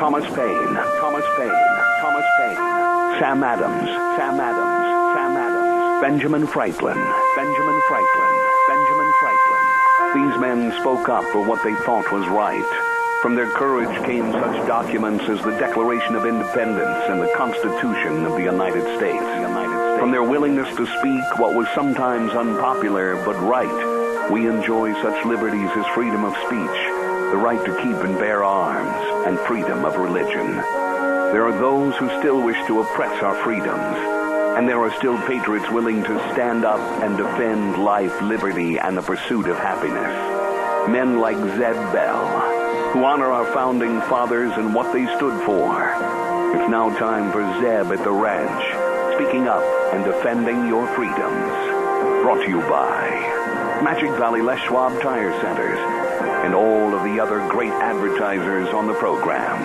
Thomas Paine, Thomas Paine, Thomas Paine, Sam Adams, Sam Adams, Sam Adams, Benjamin Franklin, Benjamin Franklin, Benjamin Franklin. These men spoke up for what they thought was right. From their courage came such documents as the Declaration of Independence and the Constitution of the United States. From their willingness to speak what was sometimes unpopular but right, we enjoy such liberties as freedom of speech, the right to keep and bear arms, and freedom of religion. There are those who still wish to oppress our freedoms, and there are still patriots willing to stand up and defend life, liberty, and the pursuit of happiness. Men like Zeb Bell, who honor our founding fathers and what they stood for. It's now time for Zeb at the Ranch, speaking up and defending your freedoms. Brought to you by Magic Valley Les Schwab Tire Centers and all of the other great advertisers on the program.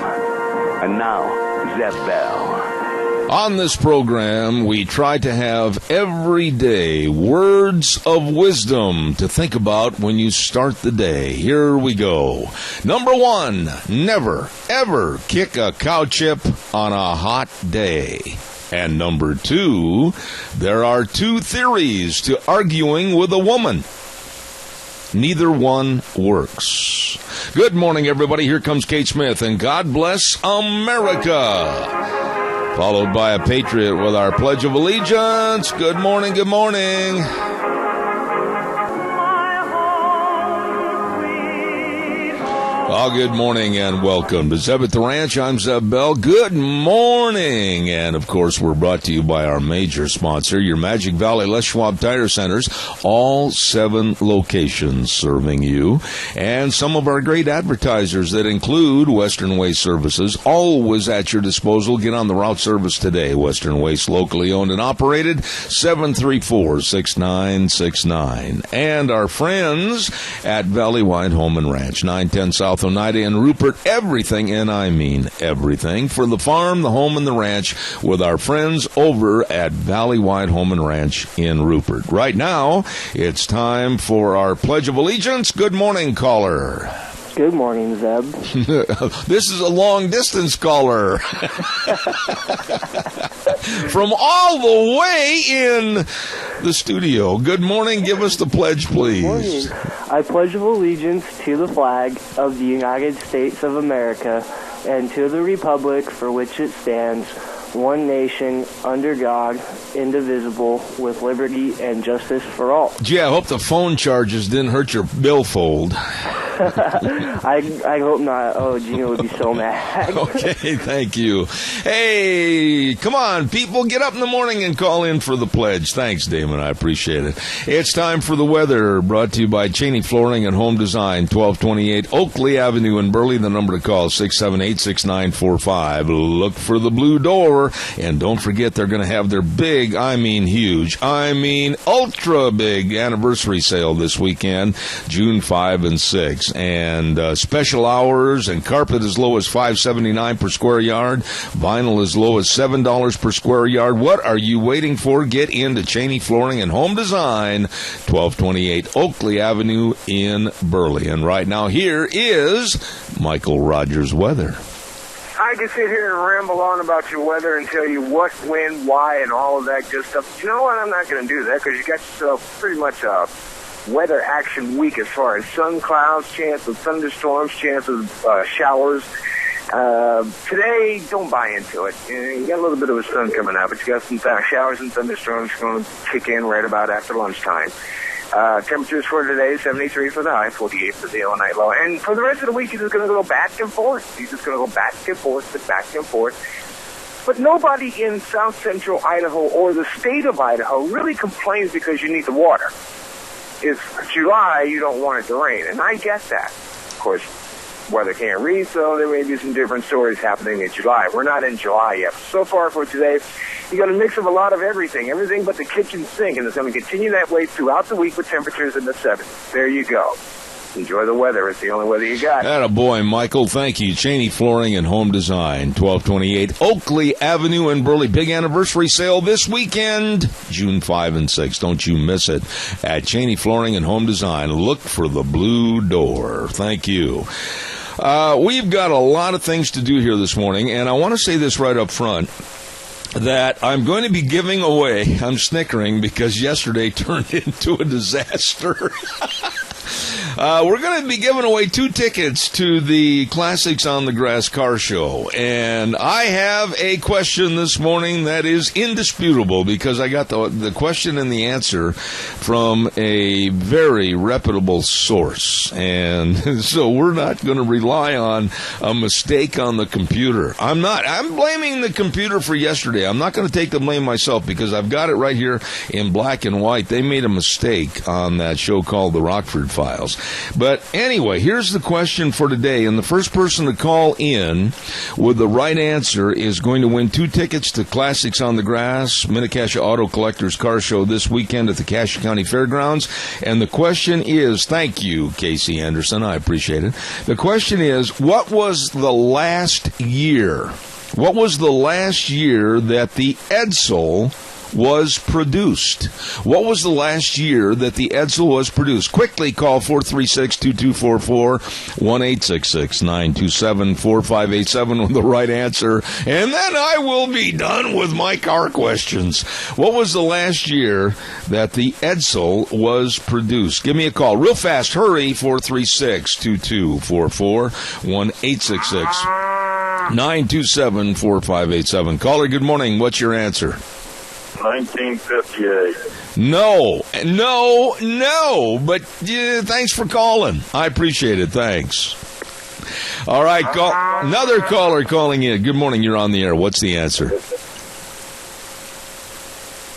And now, Zeb Bell. On this program, we try to have everyday words of wisdom to think about when you start the day. Here we go. Number one, never, ever kick a cow chip on a hot day. And number two, there are two theories to arguing with a woman. Neither one works. Good morning, everybody. Here comes Kate Smith, and God bless America. Followed by a patriot with our Pledge of Allegiance. Good morning, good morning. Oh, good morning and welcome to Zeb at the Ranch. I'm Zeb Bell. Good morning. And, of course, we're brought to you by our major sponsor, your Magic Valley Les Schwab Tire Centers, all 7 locations serving you. And some of our great advertisers that include Western Waste Services, always at your disposal. Get on the route service today. Western Waste, locally owned and operated, 734-6969. And our friends at Valley Wide Home and Ranch, 910 South Oneida in Rupert, everything, and I mean everything, for the farm, the home, and the ranch with our friends over at Valley Wide Home and Ranch in Rupert. Right now, it's time for our Pledge of Allegiance. Good morning, caller. Good morning, Zeb. This is a long-distance caller. From all the way in the studio. Good morning. Give us the pledge, please. Good morning. I pledge of allegiance to the flag of the United States of America and to the republic for which it stands, one nation, under God, indivisible, with liberty and justice for all. Gee, I hope the phone charges didn't hurt your billfold. I hope not. Oh, Gina would be so mad. Okay, thank you. Hey, come on, people, get up in the morning and call in for the pledge. Thanks, Damon. I appreciate it. It's time for the weather, brought to you by Cheney Flooring and Home Design, 1228 Oakley Avenue in Burley. The number to call, 678-6945. Look for the blue door, and don't forget they're going to have their big, I mean huge, I mean ultra big anniversary sale this weekend, June 5 and 6. And special hours and carpet as low as $5.79 per square yard, vinyl as low as $7 per square yard. What are you waiting for? Get into Cheney Flooring and Home Design, 1228 Oakley Avenue in Burley. And right now, here is Michael Rogers' weather. I could sit here and ramble on about your weather and tell you what, when, why, and all of that good stuff. You know what? I'm not going to do that because you got yourself pretty much a weather action week as far as sun clouds, chance of thunderstorms, chance of showers. Today, don't buy into it. You got a little bit of a sun coming out, but you got some showers and thunderstorms going to kick in right about after lunchtime. Temperatures for today, 73 for the high, 48 for the overnight low. And for the rest of the week, you're just going to go back and forth. You're just going to go back and forth, back and forth. But nobody in south central Idaho or the state of Idaho really complains because you need the water. It's July, you don't want it to rain, and I get that. Of course, weather can't read, so there may be some different stories happening in July. We're not in July yet. So far for today, you got a mix of a lot of everything but the kitchen sink, and it's going to continue that way throughout the week with temperatures in the 70s. There you go. Enjoy the weather. It's the only weather you got. Attaboy, Michael. Thank you. Cheney Flooring and Home Design, 1228 Oakley Avenue in Burley. Big anniversary sale this weekend, June 5 and 6. Don't you miss it. At Cheney Flooring and Home Design, look for the blue door. Thank you. We've got a lot of things to do here this morning, and I want to say this right up front, that I'm going to be giving away, I'm snickering because yesterday turned into a disaster. We're going to be giving away 2 tickets to the Classics on the Grass car show. And I have a question this morning that is indisputable because I got the question and the answer from a very reputable source. And so we're not going to rely on a mistake on the computer. I'm blaming the computer for yesterday. I'm not going to take the blame myself because I've got it right here in black and white. They made a mistake on that show called The Rockford Files. But anyway, here's the question for today, and the first person to call in with the right answer is going to win 2 tickets to Classics on the Grass, Mini-Cassia Auto Collectors Car Show this weekend at the Cassia County Fairgrounds. And the question is, thank you, Casey Anderson, I appreciate it. The question is, what was the last year? What was the last year that the Edsel was produced? What was the last year that the Edsel was produced? Quickly call 436-2244, 1-866-927-4587 with the right answer, and then I will be done with my car questions. What was the last year that the Edsel was produced? Give me a call. Real fast. Hurry. 436-2244, 1-866-927-4587. Caller, good morning. What's your answer? 1958. No, but thanks for calling. I appreciate it. Thanks. All right, another caller calling in. Good morning, you're on the air. What's the answer?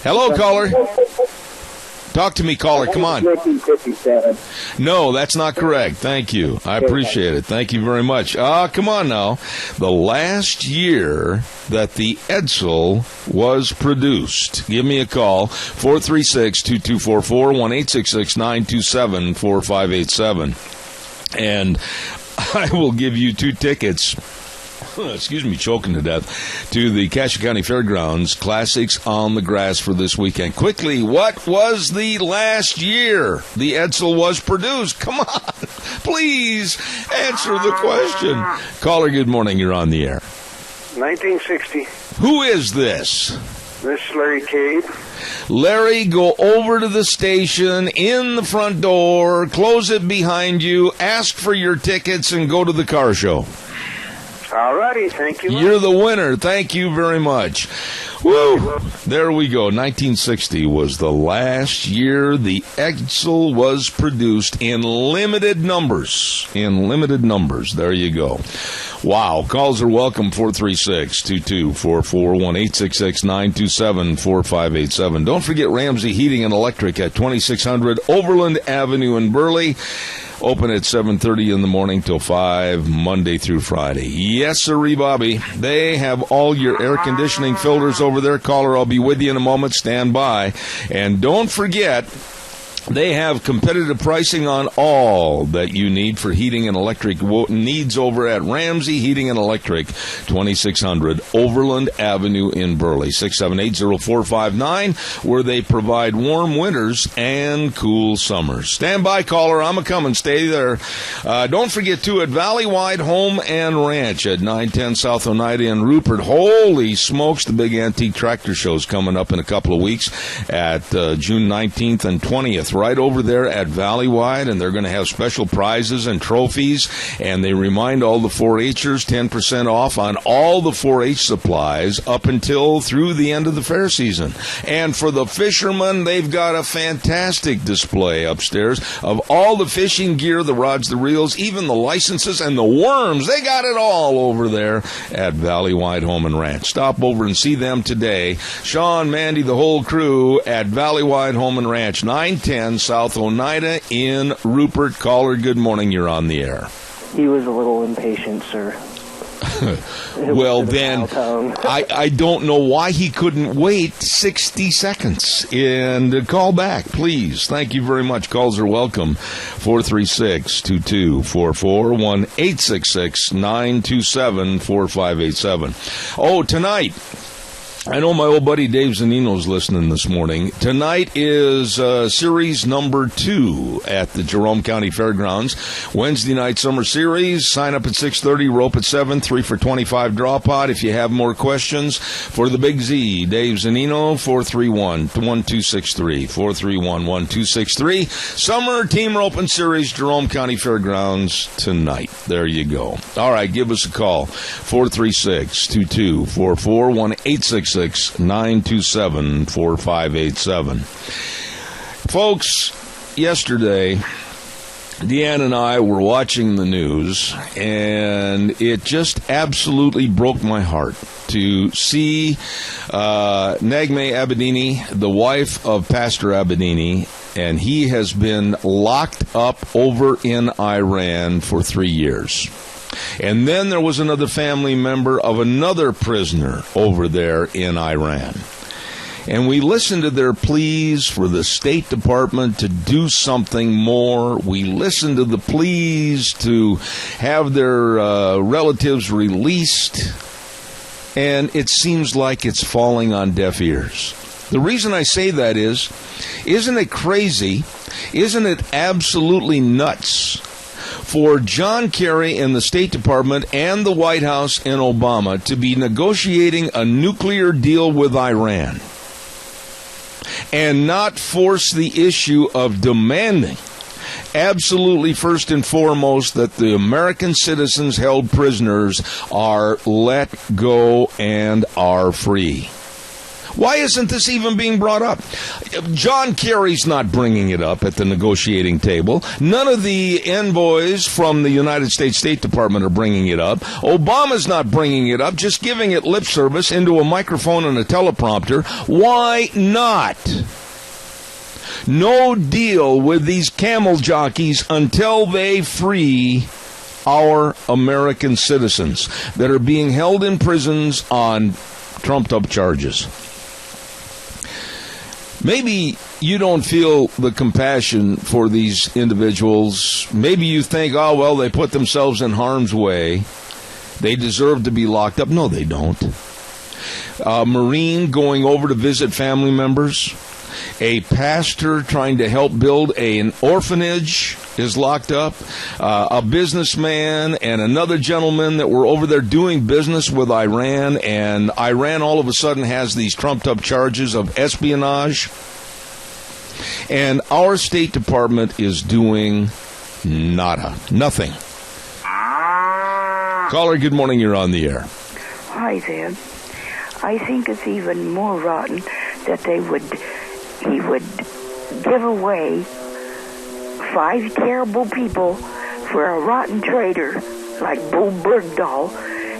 Hello, caller. Talk to me, caller. Come on. 1957. No, that's not correct. Thank you. I appreciate it. Thank you very much. Come on now. The last year that the Edsel was produced. Give me a call. 436-2244, 1-866-927-4587. And I will give you 2 tickets. Excuse me, choking to death, to the Cassia County Fairgrounds Classics on the Grass for this weekend. Quickly, what was the last year the Edsel was produced? Come on, please answer the question. Caller, good morning, you're on the air. 1960. Who is this? This is Larry Cade. Larry, go over to the station, in the front door, close it behind you, ask for your tickets, and go to the car show. All righty, thank you. You're the winner. Thank you very much. Woo! There we go. 1960 was the last year the Edsel was produced in limited numbers. In limited numbers. There you go. Wow. Calls are welcome. 436-2244, 1-866-927-4587. Don't forget Ramsey Heating and Electric at 2600 Overland Avenue in Burley. Open at 7:30 in the morning till 5, Monday through Friday. Yes, sirree, Bobby. They have all your air conditioning filters over there. Caller, I'll be with you in a moment. Stand by. And don't forget, they have competitive pricing on all that you need for heating and electric needs over at Ramsey Heating and Electric, 2600 Overland Avenue in Burley, 678-0459, where they provide warm winters and cool summers. Stand by, caller. I'm a-coming. Stay there. Don't forget, too, at Valleywide Home and Ranch at 910 South Oneida in Rupert. Holy smokes, the big antique tractor show's coming up in a couple of weeks at June 19th and 20th. Right over there at Valleywide, and they're going to have special prizes and trophies, and they remind all the 4-H'ers 10% off on all the 4-H supplies up until through the end of the fair season. And for the fishermen, they've got a fantastic display upstairs of all the fishing gear, the rods, the reels, even the licenses and the worms. They got it all over there at Valleywide Home and Ranch. Stop over and see them today. Sean, Mandy, the whole crew at Valleywide Home and Ranch, 910 South Oneida in Rupert. Caller, good morning. You're on the air. He was a little impatient, sir. Well, then, I don't know why he couldn't wait 60 seconds and call back, please. Thank you very much. Calls are welcome. 436-2244, 1-866-927-4587. Oh, tonight, I know my old buddy Dave Zanino's listening this morning. Tonight is series number 2 at the Jerome County Fairgrounds. Wednesday night summer series. Sign up at 6:30, rope at 7, 3 for $25 draw pot. If you have more questions for the Big Z, Dave Zanino, 431-1263. 431-1263. Summer Team Roping Series, Jerome County Fairgrounds tonight. There you go. All right, give us a call. 436-2244, 1-866-927-4587. Folks, yesterday, Deanne and I were watching the news, and it just absolutely broke my heart to see Naghmeh Abedini, the wife of Pastor Abedini, and he has been locked up over in Iran for 3 years. And then there was another family member of another prisoner over there in Iran. And we listened to their pleas for the State Department to do something more. We listened to the pleas to have their relatives released. And it seems like it's falling on deaf ears. The reason I say that is, isn't it crazy? Isn't it absolutely nuts for John Kerry and the State Department and the White House and Obama to be negotiating a nuclear deal with Iran and not force the issue of demanding, absolutely first and foremost, that the American citizens held prisoners are let go and are free? Why isn't this even being brought up? John Kerry's not bringing it up at the negotiating table. None of the envoys from the United States State Department are bringing it up. Obama's not bringing it up, just giving it lip service into a microphone and a teleprompter. Why not? No deal with these camel jockeys until they free our American citizens that are being held in prisons on trumped-up charges. Maybe you don't feel the compassion for these individuals. Maybe you think, oh, well, they put themselves in harm's way. They deserve to be locked up. No, they don't. A Marine going over to visit family members. A pastor trying to help build an orphanage is locked up. A businessman and another gentleman that were over there doing business with Iran, and Iran all of a sudden has these trumped-up charges of espionage. And our State Department is doing nada. Nothing. Caller, good morning. You're on the air. Hi there. I think it's even more rotten that he would give away 5 terrible people for a rotten traitor like Bo Bergdahl,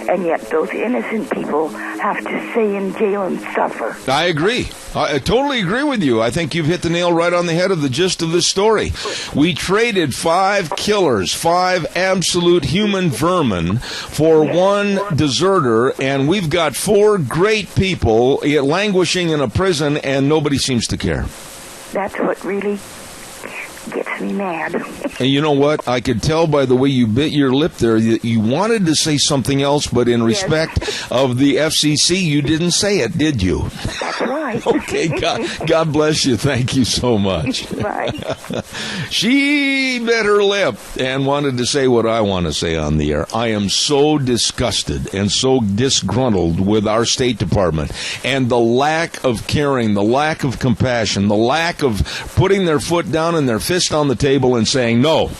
and yet those innocent people have to stay in jail and suffer. I agree. I totally agree with you. I think you've hit the nail right on the head of the gist of this story. We traded 5 killers, 5 absolute human vermin for 1 deserter, and we've got 4 great people languishing in a prison, and nobody seems to care. That's what really gets me mad. And you know what? I could tell by the way you bit your lip there that you wanted to say something else, but in respect of the FCC, you didn't say it, did you? That's right. Okay, God bless you. Thank you so much. Bye. She bit her lip and wanted to say what I want to say on the air. I am so disgusted and so disgruntled with our State Department and the lack of caring, the lack of compassion, the lack of putting their foot down and their fist on the table and saying, no,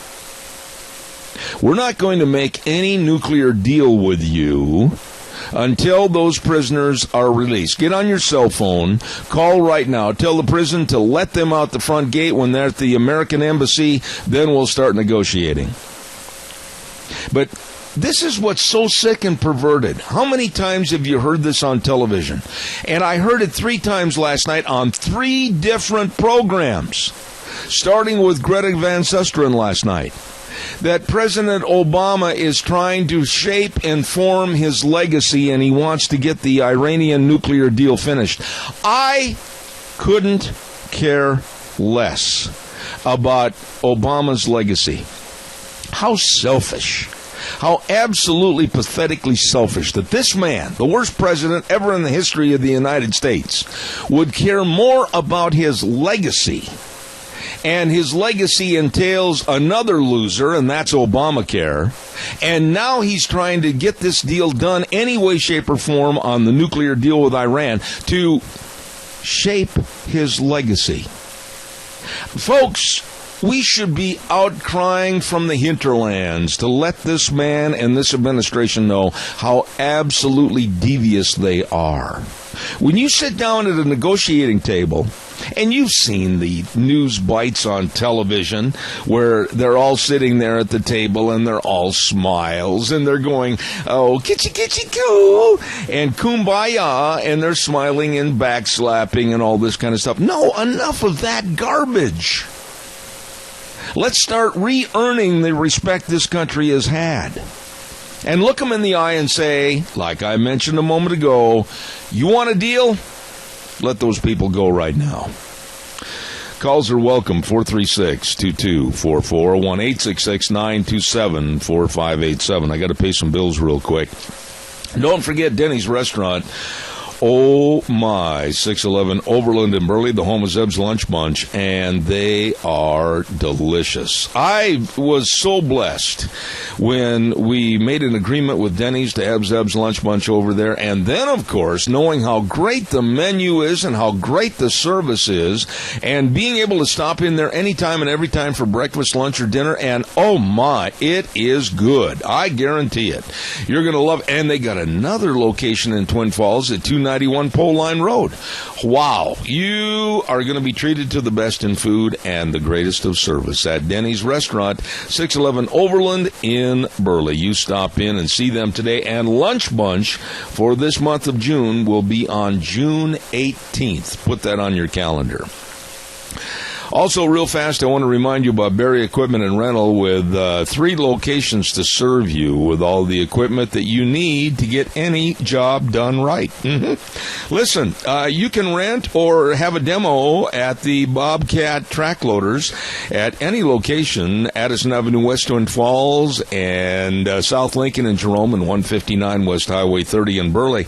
we're not going to make any nuclear deal with you until those prisoners are released. Get on your cell phone, call right now, tell the prison to let them out the front gate when they're at the American embassy, then we'll start negotiating. But this is what's so sick and perverted. How many times have you heard this on television? And I heard it 3 times last night on 3 different programs, starting with Greta Van Susteren last night, that President Obama is trying to shape and form his legacy, and he wants to get the Iranian nuclear deal finished. I couldn't care less about Obama's legacy. How selfish. How absolutely pathetically selfish that this man, the worst president ever in the history of the United States, would care more about his legacy. And his legacy entails another loser, and that's Obamacare. And now he's trying to get this deal done any way, shape, or form on the nuclear deal with Iran to shape his legacy. Folks, we should be out crying from the hinterlands to let this man and this administration know how absolutely devious they are. When you sit down at a negotiating table, and you've seen the news bites on television where they're all sitting there at the table and they're all smiles and they're going, oh, kitchi kitchi coo, and kumbaya, and they're smiling and backslapping and all this kind of stuff. No, enough of that garbage. Let's start re-earning the respect this country has had. And look them in the eye and say, like I mentioned a moment ago, you want a deal? Let those people go right now. Calls are welcome, 436-2244, 1-866-927-4587. I got to pay some bills real quick. Don't forget Denny's Restaurant. Oh my, 611 Overland in Burley, the home of Zeb's Lunch Bunch, and they are delicious. I was so blessed when we made an agreement with Denny's to have Zeb's Lunch Bunch over there, and then, of course, knowing how great the menu is and how great the service is, and being able to stop in there anytime and every time for breakfast, lunch, or dinner, and oh my, it is good. I guarantee it. You're going to love it. And they got another location in Twin Falls at 291 Pole Line Road. Wow. You are going to be treated to the best in food and the greatest of service at Denny's Restaurant, 611 Overland in Burley. You stop in and see them today. And Lunch Bunch for this month of June will be on June 18th. Put that on your calendar. Also, real fast, I want to remind you about Berry Equipment and Rental with 3 locations to serve you with all the equipment that you need to get any job done right. Listen, you can rent or have a demo at the Bobcat Track Loaders at any location, Addison Avenue, West Twin Falls, and South Lincoln and Jerome, and 159 West Highway 30 in Burley.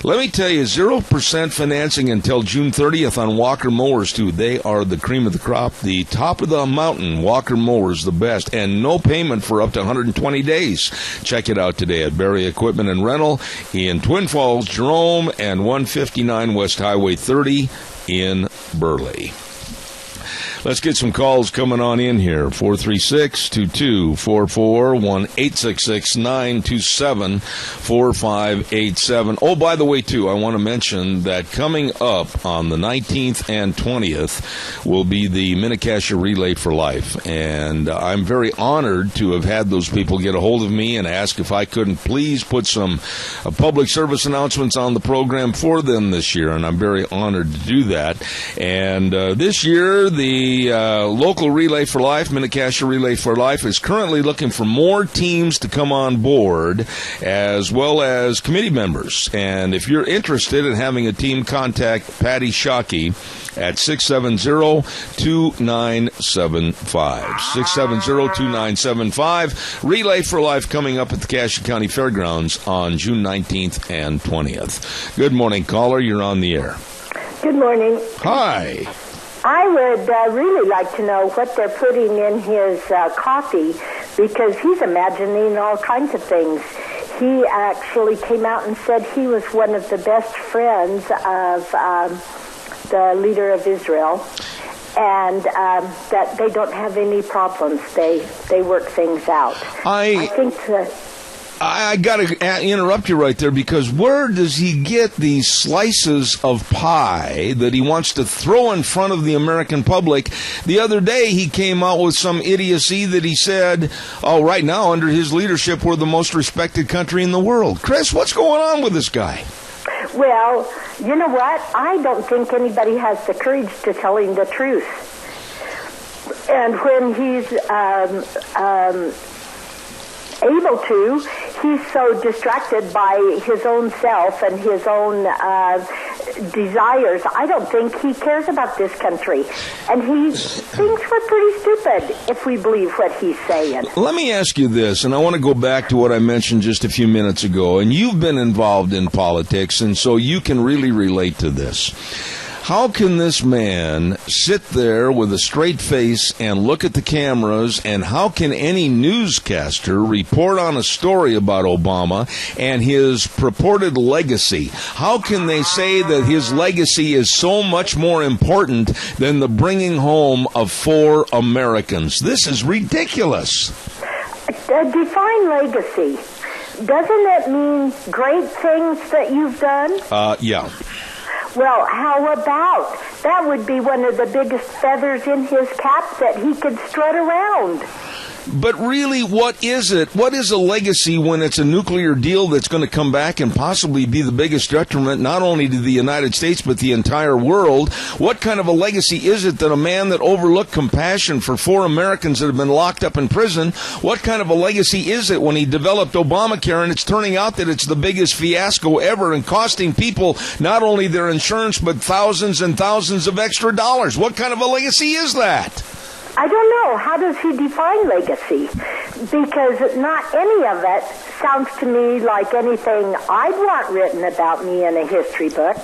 Let me tell you, 0% financing until June 30th on Walker Mowers, too. They are the cream of the crop, the top of the mountain. Walker Mowers, the best, and no payment for up to 120 days. Check it out today at Berry Equipment and Rental in Twin Falls, Jerome, and 159 West Highway 30 in Burley. Let's get some calls coming on in here. 436-2244, 1-866-927-4587. Oh, by the way, too, I want to mention that coming up on the 19th and 20th will be the Mini-Cassia Relay for Life. And I'm very honored to have had those people get a hold of me and ask if I couldn't please put some public service announcements on the program for them this year. And I'm very honored to do that. And this year, the local Relay for Life, Mini-Cassia Relay for Life, is currently looking for more teams to come on board, as well as committee members. And if you're interested in having a team, contact Patty Shockey at 670-2975. 670-2975. Relay for Life coming up at the Cassia County Fairgrounds on June 19th and 20th. Good morning, caller. You're on the air. Good morning. Hi. I would really like to know what they're putting in his coffee, because he's imagining all kinds of things. He actually came out and said he was one of the best friends of the leader of Israel, and that they don't have any problems. They work things out. I think that... I got to interrupt you right there, because where does he get these slices of pie that he wants to throw in front of the American public? The other day he came out with some idiocy that he said, oh, right now under his leadership we're the most respected country in the world. Chris, what's going on with this guy? Well, you know what? I don't think anybody has the courage to tell him the truth. And when he's able to, he's so distracted by his own self and his own desires. I don't think he cares about this country. And he thinks we're pretty stupid if we believe what he's saying. Let me ask you this, and I want to go back to what I mentioned just a few minutes ago, and you've been involved in politics, and so you can really relate to this. How can this man sit there with a straight face and look at the cameras, and how can any newscaster report on a story about Obama and his purported legacy? How can they say that his legacy is so much more important than the bringing home of 4 Americans? This is ridiculous. Define legacy. Doesn't it mean great things that you've done? Yeah. Well, how about that would be one of the biggest feathers in his cap that he could strut around. But really, what is it? What is a legacy when it's a nuclear deal that's going to come back and possibly be the biggest detriment not only to the United States but the entire world? What kind of a legacy is it that a man that overlooked compassion for 4 Americans that have been locked up in prison, what kind of a legacy is it when he developed Obamacare and it's turning out that it's the biggest fiasco ever and costing people not only their insurance but thousands and thousands of extra dollars? What kind of a legacy is that? I don't know. How does he define legacy? Because not any of it sounds to me like anything I'd want written about me in a history book.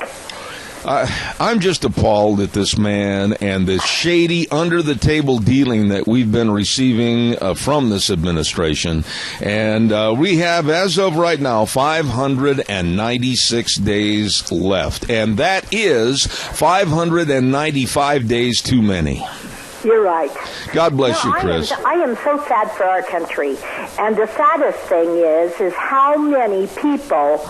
I'm just appalled at this man and this shady, under-the-table dealing that we've been receiving from this administration. And we have, as of right now, 596 days left. And that is 595 days too many. You're right. God bless you, Chris. I am so sad for our country. And the saddest thing is how many people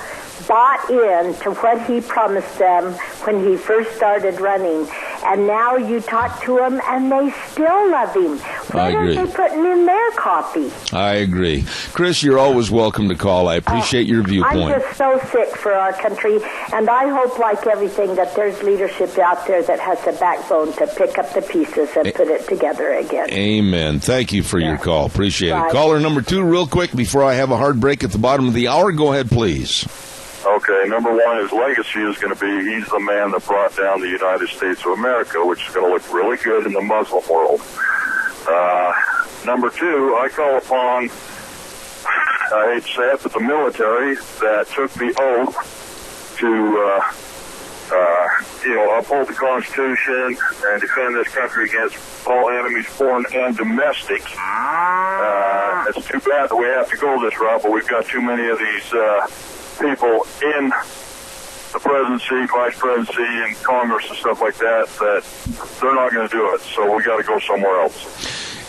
bought into what he promised them when he first started running. And now you talk to them and they still love him. What are they putting in their coffee? I agree. Chris, you're always welcome to call. I appreciate your viewpoint. I'm just so sick for our country, and I hope, like everything, that there's leadership out there that has the backbone to pick up the pieces and put it together again. Amen. Thank you for your call. Appreciate Bye. it. Caller number 2, real quick, before I have a hard break at the bottom of the hour. Go ahead, please. Okay, number 1, his legacy is going to be he's the man that brought down the United States of America, which is going to look really good in the Muslim world. Number 2, I call upon, I hate to say it, but the military that took the oath to, uphold the Constitution and defend this country against all enemies, foreign and domestic. It's too bad that we have to go this route, but we've got too many of these people in the presidency, vice presidency, and Congress and stuff like that they're not going to do it. So we got to go somewhere else.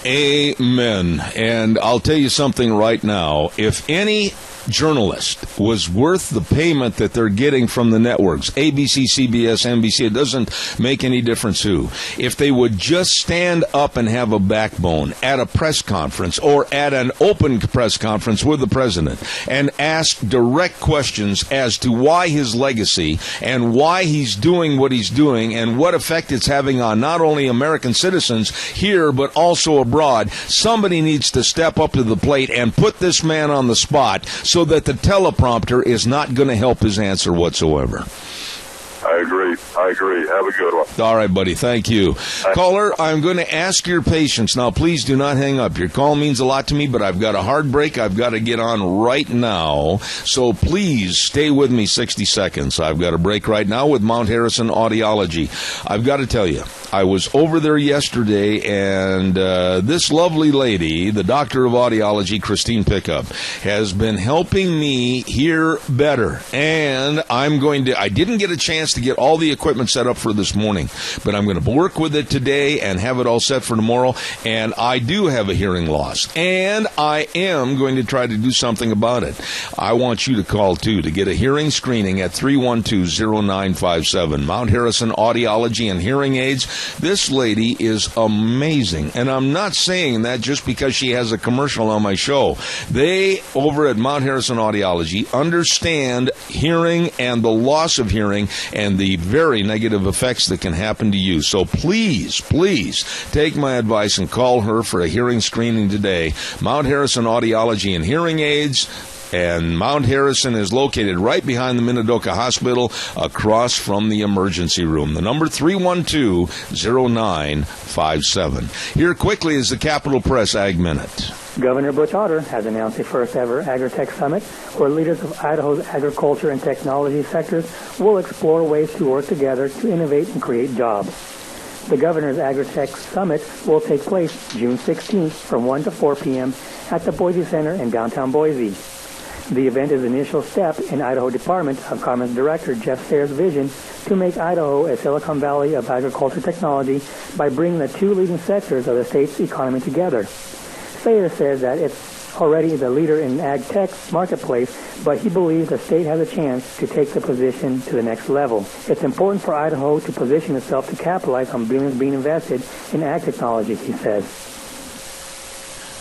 Amen. And I'll tell you something right now. If any journalist was worth the payment that they're getting from the networks, ABC, CBS, NBC, it doesn't make any difference who, if they would just stand up and have a backbone at a press conference or at an open press conference with the president and ask direct questions as to why his legacy and why he's doing what he's doing and what effect it's having on not only American citizens here but also abroad, somebody needs to step up to the plate and put this man on the spot so that the teleprompter is not going to help his answer whatsoever. I agree. Have a good one. All right, buddy. Thank you. Caller, I'm going to ask your patience. Now, please do not hang up. Your call means a lot to me, but I've got a hard break I've got to get on right now. So please stay with me 60 seconds. I've got a break right now with Mount Harrison Audiology. I've got to tell you, I was over there yesterday, and this lovely lady, the doctor of audiology, Christine Pickup, has been helping me hear better. And I didn't get a chance to get all the equipment set up for this morning, but I'm going to work with it today and have it all set for tomorrow. And I do have a hearing loss, and I am going to try to do something about it. I want you to call, too, to get a hearing screening at 312-0957. Mount Harrison Audiology and Hearing Aids. This lady is amazing, and I'm not saying that just because she has a commercial on my show. They, over at Mount Harrison Audiology, understand hearing and the loss of hearing and the very negative effects that can happen to you. So please take my advice and call her for a hearing screening today. Mount Harrison Audiology and Hearing Aids. And Mount Harrison is located right behind the Minidoka Hospital, across from the emergency room. The number 312-0957. Here quickly is the Capital Press Ag Minute. Governor Butch Otter has announced the first-ever Agritech Summit, where leaders of Idaho's agriculture and technology sectors will explore ways to work together to innovate and create jobs. The Governor's Agritech Summit will take place June 16th from 1 to 4 p.m. at the Boise Center in downtown Boise. The event is the initial step in Idaho Department of Commerce Director Jeff Sayer's vision to make Idaho a Silicon Valley of agriculture technology by bringing the two leading sectors of the state's economy together. Sayer says that it's already the leader in ag tech marketplace, but he believes the state has a chance to take the position to the next level. It's important for Idaho to position itself to capitalize on billions being invested in ag technology, he says.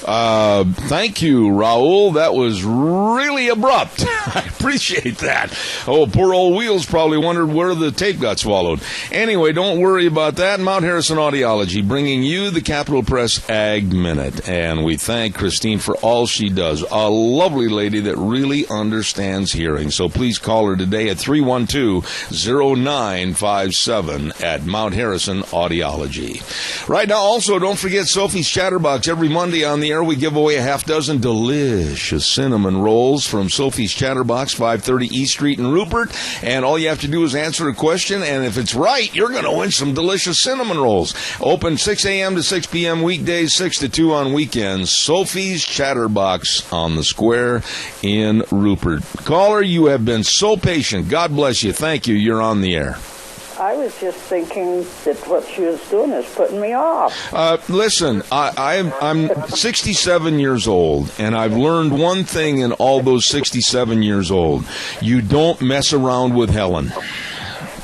Thank you, Raul. That was really abrupt. I appreciate that. Oh, poor old Wheels probably wondered where the tape got swallowed. Anyway, don't worry about that. Mount Harrison Audiology bringing you the Capital Press Ag Minute. And we thank Christine for all she does. A lovely lady that really understands hearing. So please call her today at 312-0957 at Mount Harrison Audiology. Right now, also, don't forget Sophie's Chatterbox. Every Monday on the we give away a half dozen delicious cinnamon rolls from Sophie's Chatterbox, 530 East Street in Rupert. And all you have to do is answer a question, and if it's right, you're going to win some delicious cinnamon rolls. Open 6 a.m. to 6 p.m. weekdays, 6 to 2 on weekends. Sophie's Chatterbox on the square in Rupert. Caller, you have been so patient. God bless you. Thank you. You're on the air. I was just thinking that what she was doing is putting me off. Listen, I'm 67 years old, and I've learned one thing in all those 67 years old. You don't mess around with Helen.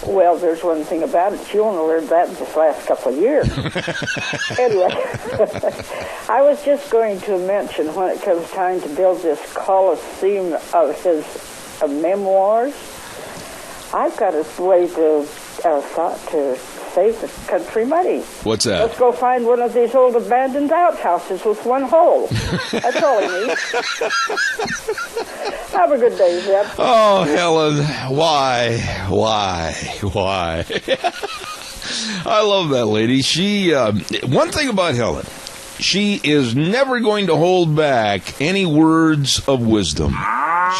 Well, there's one thing about it. You only learned that in this last couple of years. Anyway, I was just going to mention when it comes time to build this Coliseum of his memoirs, I've got a way to thought to save the country money. What's that? Let's go find one of these old abandoned outhouses with one hole. That's all I need. Have a good day, Zeb. Oh, Helen, why? I love that lady. She, one thing about Helen, she is never going to hold back any words of wisdom.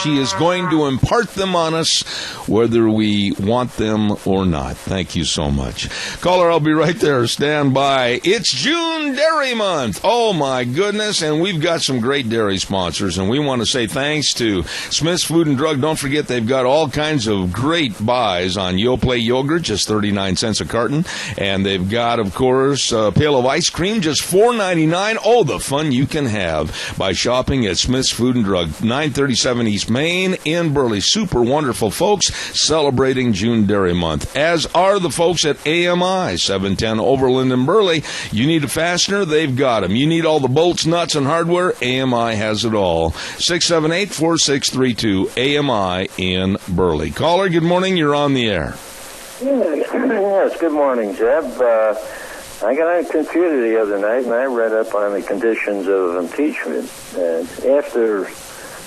She is going to impart them on us whether we want them or not. Thank you so much. Caller, I'll be right there. Stand by. It's June Dairy Month. Oh, my goodness. And we've got some great dairy sponsors. And we want to say thanks to Smith's Food and Drug. Don't forget, they've got all kinds of great buys on Yoplait yogurt, just 39 cents a carton. And they've got, of course, a pail of ice cream, just $4.99. Oh, the fun you can have by shopping at Smith's Food and Drug, 937 East Main in Burley. Super wonderful folks celebrating June Dairy Month, as are the folks at AMI, 710 Overland in Burley. You need a fastener? They've got them. You need all the bolts, nuts, and hardware? AMI has it all. 678-4632, AMI in Burley. Caller, good morning. You're on the air. Yes, good morning, Zeb. I got on a computer the other night, and I read up on the conditions of impeachment. And after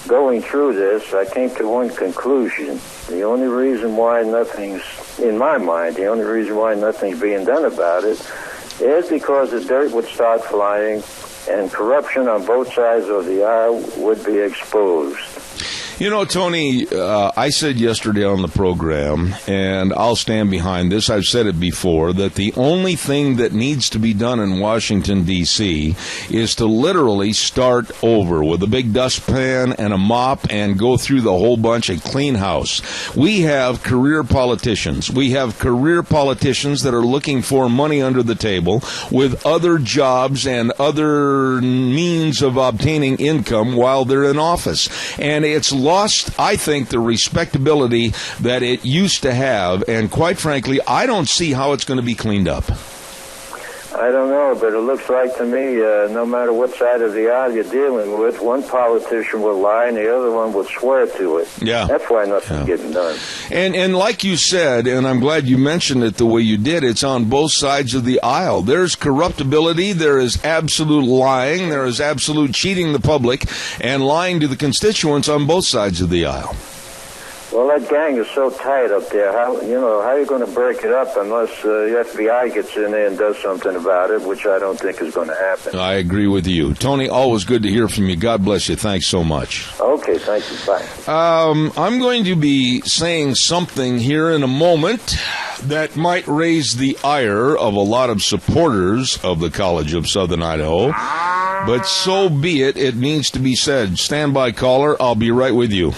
going through this, I came to one conclusion. The only reason why nothing's, in my mind, the only reason why nothing's being done about it is because the dirt would start flying and corruption on both sides of the aisle would be exposed. You know, Tony, I said yesterday on the program, and I'll stand behind this, I've said it before, that the only thing that needs to be done in Washington, D.C. is to literally start over with a big dustpan and a mop and go through the whole bunch and clean house. We have career politicians. We have career politicians that are looking for money under the table with other jobs and other means of obtaining income while they're in office. And it's lost, I think, the respectability that it used to have, and quite frankly, I don't see how it's going to be cleaned up. I I don't know, but it looks like to me, no matter what side of the aisle you're dealing with, one politician will lie and the other one will swear to it. Yeah. That's why nothing's getting done. And like you said, and I'm glad you mentioned it the way you did, it's on both sides of the aisle. There's corruptibility, there is absolute lying, there is absolute cheating the public and lying to the constituents on both sides of the aisle. Well, that gang is so tight up there. How are you going to break it up unless the FBI gets in there and does something about it, which I don't think is going to happen. I agree with you. Tony, always good to hear from you. God bless you. Thanks so much. Okay, thank you. Bye. I'm going to be saying something here in a moment that might raise the ire of a lot of supporters of the College of Southern Idaho, but so be it. It needs to be said. Stand by, caller. I'll be right with you.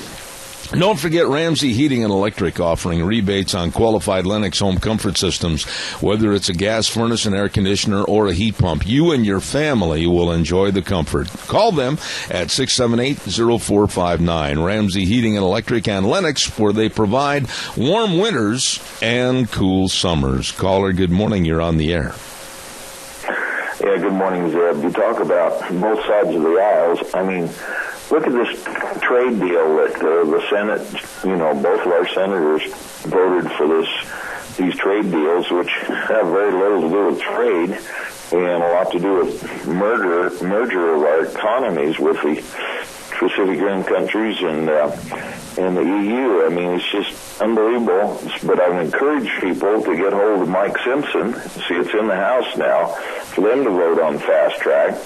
Don't forget Ramsey Heating and Electric offering rebates on qualified Lennox home comfort systems. Whether it's a gas furnace, an air conditioner, or a heat pump, you and your family will enjoy the comfort. Call them at 678-0459. Ramsey Heating and Electric and Lennox, where they provide warm winters and cool summers. Caller, good morning. You're on the air. Yeah, good morning, Zeb. You talk about both sides of the aisles. I mean, look at this trade deal that the Senate, both of our senators voted for these trade deals, which have very little to do with trade and a lot to do with merger of our economies with the Pacific Rim countries and the EU. I mean, it's just unbelievable. But I would encourage people to get hold of Mike Simpson. See, it's in the House now, for them to vote on fast track.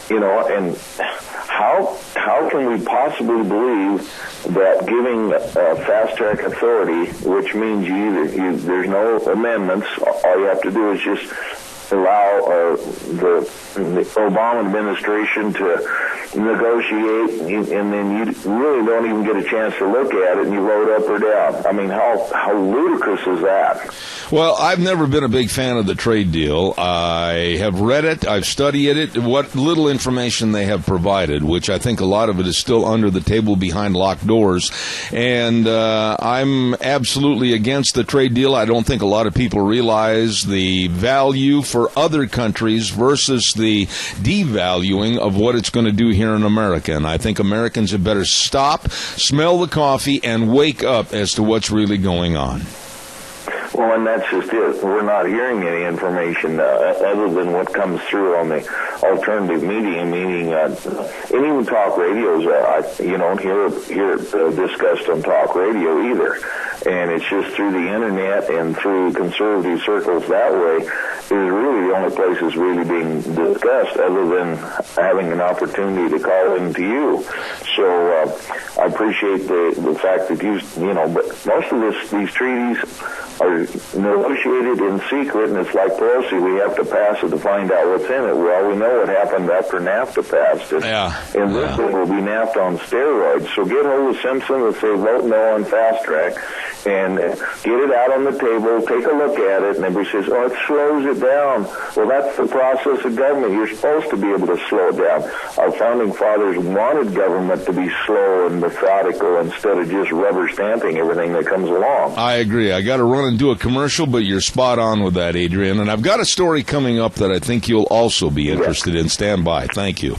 And how can we possibly believe that giving fast track authority, which means there's no amendments, all you have to do is just allow the Obama administration to negotiate, and then you really don't even get a chance to look at it, and you vote up or down. I mean, how ludicrous is that? Well, I've never been a big fan of the trade deal. I have read it, I've studied it, what little information they have provided, which I think a lot of it is still under the table behind locked doors, and I'm absolutely against the trade deal. I don't think a lot of people realize the value for other countries versus the devaluing of what it's going to do here in America. And I think Americans had better stop, smell the coffee, and wake up as to what's really going on. Well, and that's just it. We're not hearing any information other than what comes through on the alternative media, meaning and even talk radios. You don't hear it discussed on talk radio either. And it's just through the internet and through conservative circles that way is really the only place it's really being discussed, other than having an opportunity to call into you. So I appreciate the fact that but most of these treaties are negotiated in secret, and it's like Pelosi, we have to pass it to find out what's in it. Well, we know what happened after NAFTA passed it. Yeah. And this one will be NAFTA on steroids. So get hold of Simpson and say vote no on fast track, and get it out on the table, take a look at it, and everybody says, oh, it slows it down. Well, that's the process of government. You're supposed to be able to slow it down. Our founding fathers wanted government to be slow and methodical instead of just rubber stamping everything that comes along. I agree. I got to run and do a commercial, but you're spot on with that, Adrian. And I've got a story coming up that I think you'll also be interested in. Stand by. Thank you.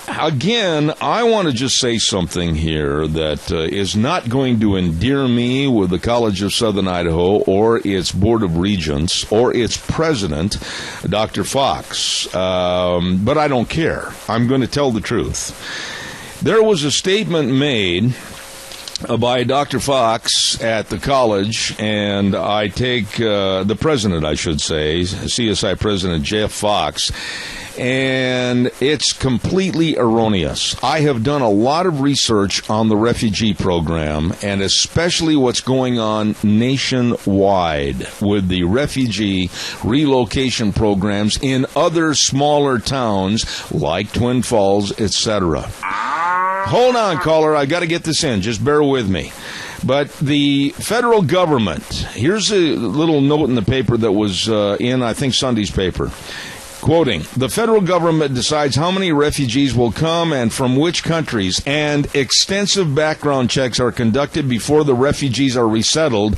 Again, I want to just say something here that is not going to endear me with the College of Southern Idaho or its Board of Regents or its president, Dr. Fox. But I don't care. I'm going to tell the truth. There was a statement made by Dr. Fox at the college, and I take the president, I should say, CSI President Jeff Fox, and it's completely erroneous. I have done a lot of research on the refugee program, and especially what's going on nationwide with the refugee relocation programs in other smaller towns like Twin Falls, etc. Hold on, caller. I got to get this in. Just bear with me. But the federal government, here's a little note in the paper that was in, I think, Sunday's paper. Quoting, the federal government decides how many refugees will come and from which countries, and extensive background checks are conducted before the refugees are resettled,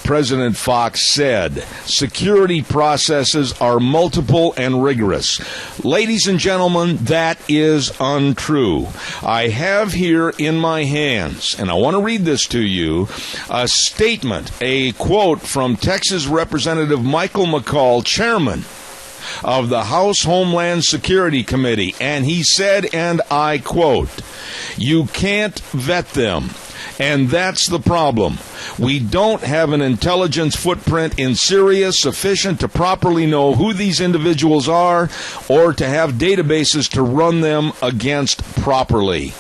President Fox said. Security processes are multiple and rigorous. Ladies and gentlemen, that is untrue. I have here in my hands, and I want to read this to you, a statement, a quote from Texas Representative Michael McCall, chairman of the House Homeland Security Committee, and he said, and I quote, "You can't vet them. And that's the problem. We don't have an intelligence footprint in Syria sufficient to properly know who these individuals are or to have databases to run them against properly.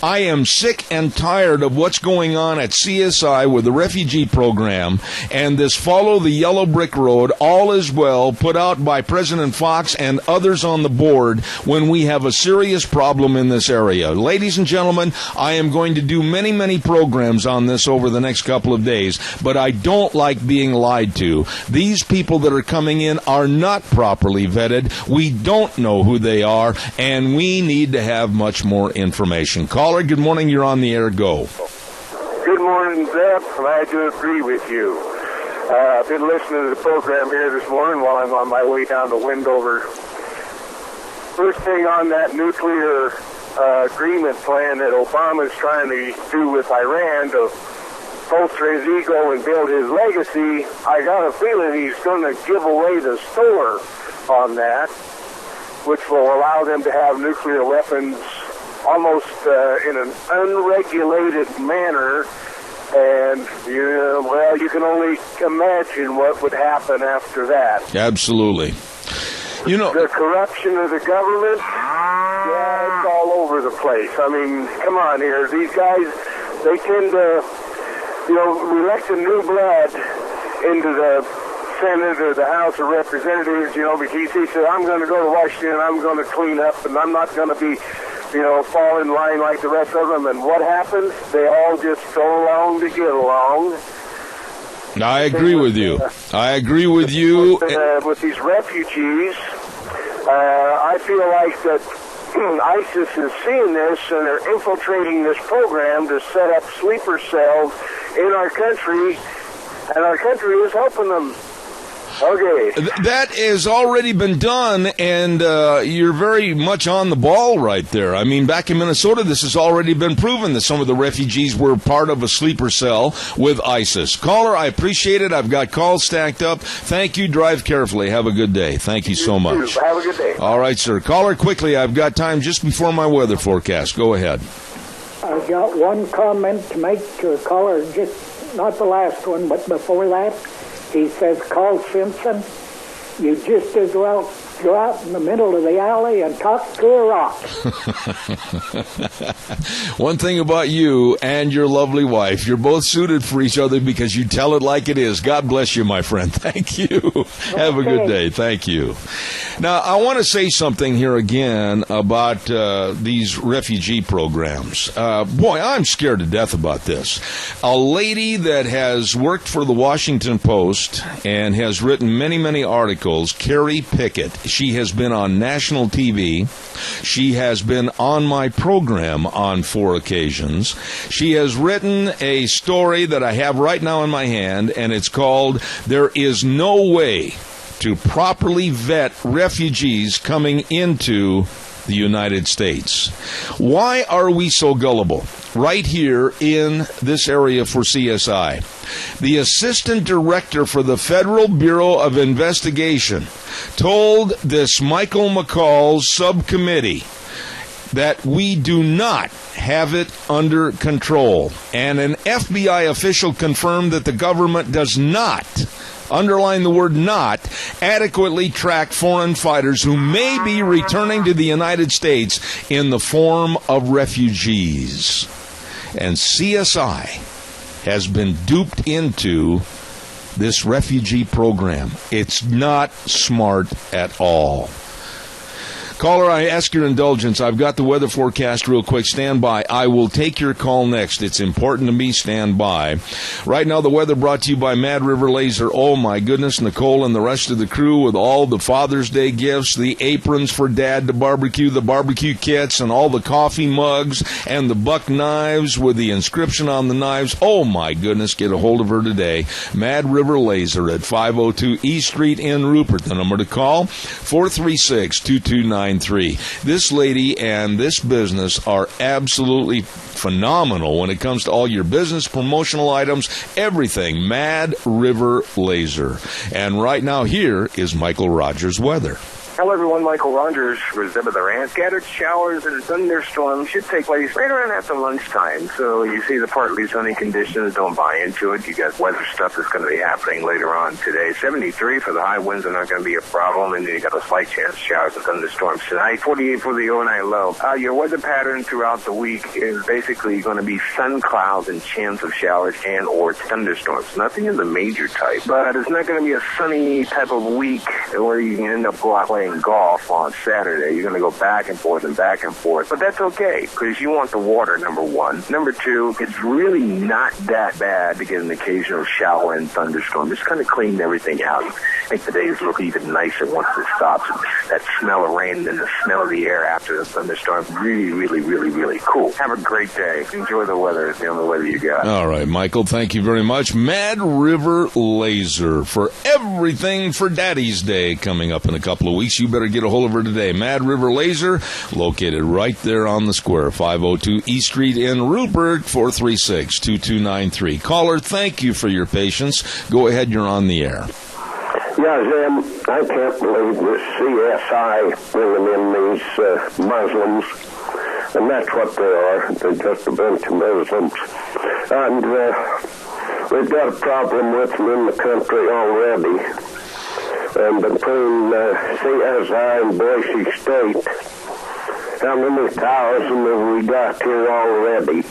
I am sick and tired of what's going on at CSI with the refugee program and this follow the yellow brick road, all is well, put out by President Fox and others on the board when we have a serious problem in this area. Ladies and gentlemen, I am going to do many, many programs on this over the next couple of days, but I don't like being lied to. These people that are coming in are not properly vetted. We don't know who they are, and we need to have much more information. Caller, good morning. You're on the air. Go. Good morning, Zeb. Glad to agree with you. I've been listening to the program here this morning while I'm on my way down to Wendover. First thing on that nuclear agreement plan that Obama's trying to do with Iran to bolster his ego and build his legacy, I got a feeling he's going to give away the store on that, which will allow them to have nuclear weapons almost in an unregulated manner. And, you can only imagine what would happen after that. Absolutely. The corruption of the government, it's all over the place. I mean, come on here. These guys, they tend to, elect a new blood into the Senate or the House of Representatives, because he said, I'm going to go to Washington, I'm going to clean up, and I'm not going to be, fall in line like the rest of them. And what happens? They all just go along to get along. I agree with you. I agree with you. With these refugees, I feel like that ISIS is seeing this and they're infiltrating this program to set up sleeper cells in our country, and our country is helping them. Okay. That has already been done, and you're very much on the ball right there. I mean, back in Minnesota, this has already been proven that some of the refugees were part of a sleeper cell with ISIS. Caller, I appreciate it. I've got calls stacked up. Thank you. Drive carefully. Have a good day. Thank you so much. Have a good day. All right, sir. Caller, quickly. I've got time just before my weather forecast. Go ahead. I've got one comment to make to a caller, just not the last one, but before that. He says, Carl Simpson, you just as well go out in the middle of the alley and talk to a rock. One thing about you and your lovely wife, you're both suited for each other because you tell it like it is. God bless you, my friend. Thank you. Okay. Have a good day. Thank you. Now, I want to say something here again about these refugee programs. Boy, I'm scared to death about this. A lady that has worked for the Washington Post and has written many, many articles, Kerry Pickett. She has been on national TV. She has been on my program on 4 occasions. She has written a story that I have right now in my hand, and it's called There Is No Way to Properly Vet Refugees Coming Into the United States. Why are we so gullible? Right here in this area for CSI. The assistant director for the Federal Bureau of Investigation told this Michael McCall's subcommittee that we do not have it under control. And an FBI official confirmed that the government does not, underline the word not, adequately track foreign fighters who may be returning to the United States in the form of refugees. And CSI has been duped into this refugee program. It's not smart at all. Caller, I ask your indulgence. I've got the weather forecast real quick. Stand by. I will take your call next. It's important to me. Stand by. Right now, the weather brought to you by Mad River Laser. Oh, my goodness, Nicole and the rest of the crew with all the Father's Day gifts, the aprons for Dad to barbecue, the barbecue kits, and all the coffee mugs, and the buck knives with the inscription on the knives. Oh, my goodness, get a hold of her today. Mad River Laser at 502 East Street in Rupert. The number to call, 436-2293. This lady and this business are absolutely phenomenal when it comes to all your business promotional items, everything. Mad River Laser. And right now, here is Michael Rogers' weather. Hello, everyone. Michael Rogers for Zebba the Rant. Scattered showers and thunderstorms should take place right around after lunchtime. So you see the partly sunny conditions. Don't buy into it. You got weather stuff that's going to be happening later on today. 73 for the high winds are not going to be a problem. And then you got a slight chance of showers and thunderstorms tonight. 48 for the overnight low. Your weather pattern throughout the week is basically going to be sun clouds and chance of showers and or thunderstorms. Nothing in the major type. But it's not going to be a sunny type of week where you can end up playing golf on Saturday. You're going to go back and forth. But that's okay, because you want the water, number one. Number two, it's really not that bad to get an occasional shower and thunderstorm. Just kind of clean everything out. Make the days look even nicer once it stops. That smell of rain and the smell of the air after the thunderstorm, really, really, really, really cool. Have a great day. Enjoy the weather. It's the only weather you got. All right, Michael, thank you very much. Mad River Laser for everything for Daddy's Day coming up in a couple of weeks. You better get a hold of her today. Mad River Laser, located right there on the square, 502 East Street in Rupert, 436-2293. Caller, thank you for your patience. Go ahead, you're on the air. Yeah, Zeb, I can't believe this CSI bringing in these Muslims, and that's what they are. They're just a bunch of Muslims. And we've got a problem with them in the country already. And between CSI and Boise State, how many thousand have we got here already?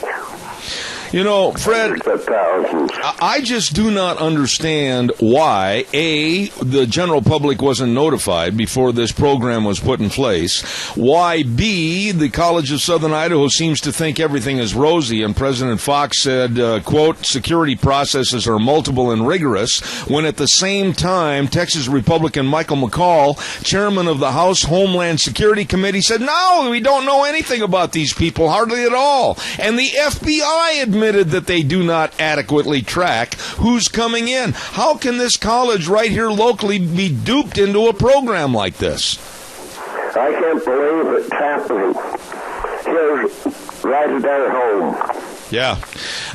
You know, Fred, I just do not understand why, A, the general public wasn't notified before this program was put in place, why, B, the College of Southern Idaho seems to think everything is rosy, and President Fox said, quote, security processes are multiple and rigorous, when at the same time, Texas Republican Michael McCall, chairman of the House Homeland Security Committee, said, no, we don't know anything about these people, hardly at all. And the FBI admitted that they do not adequately track who's coming in. How can this college right here locally be duped into a program like this? I can't believe it's happening. Here, right at our home. Yeah.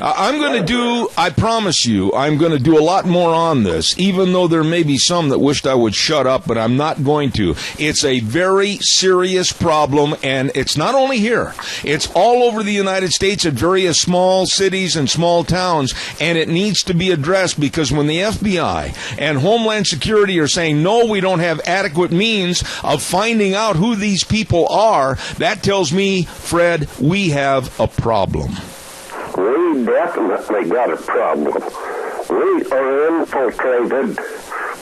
I promise you, I'm going to do a lot more on this, even though there may be some that wished I would shut up, but I'm not going to. It's a very serious problem, and it's not only here. It's all over the United States at various small cities and small towns, and it needs to be addressed, because when the FBI and Homeland Security are saying, no, we don't have adequate means of finding out who these people are, that tells me, Fred, we have a problem. We definitely got a problem. We are infiltrated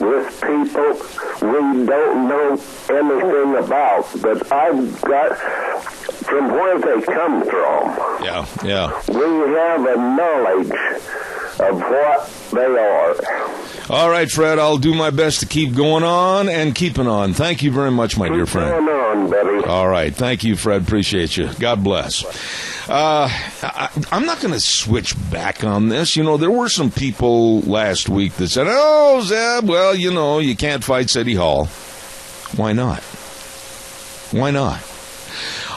with people we don't know anything about, but I've got from where they come from. Yeah. We have a knowledge of what they are. All right, Fred, I'll do my best to keep going on and keeping on. Thank you very much, my dear friend. Keep going on, buddy. All right. Thank you, Fred. Appreciate you. God bless. I'm not going to switch back on this. You know, there were some people last week that said, oh, Zeb, well, you know, you can't fight City Hall. Why not? Why not?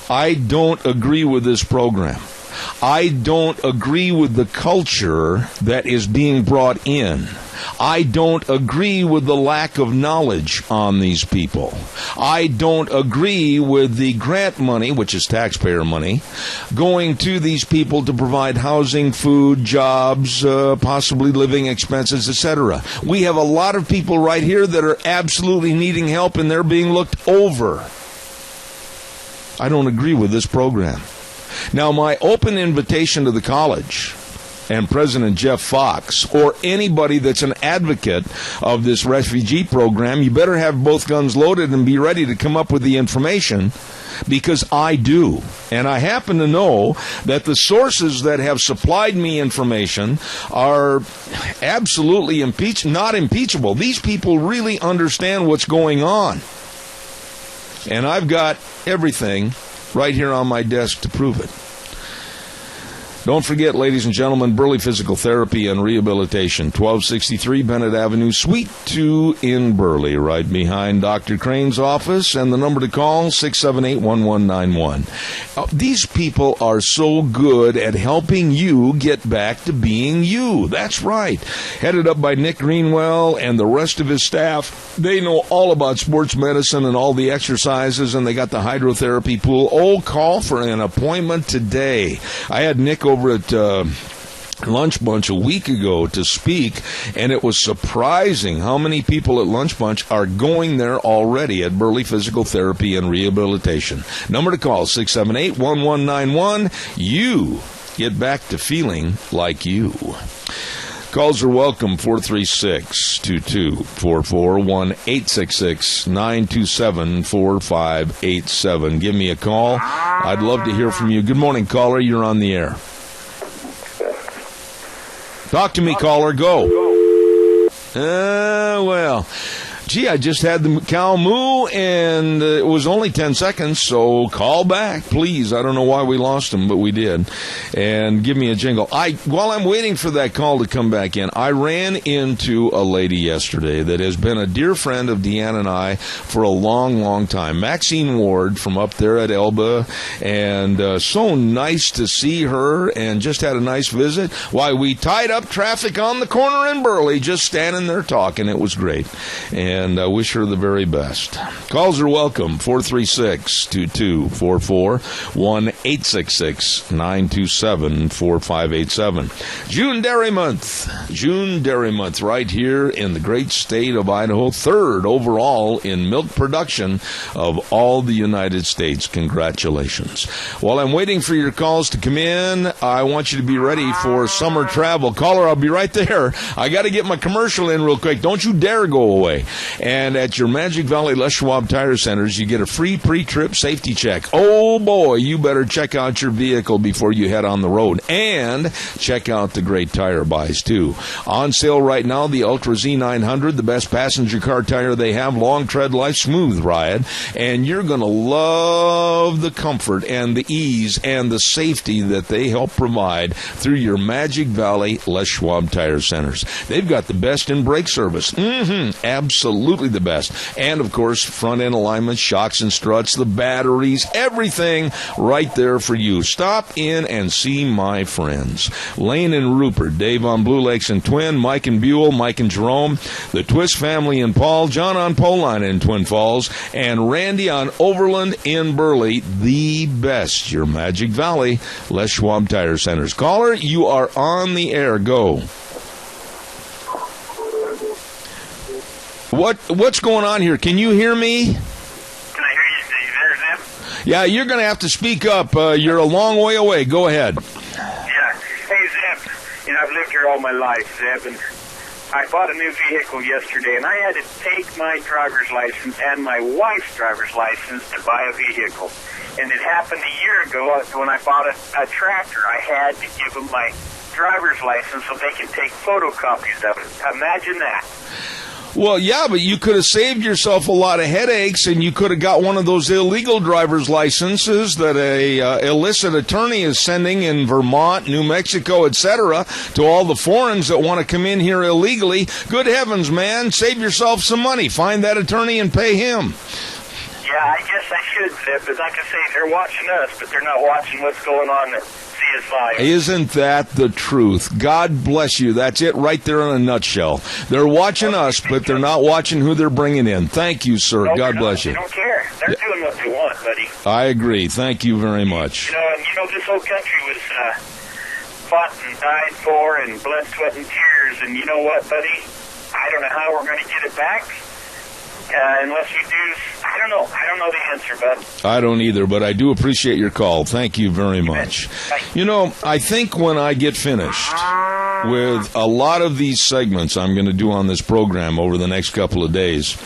I don't agree with this program. I don't agree with the culture that is being brought in. I don't agree with the lack of knowledge on these people. I don't agree with the grant money, which is taxpayer money, going to these people to provide housing, food, jobs, possibly living expenses, etc. We have a lot of people right here that are absolutely needing help, and they're being looked over. I don't agree with this program. Now, my open invitation to the college and President Jeff Fox, or anybody that's an advocate of this refugee program, you better have both guns loaded and be ready to come up with the information, because I do. And I happen to know that the sources that have supplied me information are absolutely not impeachable. These people really understand what's going on. And I've got everything right here on my desk to prove it. Don't forget, ladies and gentlemen, Burley Physical Therapy and Rehabilitation, 1263 Bennett Avenue, Suite 2 in Burley, right behind Dr. Crane's office, and the number to call, 678-1191. These people are so good at helping you get back to being you. That's right. Headed up by Nick Greenwell and the rest of his staff. They know all about sports medicine and all the exercises, and they got the hydrotherapy pool. Oh, call for an appointment today. I had Nick over at Lunch Bunch a week ago to speak, and it was surprising how many people at Lunch Bunch are going there already at Burley Physical Therapy and Rehabilitation. Number to call, 678-1191. You get back to feeling like you. Calls are welcome, 436-2244, 1-866-927-4587. Give me a call. I'd love to hear from you. Good morning, caller. You're on the air. Talk to me, caller. Go. Well, gee, I just had the cow moo, and it was only 10 seconds, so call back, please. I don't know why we lost him, but we did. And give me a jingle. While I'm waiting for that call to come back in, I ran into a lady yesterday that has been a dear friend of Deanna and I for a long, long time. Maxine Ward from up there at Elba, and so nice to see her, and just had a nice visit. Why, we tied up traffic on the corner in Burley, just standing there talking. It was great. And I wish her the very best. Calls are welcome, 436-2244, 1-866-927-4587. June Dairy Month, right here in the great state of Idaho, third overall in milk production of all the United States. Congratulations. While I'm waiting for your calls to come in, I want you to be ready for summer travel. Caller, I'll be right there. I got to get my commercial in real quick. Don't you dare go away. And at your Magic Valley Les Schwab Tire Centers, you get a free pre-trip safety check. Oh, boy, you better check out your vehicle before you head on the road. And check out the great tire buys, too. On sale right now, the Ultra Z900, the best passenger car tire they have, long tread life, smooth ride. And you're going to love the comfort and the ease and the safety that they help provide through your Magic Valley Les Schwab Tire Centers. They've got the best in brake service. Absolutely the best. And, of course, front-end alignment, shocks and struts, the batteries, everything right there for you. Stop in and see my friends. Lane and Rupert, Dave on Blue Lakes and Twin, Mike and Buell, Mike and Jerome, the Twist family in Paul, John on Poline in Twin Falls, and Randy on Overland in Burley. The best, your Magic Valley Les Schwab Tire Centers. Caller, you are on the air. Go. What's going on here? Can you hear me? Can I hear you? There, Zeb? Yeah, you're going to have to speak up. You're a long way away. Go ahead. Yeah. Hey, Zeb, I've lived here all my life, Zeb, and I bought a new vehicle yesterday, and I had to take my driver's license and my wife's driver's license to buy a vehicle. And it happened a year ago when I bought a tractor. I had to give them my driver's license so they can take photocopies of it. Imagine that. Well, yeah, but you could have saved yourself a lot of headaches, and you could have got one of those illegal driver's licenses that a illicit attorney is sending in Vermont, New Mexico, etc., to all the foreigners that want to come in here illegally. Good heavens, man, save yourself some money. Find that attorney and pay him. Yeah, I guess I should, Zip, but like I say, they're watching us, but they're not watching what's going on at CSI. Isn't that the truth? God bless you. That's it right there in a nutshell. They're watching us, but they're not watching who they're bringing in. Thank you, sir. No, God bless you. They don't care. They're doing what they want, buddy. I agree. Thank you very much. This whole country was fought and died for and blood, sweat, and tears, and you know what, buddy? I don't know how we're going to get it back. unless you do, I don't know. I don't know the answer, but I don't either, but I do appreciate your call. Thank you very much. You know, I think when I get finished with a lot of these segments I'm going to do on this program over the next couple of days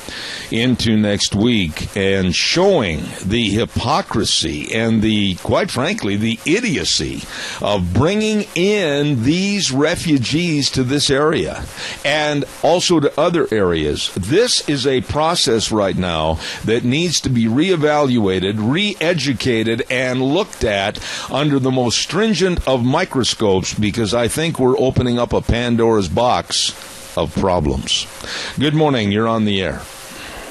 into next week, and showing the hypocrisy and the, quite frankly, the idiocy of bringing in these refugees to this area and also to other areas. This is a process right now that needs to be reevaluated, re-educated, and looked at under the most stringent of microscopes, because I think we're opening up a Pandora's box of problems. Good morning. You're on the air.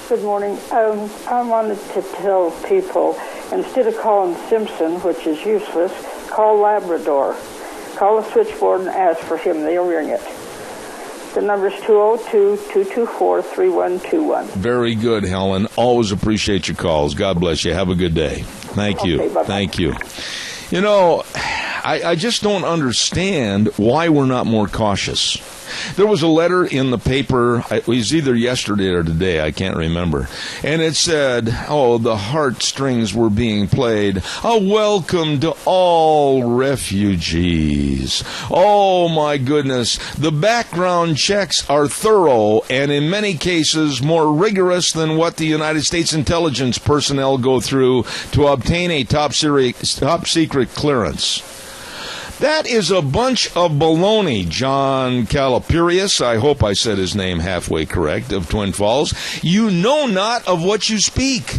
Good morning. I wanted to tell people, instead of calling Simpson, which is useless, call Labrador. Call the switchboard and ask for him. They'll ring it. The number's 202-224-3121. Very good, Helen. Always appreciate your calls. God bless you. Have a good day. Thank you. Okay, bye-bye. Thank you. You know, I just don't understand why we're not more cautious. There was a letter in the paper, it was either yesterday or today, I can't remember, and it said, the heartstrings were being played. A welcome to all refugees. Oh, my goodness. The background checks are thorough and in many cases more rigorous than what the United States intelligence personnel go through to obtain a top secret clearance. That is a bunch of baloney, John Caliparius. I hope I said his name halfway correct, of Twin Falls. You know not of what you speak.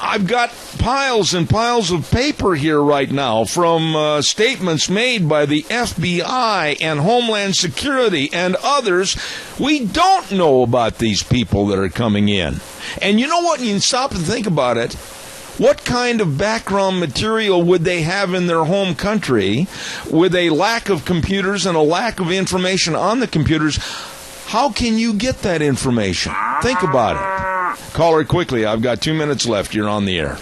I've got piles and piles of paper here right now from statements made by the FBI and Homeland Security and others. We don't know about these people that are coming in. And you know what? You can stop and think about it. What kind of background material would they have in their home country with a lack of computers and a lack of information on the computers? How can you get that information? Think about it. Caller, quickly. I've got 2 minutes left. You're on the air.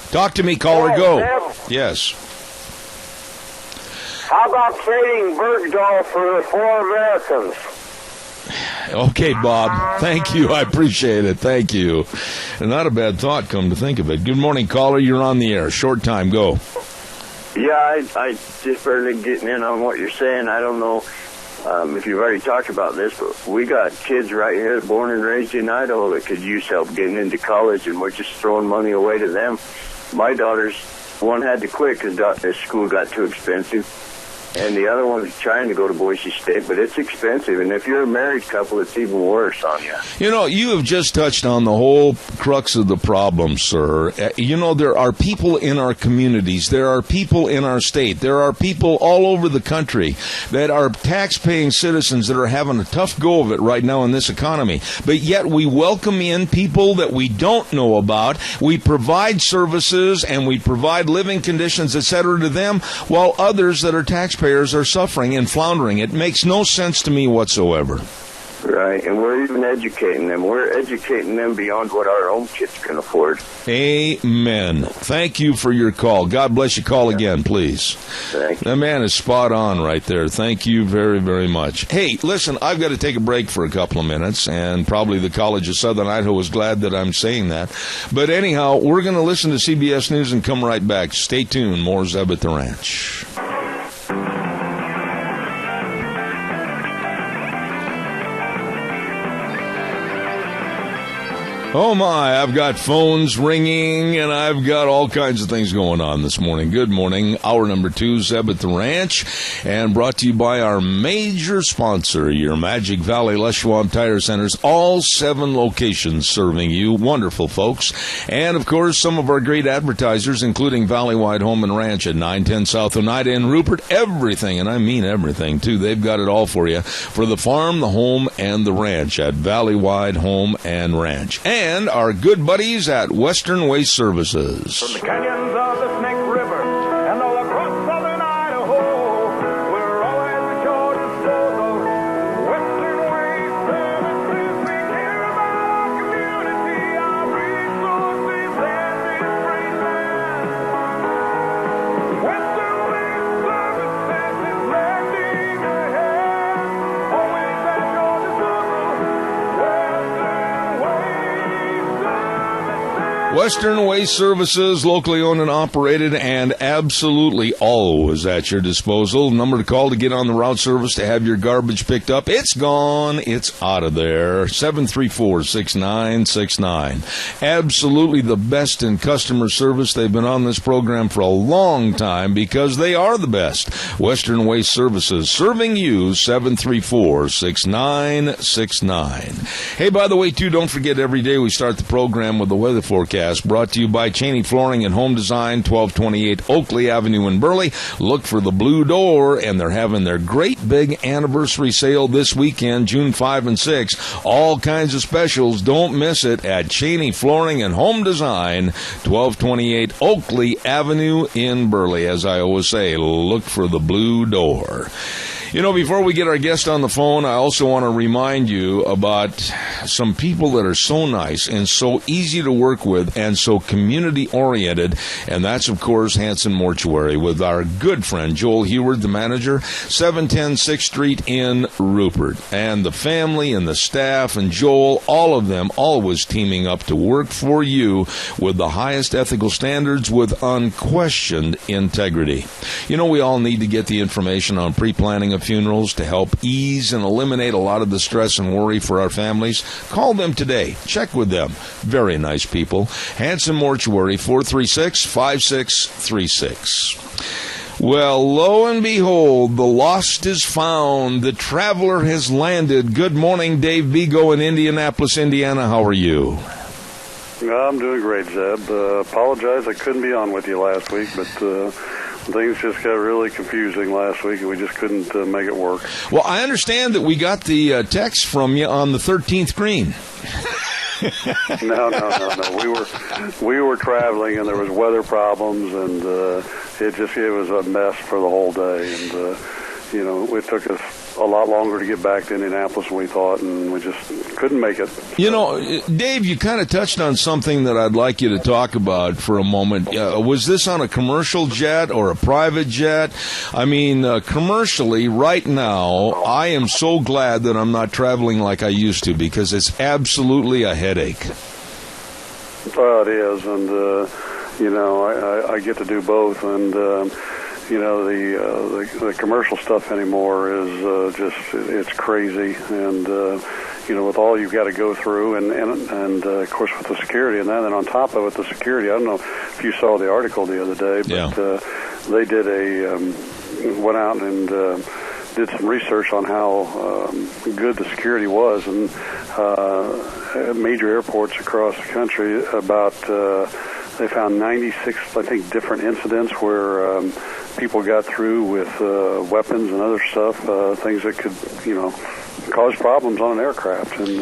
Talk to me, caller. Go. Yes. How about trading Bergdahl for the 4 Americans? Okay, Bob. Thank you. I appreciate it. Thank you. And not a bad thought, come to think of it. Good morning, caller. You're on the air. Short time. Go. Yeah, I just barely getting in on what you're saying. I don't know if you've already talked about this, but we got kids right here born and raised in Idaho that could use help getting into college, and we're just throwing money away to them. My daughter's one had to quit because his school got too expensive. And the other one's trying to go to Boise State, but it's expensive. And if you're a married couple, it's even worse on you. You know, you have just touched on the whole crux of the problem, sir. You know, there are people in our communities. There are people in our state. There are people all over the country that are tax-paying citizens that are having a tough go of it right now in this economy. But yet we welcome in people that we don't know about. We provide services and we provide living conditions, etc., to them, while others that are taxpayers are suffering and floundering. It makes no sense to me whatsoever. Right, and we're even educating them. We're educating them beyond what our own kids can afford. Amen. Thank you for your call. God bless you. Call again, please. Thank you. That man is spot on right there. Thank you very, very much. Hey, listen, I've got to take a break for a couple of minutes, and probably the College of Southern Idaho is glad that I'm saying that. But anyhow, we're going to listen to CBS News and come right back. Stay tuned. More Zeb at the Ranch. Oh my, I've got phones ringing and I've got all kinds of things going on this morning. Good morning. Hour number 2, Zeb at the Ranch, and brought to you by our major sponsor, your Magic Valley Les Schwab Tire Centers, all 7 locations serving you. Wonderful folks. And of course, some of our great advertisers, including Valleywide Home and Ranch at 910 South Oneida in Rupert. Everything, and I mean everything too. They've got it all for you. For the farm, the home, and the ranch at Valleywide Home and Ranch. And our good buddies at Western Waste Services. From the canyons of the Snake River and all across southern Idaho, we're always at your disposal. Western Waste Services, we care about our community, our resources, and its freedom. Western Waste Services is lending a hand, always at your disposal. Western Western Waste Services, locally owned and operated, and absolutely always at your disposal. Number to call to get on the route service to have your garbage picked up. It's gone. It's out of there. 734-6969. Absolutely the best in customer service. They've been on this program for a long time because they are the best. Western Waste Services, serving you, 734-6969. Hey, by the way, too, don't forget every day we start the program with the weather forecast. Brought to you by Cheney Flooring and Home Design, 1228 Oakley Avenue in Burley. Look for the Blue Door, and they're having their great big anniversary sale this weekend, June 5 and 6. All kinds of specials. Don't miss it at Cheney Flooring and Home Design, 1228 Oakley Avenue in Burley. As I always say, look for the Blue Door. You know, before we get our guest on the phone, I also want to remind you about some people that are so nice and so easy to work with and so community-oriented, and that's, of course, Hanson Mortuary with our good friend Joel Heward, the manager, 710 6th Street in Rupert. And the family and the staff and Joel, all of them, always teaming up to work for you with the highest ethical standards with unquestioned integrity. You know, we all need to get the information on pre-planning of funerals to help ease and eliminate a lot of the stress and worry for our families. Call them today. Check with them. Very nice people. Hanson Mortuary, 436-5636. Well, lo and behold, the lost is found. The traveler has landed. Good morning, Dave Vigo in Indianapolis, Indiana. How are you? I'm doing great, Zeb. Apologize I couldn't be on with you last week, but things just got really confusing last week, and we just couldn't make it work. Well, I understand that we got the text from you on the 13th green. No. We were traveling, and there was weather problems, and it was a mess for the whole day. And it took us a lot longer to get back to Indianapolis than we thought, and we just couldn't make it. You know, Dave, you kind of touched on something that I'd like you to talk about for a moment. Was this on a commercial jet or a private jet? I mean, commercially, right now, I am so glad that I'm not traveling like I used to, because it's absolutely a headache. Well, it is, and, I get to do both, and, the commercial stuff anymore is it's crazy, and with all you've got to go through, and of course with the security, and then on top of it, the security. I don't know if you saw the article the other day, but they did went out and did some research on how good the security was, and major airports across the country. They found 96, I think, different incidents where people got through with weapons and other stuff, things that could, cause problems on an aircraft. And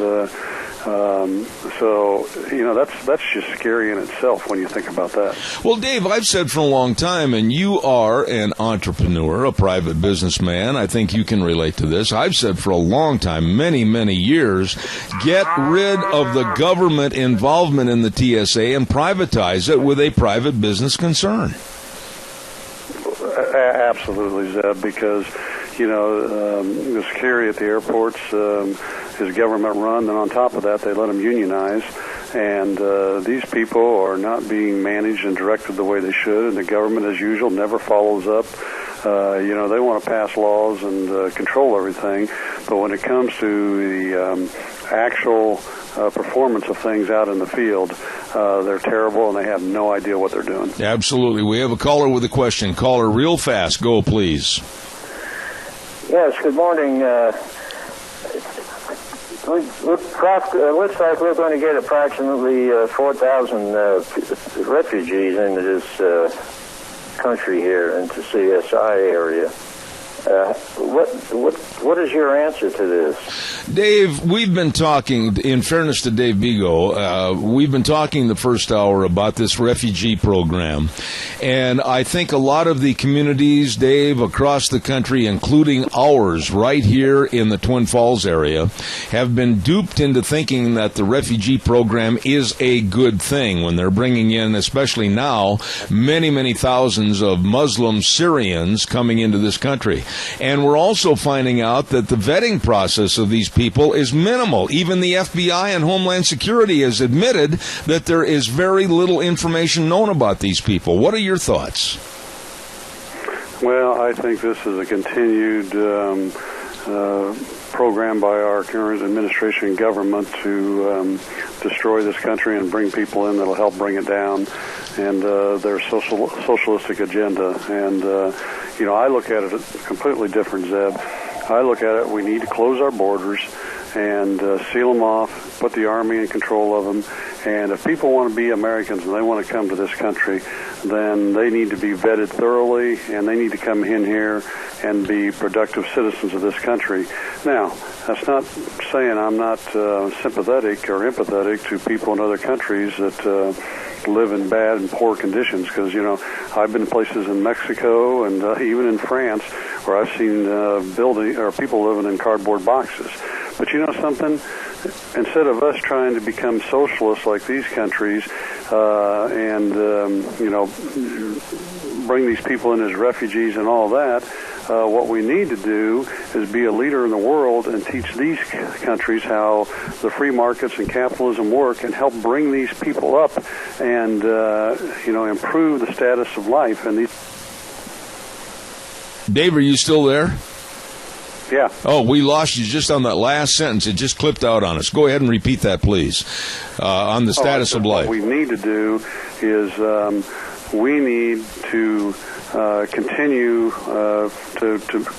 that's just scary in itself when you think about that. Well, Dave, I've said for a long time, and you are an entrepreneur, a private businessman. I think you can relate to this. I've said for a long time, many, many years, get rid of the government involvement in the TSA and privatize it with a private business concern. Absolutely, Zeb, because, the security at the airports is government run, and on top of that, they let them unionize. And these people are not being managed and directed the way they should, and the government, as usual, never follows up. They want to pass laws and control everything, but when it comes to the actual performance of things out in the field, they're terrible, and they have no idea what they're doing. Absolutely. We have a caller with a question. Caller, real fast. Go, please. Yes, good morning. Looks like we're going to get approximately 4,000 refugees into this country here, into CSI area. What is your answer to this? Dave, we've been talking, in fairness to Dave Vigo, we've been talking the first hour about this refugee program. And I think a lot of the communities, Dave, across the country, including ours right here in the Twin Falls area, have been duped into thinking that the refugee program is a good thing when they're bringing in, especially now, many, many thousands of Muslim Syrians coming into this country. And we're also finding out that the vetting process of these people is minimal. Even the FBI and Homeland Security has admitted that there is very little information known about these people. What are your thoughts? Well, I think this is a continued program by our current administration and government to destroy this country and bring people in that'll help bring it down, and their socialistic agenda. And, I look at it completely different, Zeb. I look at it, we need to close our borders and seal them off, put the Army in control of them. And if people want to be Americans and they want to come to this country, then they need to be vetted thoroughly, and they need to come in here and be productive citizens of this country. Now, that's not saying I'm not sympathetic or empathetic to people in other countries that live in bad and poor conditions, because, I've been places in Mexico and even in France where I've seen people living in cardboard boxes. But you know something? Instead of us trying to become socialists like these countries and bring these people in as refugees and all that, what we need to do is be a leader in the world and teach these countries how the free markets and capitalism work, and help bring these people up and improve the status of life. And Dave, are you still there? Yeah. Oh, we lost you just on that last sentence. It just clipped out on us. Go ahead and repeat that, please, on the status of life. What we need to do is we need to continue to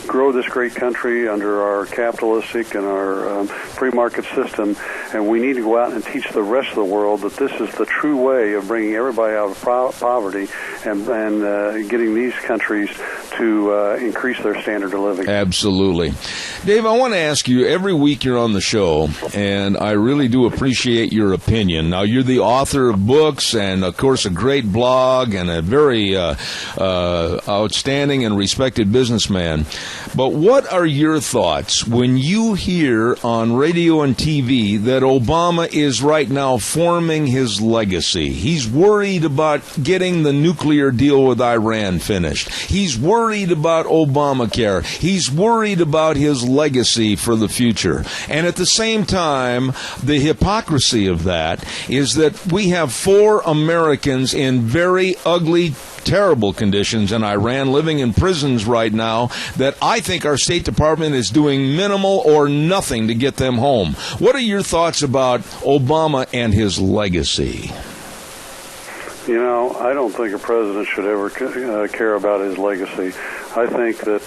grow this great country under our capitalistic and our free market system, and we need to go out and teach the rest of the world that this is the true way of bringing everybody out of poverty and getting these countries to increase their standard of living. Absolutely. Dave, I want to ask you, every week you're on the show, and I really do appreciate your opinion. Now, you're the author of books and, of course, a great blog and a very outstanding and respected businessman. But what are your thoughts when you hear on radio and TV that Obama is right now forming his legacy? He's worried about getting the nuclear deal with Iran finished. He's worried about Obamacare. He's worried about his legacy for the future. And at the same time, the hypocrisy of that is that we have 4 Americans in very ugly, terrible conditions in Iran, living in prisons right now, that I think our State Department is doing minimal or nothing to get them home. What are your thoughts about Obama and his legacy? I don't think a president should ever care about his legacy. I think that,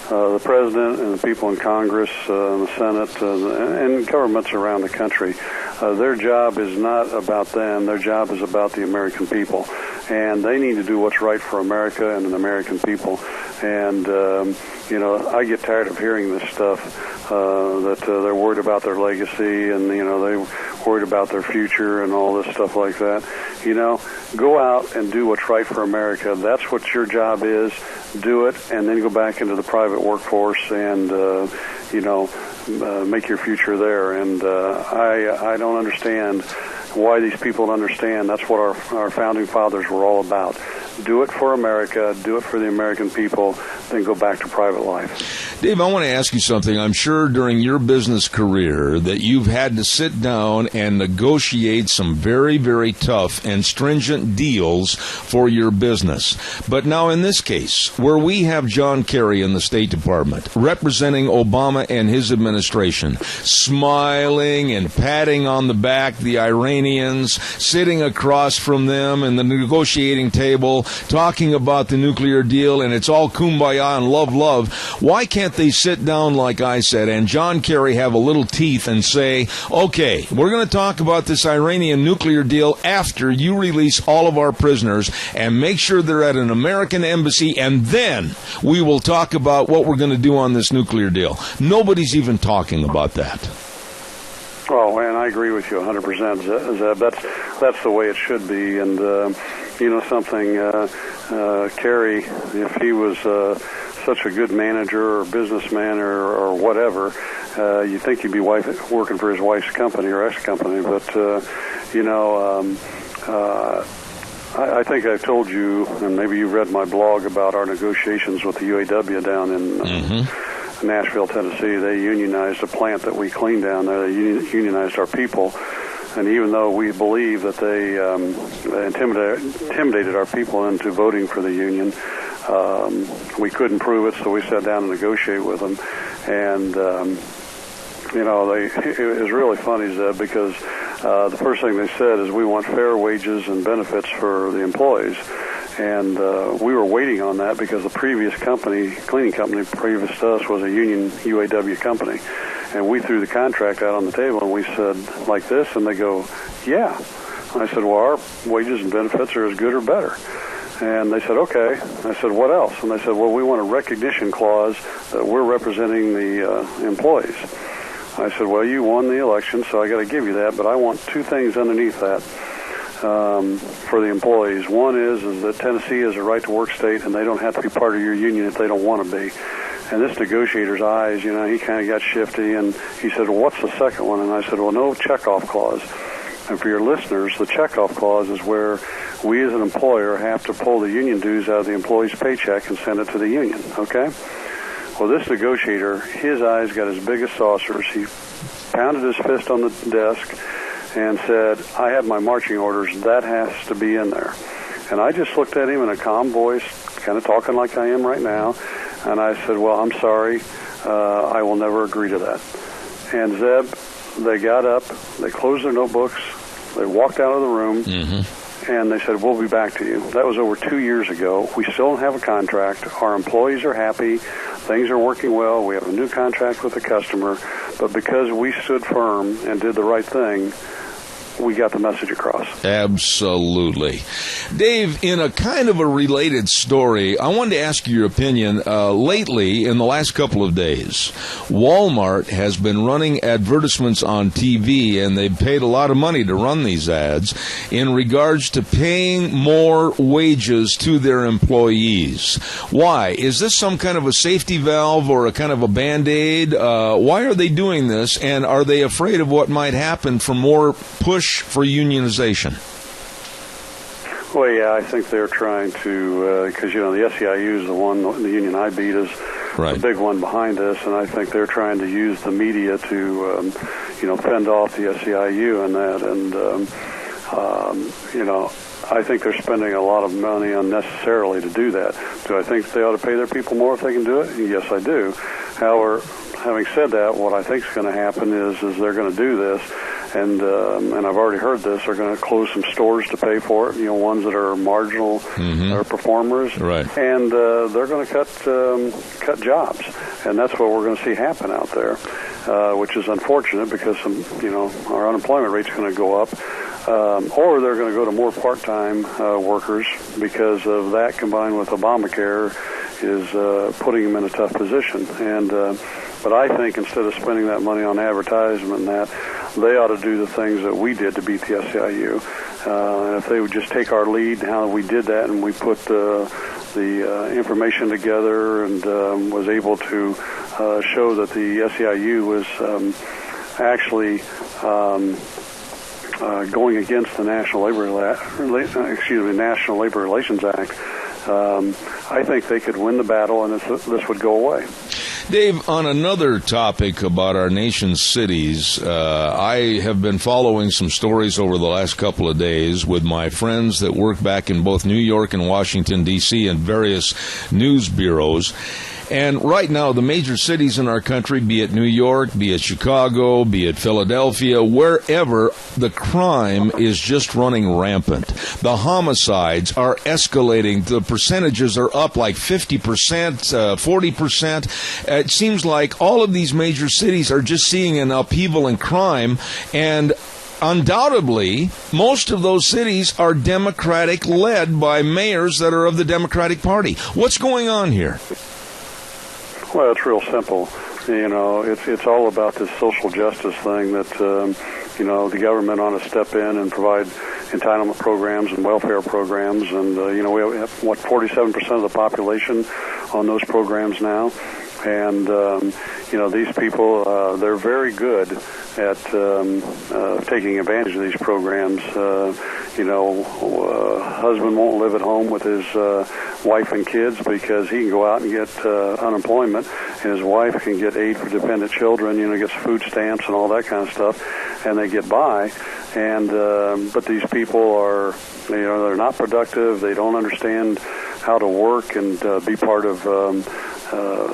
the president and the people in Congress and the Senate and governments around the country, their job is not about them. Their job is about the American people. And they need to do what's right for America and the American people. And, I get tired of hearing this stuff, that they're worried about their legacy and, they're worried about their future and all this stuff like that. Go out and do what's right for America. That's what your job is. Do it, and then go back into the private workforce and, make your future there. And I don't understand why these people don't understand. That's what our founding fathers were all about. Do it for America, do it for the American people, then go back to private life. Dave, I want to ask you something. I'm sure during your business career that you've had to sit down and negotiate some very, very tough and stringent deals for your business. But now in this case, where we have John Kerry in the State Department representing Obama and his administration, smiling and patting on the back the Iranians, sitting across from them in the negotiating table, talking about the nuclear deal, and it's all kumbaya and love, love. Why can't they sit down, like I said, and John Kerry have a little teeth and say, okay, we're going to talk about this Iranian nuclear deal after you release all of our prisoners and make sure they're at an American embassy, and then we will talk about what we're going to do on this nuclear deal. Nobody's even talking about that. Oh, and I agree with you 100%, Zeb. That's the way it should be. And, something, Kerry, if he was such a good manager or businessman or whatever, you'd think he'd be working for his wife's company or ex-company. But, I think I've told you, and maybe you've read my blog about our negotiations with the UAW down in Nashville, Tennessee. They unionized a plant that we cleaned down there. They unionized our people. And even though we believe that they intimidated our people into voting for the union, we couldn't prove it, so we sat down and negotiated with them. And, it was really funny, Zeb, because the first thing they said is we want fair wages and benefits for the employees. And we were waiting on that because the previous cleaning company previous to us was a union UAW company. And we threw the contract out on the table and we said, like this, and they go, yeah. And I said, well, our wages and benefits are as good or better. And they said, okay. I said, what else? And they said, well, we want a recognition clause that we're representing the employees. I said, well, you won the election, so I got to give you that, but I want two things underneath that for the employees. One is that Tennessee is a right-to-work state, and they don't have to be part of your union if they don't want to be. And this negotiator's eyes, he kind of got shifty, and he said, well, what's the second one? And I said, well, no checkoff clause. And for your listeners, the checkoff clause is where we as an employer have to pull the union dues out of the employee's paycheck and send it to the union, okay? Well, this negotiator, his eyes got as big as saucers. He pounded his fist on the desk and said, I have my marching orders. That has to be in there. And I just looked at him in a calm voice, kind of talking like I am right now, and I said, well, I'm sorry. I will never agree to that. And Zeb, they got up, they closed their notebooks, they walked out of the room, and they said, we'll be back to you. That was over 2 years ago. We still don't have a contract. Our employees are happy. Things are working well. We have a new contract with the customer. But because we stood firm and did the right thing, we got the message across. Absolutely. Dave, in a kind of a related story, I wanted to ask you your opinion. Lately, in the last couple of days, Walmart has been running advertisements on TV, and they've paid a lot of money to run these ads in regards to paying more wages to their employees. Why? Is this some kind of a safety valve or a kind of a Band-Aid? Why are they doing this, and are they afraid of what might happen for more push for unionization? Well, yeah, I think they're trying to, because, the SEIU is the union I beat is the big one behind this, and I think they're trying to use the media to, fend off the SEIU and that, and, I think they're spending a lot of money unnecessarily to do that. Do I think they ought to pay their people more if they can do it? Yes, I do. However, having said that, what I think is going to happen is they're going to do this, and I've already heard this, they're going to close some stores to pay for it, ones that are marginal or performers, and they're going to cut jobs, and that's what we're going to see happen out there, which is unfortunate because our unemployment rate's going to go up, or they're going to go to more part-time workers because of that combined with Obamacare is putting them in a tough position, and but I think instead of spending that money on advertisement and that, they ought to do the things that we did to beat the SEIU. And if they would just take our lead and how we did that, and we put the information together and was able to show that the SEIU was actually going against the National Labor Relations Act, I think they could win the battle and this would go away. Dave, on another topic about our nation's cities, I have been following some stories over the last couple of days with my friends that work back in both New York and Washington, D.C. and various news bureaus. And right now, the major cities in our country, be it New York, be it Chicago, be it Philadelphia, wherever, the crime is just running rampant. The homicides are escalating. The percentages are up like 50%, 40%. It seems like all of these major cities are just seeing an upheaval in crime, and undoubtedly, most of those cities are Democratic, led by mayors that are of the Democratic Party. What's going on here? Well, it's real simple. It's all about this social justice thing that, the government ought to step in and provide entitlement programs and welfare programs. And, we have, 47% of the population on those programs now. And, these people, they're very good at taking advantage of these programs. Husband won't live at home with his wife and kids because he can go out and get unemployment, and his wife can get aid for dependent children, gets food stamps and all that kind of stuff, and they get by. And but these people are, they're not productive. They don't understand how to work and be part of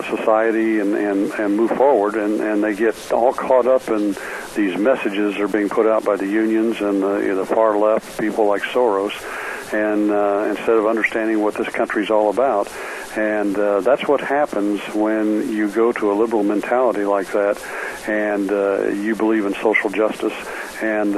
society and move forward, and they get all caught up in these messages that are being put out by the unions and the far left, people like Soros, and instead of understanding what this country's all about. And that's what happens when you go to a liberal mentality like that, and you believe in social justice. And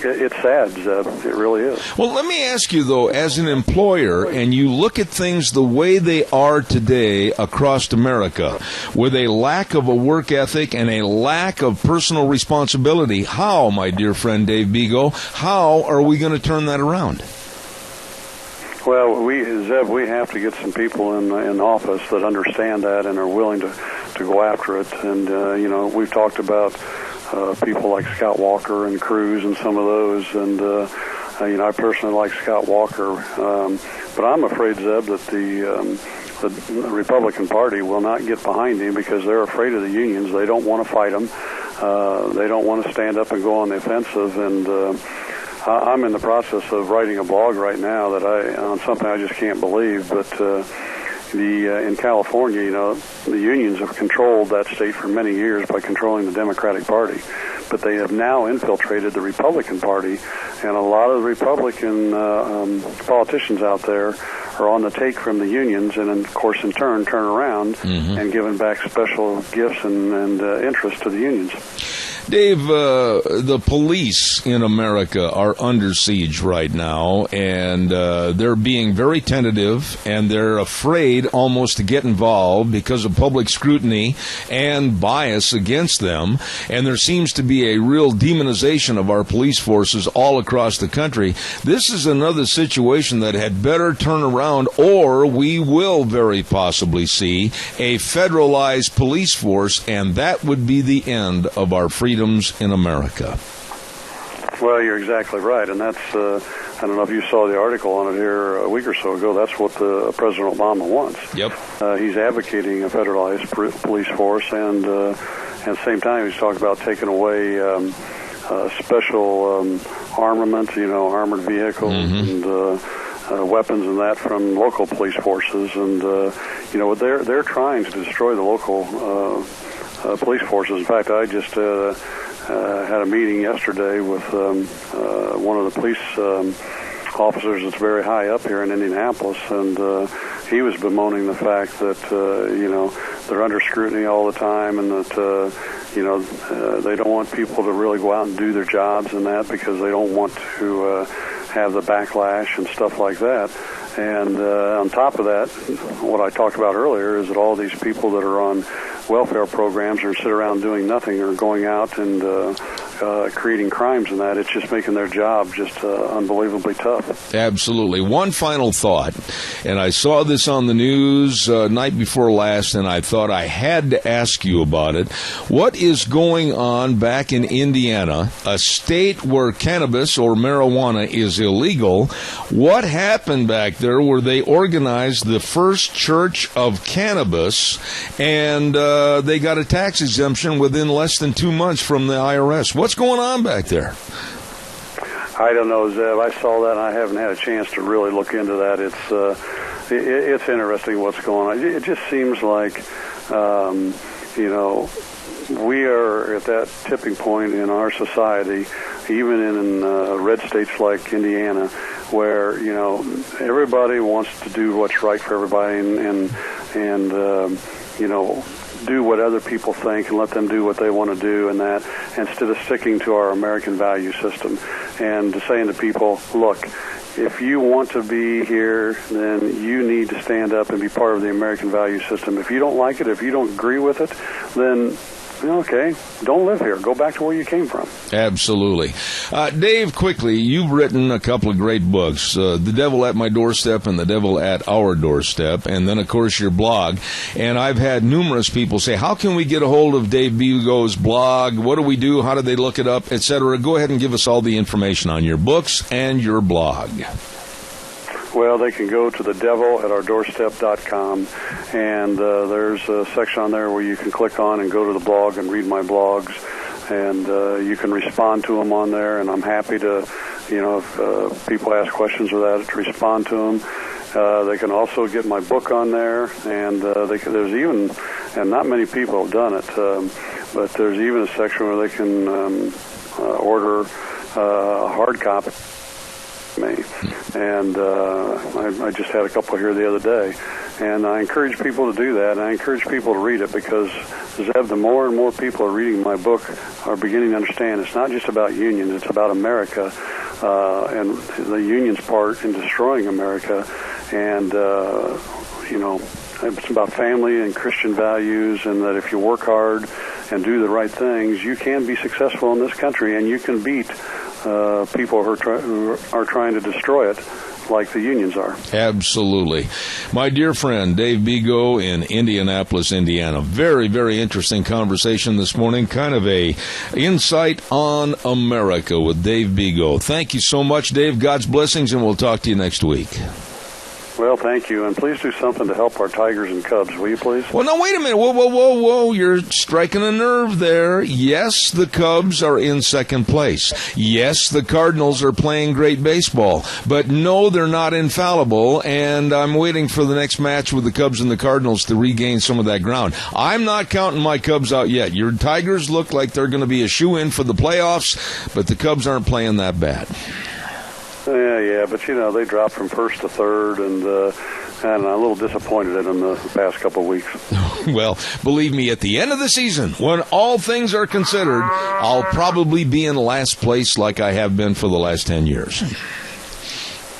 it's sad, Zeb. It really is. Well, let me ask you, though, as an employer, and you look at things the way they are today across America, with a lack of a work ethic and a lack of personal responsibility, how, my dear friend Dave Bego, how are we going to turn that around? Well, Zeb, we have to get some people in office that understand that and are willing to go after it. And, we've talked about people like Scott Walker and Cruz and some of those. And, I personally like Scott Walker. But I'm afraid, Zeb, that the Republican Party will not get behind him because they're afraid of the unions. They don't want to fight them. They don't want to stand up and go on the offensive. And I'm in the process of writing a blog right now on something I just can't believe. But in California, the unions have controlled that state for many years by controlling the Democratic Party. But they have now infiltrated the Republican Party, and a lot of the Republican politicians out there are on the take from the unions, and of course, in turn, turn around and giving back special gifts and interest to the unions. Dave, the police in America are under siege right now, and they're being very tentative, and they're afraid almost to get involved because of public scrutiny and bias against them. And there seems to be a real demonization of our police forces all across the country. This is another situation that had better turn around, or we will very possibly see a federalized police force, and that would be the end of our freedoms in America. Well, you're exactly right, and that's, I don't know if you saw the article on it here a week or so ago, that's what President Obama wants. Yep. He's advocating a federalized police force, and at the same time he's talking about taking away special armament, armored vehicles and weapons and that from local police forces, and they're trying to destroy the local police forces. In fact, I just had a meeting yesterday with one of the police officers that's very high up here in Indianapolis, and he was bemoaning the fact that they're under scrutiny all the time, and that they don't want people to really go out and do their jobs and that because they don't want to have the backlash and stuff like that. And on top of that, what I talked about earlier is that all these people that are on welfare programs or sit around doing nothing or going out and creating crimes and that, it's just making their job just unbelievably tough. Absolutely. One final thought, and I saw this on the news night before last, and I thought I had to ask you about it. What is going on back in Indiana, a state where cannabis or marijuana is illegal? What happened back there where they organized the first church of cannabis, and they got a tax exemption within less than 2 months from the IRS? What's going on back there? I don't know, Zeb. I saw that, and I haven't had a chance to really look into that. It's interesting what's going on. It just seems like, we are at that tipping point in our society, even in red states like Indiana, where everybody wants to do what's right for everybody, and do what other people think and let them do what they want to do, and that, instead of sticking to our American value system and saying to people, look, if you want to be here, then you need to stand up and be part of the American value system. If you don't like it, if you don't agree with it, then Okay, don't live here. Go back to where you came from. Absolutely. Dave, quickly, you've written a couple of great books, The Devil at My Doorstep and The Devil at Our Doorstep, and then, of course, your blog. And I've had numerous people say, how can we get a hold of Dave Bigo's blog? What do we do? How do they look it up, etc.? Go ahead and give us all the information on your books and your blog. Well, they can go to thedevil@ourdoorstep.com, and there's a section on there where you can click on and go to the blog and read my blogs, and you can respond to them on there, and I'm happy to, if people ask questions or that, to respond to them. They can also get my book on there, and there's even, and not many people have done it, but there's even a section where they can order a hard copy. Me, and I just had a couple here the other day, and I encourage people to do that, and I encourage people to read it, because, Zeb, the more and more people are reading my book are beginning to understand it's not just about unions, it's about America, and the union's part in destroying America, and, it's about family and Christian values, and that if you work hard and do the right things, you can be successful in this country, and you can beat people who are trying to destroy it, like the unions are. Absolutely. My dear friend, Dave Bigo in Indianapolis, Indiana. Very, very interesting conversation this morning. Kind of a insight on America with Dave Bigo. Thank you so much, Dave. God's blessings, and we'll talk to you next week. Well, thank you, and please do something to help our Tigers and Cubs, will you, please? Well, no, wait a minute. Whoa. You're striking a nerve there. Yes, the Cubs are in second place. Yes, the Cardinals are playing great baseball. But no, they're not infallible, and I'm waiting for the next match with the Cubs and the Cardinals to regain some of that ground. I'm not counting my Cubs out yet. Your Tigers look like they're going to be a shoe-in for the playoffs, but the Cubs aren't playing that bad. Yeah, but they dropped from first to third, and I'm a little disappointed in them the past couple of weeks. Well, believe me, at the end of the season, when all things are considered, I'll probably be in last place like I have been for the last 10 years.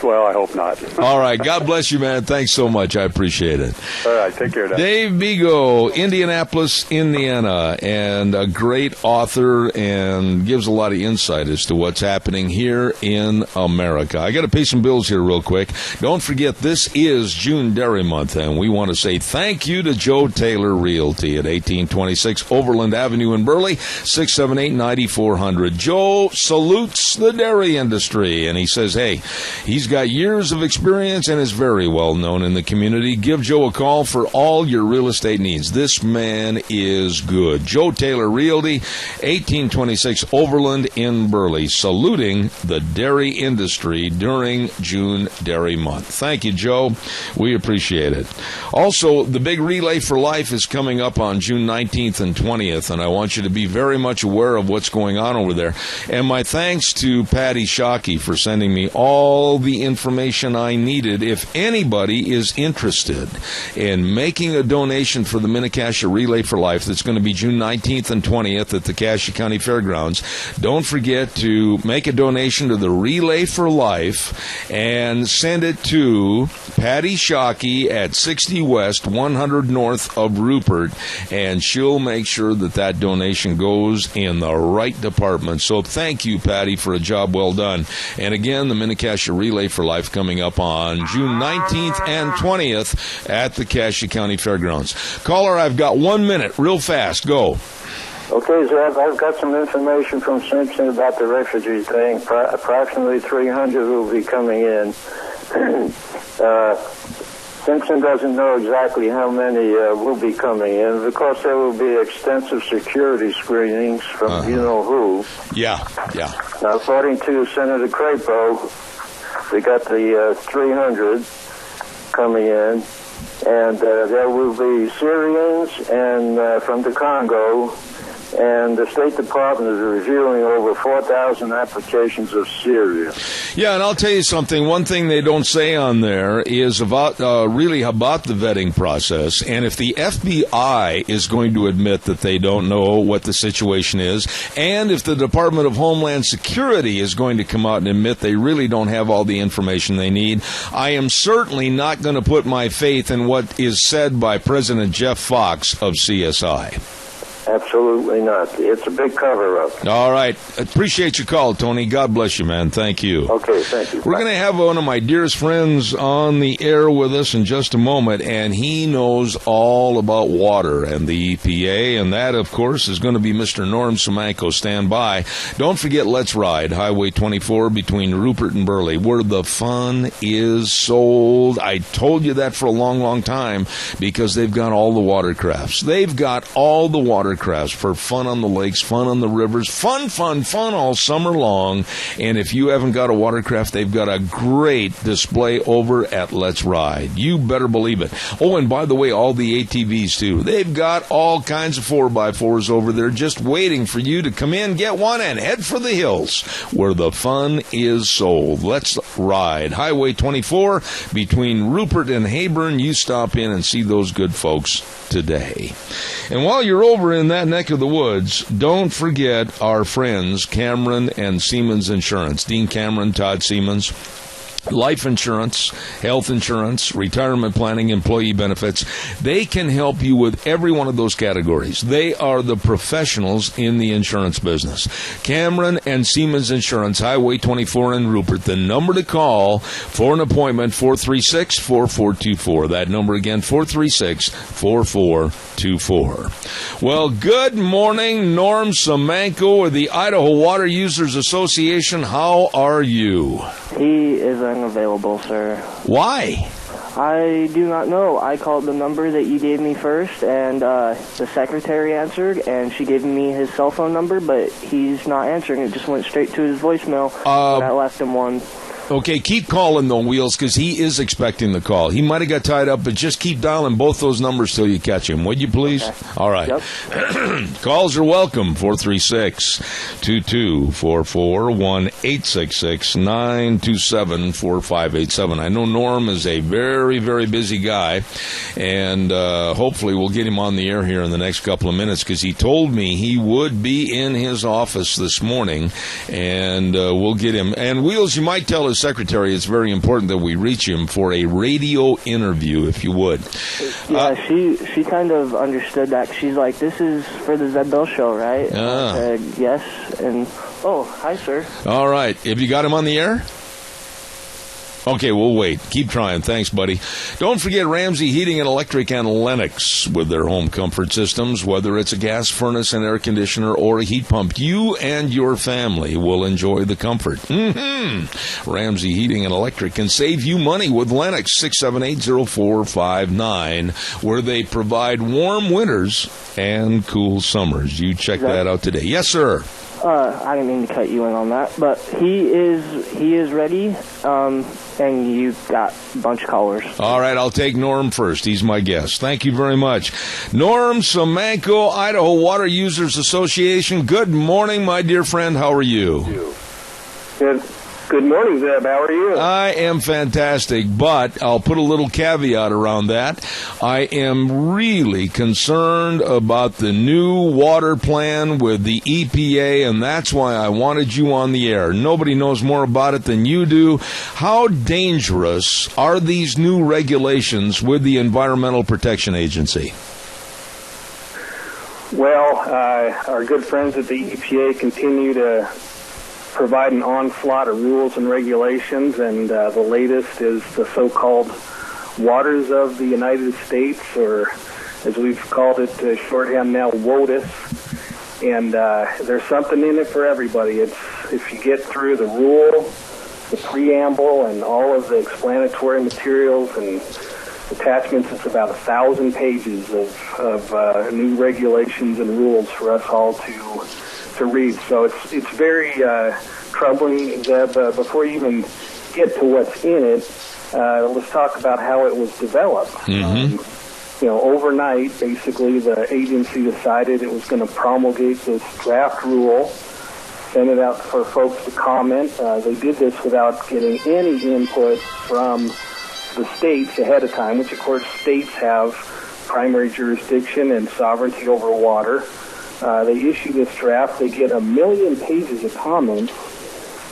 Well, I hope not. All right. God bless you, man. Thanks so much. I appreciate it. All right. Take care, Dave Bigo, Indianapolis, Indiana, and a great author, and gives a lot of insight as to what's happening here in America. I got to pay some bills here real quick. Don't forget, this is June Dairy Month, and we want to say thank you to Joe Taylor Realty at 1826 Overland Avenue in Burley, 678-9400. Joe salutes the dairy industry, and he says, hey, he's got years of experience and is very well known in the community. Give Joe a call for all your real estate needs. This man is good. Joe Taylor Realty, 1826 Overland in Burley, saluting the dairy industry during June Dairy Month. Thank you, Joe. We appreciate it. Also, the big Relay for Life is coming up on June 19th and 20th, and I want you to be very much aware of what's going on over there. And my thanks to Patty Shockey for sending me all the information I needed. If anybody is interested in making a donation for the Mini-Cassia Relay for Life, that's going to be June 19th and 20th at the Cassia County Fairgrounds, don't forget to make a donation to the Relay for Life and send it to Patty Shockey at 60 West, 100 North of Rupert, and she'll make sure that that donation goes in the right department. So thank you, Patty, for a job well done. And again, the Mini-Cassia Relay for Life coming up on June 19th and 20th at the Cassia County Fairgrounds. Caller, I've got 1 minute, real fast. Go. Okay, Zeb, I've got some information from Simpson about the refugee thing. Approximately 300 will be coming in. Simpson doesn't know exactly how many will be coming in. Of course, there will be extensive security screenings from you-know-who. Yeah. Now, according to Senator Crapo, we got the 300 coming in, and there will be Syrians and from the Congo, and the State Department is reviewing over 4,000 applications of Syria. Yeah, and I'll tell you something. One thing they don't say on there is about really about the vetting process. And if the FBI is going to admit that they don't know what the situation is, and if the Department of Homeland Security is going to come out and admit they really don't have all the information they need, I am certainly not going to put my faith in what is said by President Jeff Fox of CSI. Absolutely not. It's a big cover-up. All right. Appreciate your call, Tony. God bless you, man. Thank you. Okay, thank you. We're going to have one of my dearest friends on the air with us in just a moment, and he knows all about water and the EPA, and that, of course, is going to be Mr. Norm Simanko. Stand by. Don't forget Let's Ride, Highway 24 between Rupert and Burley, where the fun is sold. I told you that for a long, long time because they've got all the watercrafts. They've got all the watercrafts for fun on the lakes, fun on the rivers, fun all summer long. And if you haven't got a watercraft, they've got a great display over at Let's Ride. You better believe it. Oh, and by the way, all the ATVs too. They've got all kinds of 4x4s over there just waiting for you to come in, get one, and head for the hills where the fun is sold. Let's Ride, Highway 24 between Rupert and Hayburn. You stop in and see those good folks today. And while you're over in that neck of the woods, don't forget our friends Cameron and Siemens Insurance. Dean Cameron, Todd Siemens. Life insurance, health insurance, retirement planning, employee benefits. They can help you with every one of those categories. They are the professionals in the insurance business. Cameron and Siemens Insurance, Highway 24 in Rupert. The number to call for an appointment, 436-4424. That number again, 436-4424. Well, good morning, Norm Simanko of the Idaho Water Users Association. How are you? He is unavailable, sir. Why? I do not know. I called the number that you gave me first, and the secretary answered, and she gave me his cell phone number, but he's not answering. It just went straight to his voicemail when I left him one. Okay, keep calling, though, Wheels, because he is expecting the call. He might have got tied up, but just keep dialing both those numbers till you catch him, would you, please? Okay. All right. Yep. Calls are welcome, 436-2244, 1-866-927-4587. I know Norm is a very, very busy guy, and hopefully we'll get him on the air here in the next couple of minutes, because he told me he would be in his office this morning, and we'll get him. And, Wheels, you might tell his secretary it's very important that we reach him for a radio interview, if you would. Yeah, she kind of understood that. She's like, this is for the Zed Bell Show, right? I said, yes. And, oh, hi, sir. All right. Have you got him on the air? Okay, we'll wait. Keep trying. Thanks, buddy. Don't forget Ramsey Heating and Electric and Lennox with their home comfort systems. Whether it's a gas furnace, an air conditioner, or a heat pump, you and your family will enjoy the comfort. Ramsey Heating and Electric can save you money with Lennox, 678-0459, where they provide warm winters and cool summers. You check that out today. Yes, sir. I didn't mean to cut you in on that, but he is ready, and you got a bunch of callers. All right, I'll take Norm first. He's my guest. Thank you very much. Norm Simanko, Idaho Water Users Association. Good morning, my dear friend. How are you? Good morning, Zeb. How are you? I am fantastic, but I'll put a little caveat around that. I am really concerned about the new water plan with the EPA, and that's why I wanted you on the air. Nobody knows more about it than you do. How dangerous are these new regulations with the Environmental Protection Agency? Well, our good friends at the EPA continue to provide an onslaught of rules and regulations, and the latest is the so-called Waters of the United States, or as we've called it shorthand now, WOTUS. And there's something in it for everybody. It's if you get through the rule, the preamble, and all of the explanatory materials and attachments, it's about 1,000 pages of new regulations and rules for us all to read. So it's very troubling. Zeb, before you even get to what's in it, let's talk about how it was developed. Overnight, basically, the agency decided it was going to promulgate this draft rule, send it out for folks to comment. They did this without getting any input from the states ahead of time, which, of course, states have primary jurisdiction and sovereignty over water. They issue this draft. They get 1 million pages of comments,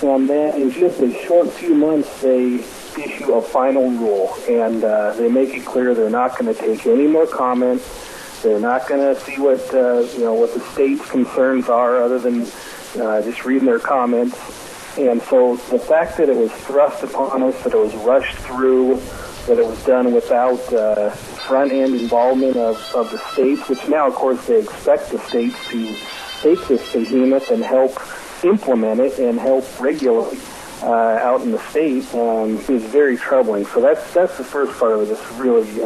and then in just a short few months, they issue a final rule, and they make it clear they're not going to take any more comments. They're not going to see what what the state's concerns are, other than just reading their comments. And so the fact that it was thrust upon us, that it was rushed through, that it was done without front-end involvement of the states, which now, of course, they expect the states to take this behemoth and help implement it and help regulate out in the state, is very troubling. So that's the first part of it. It's really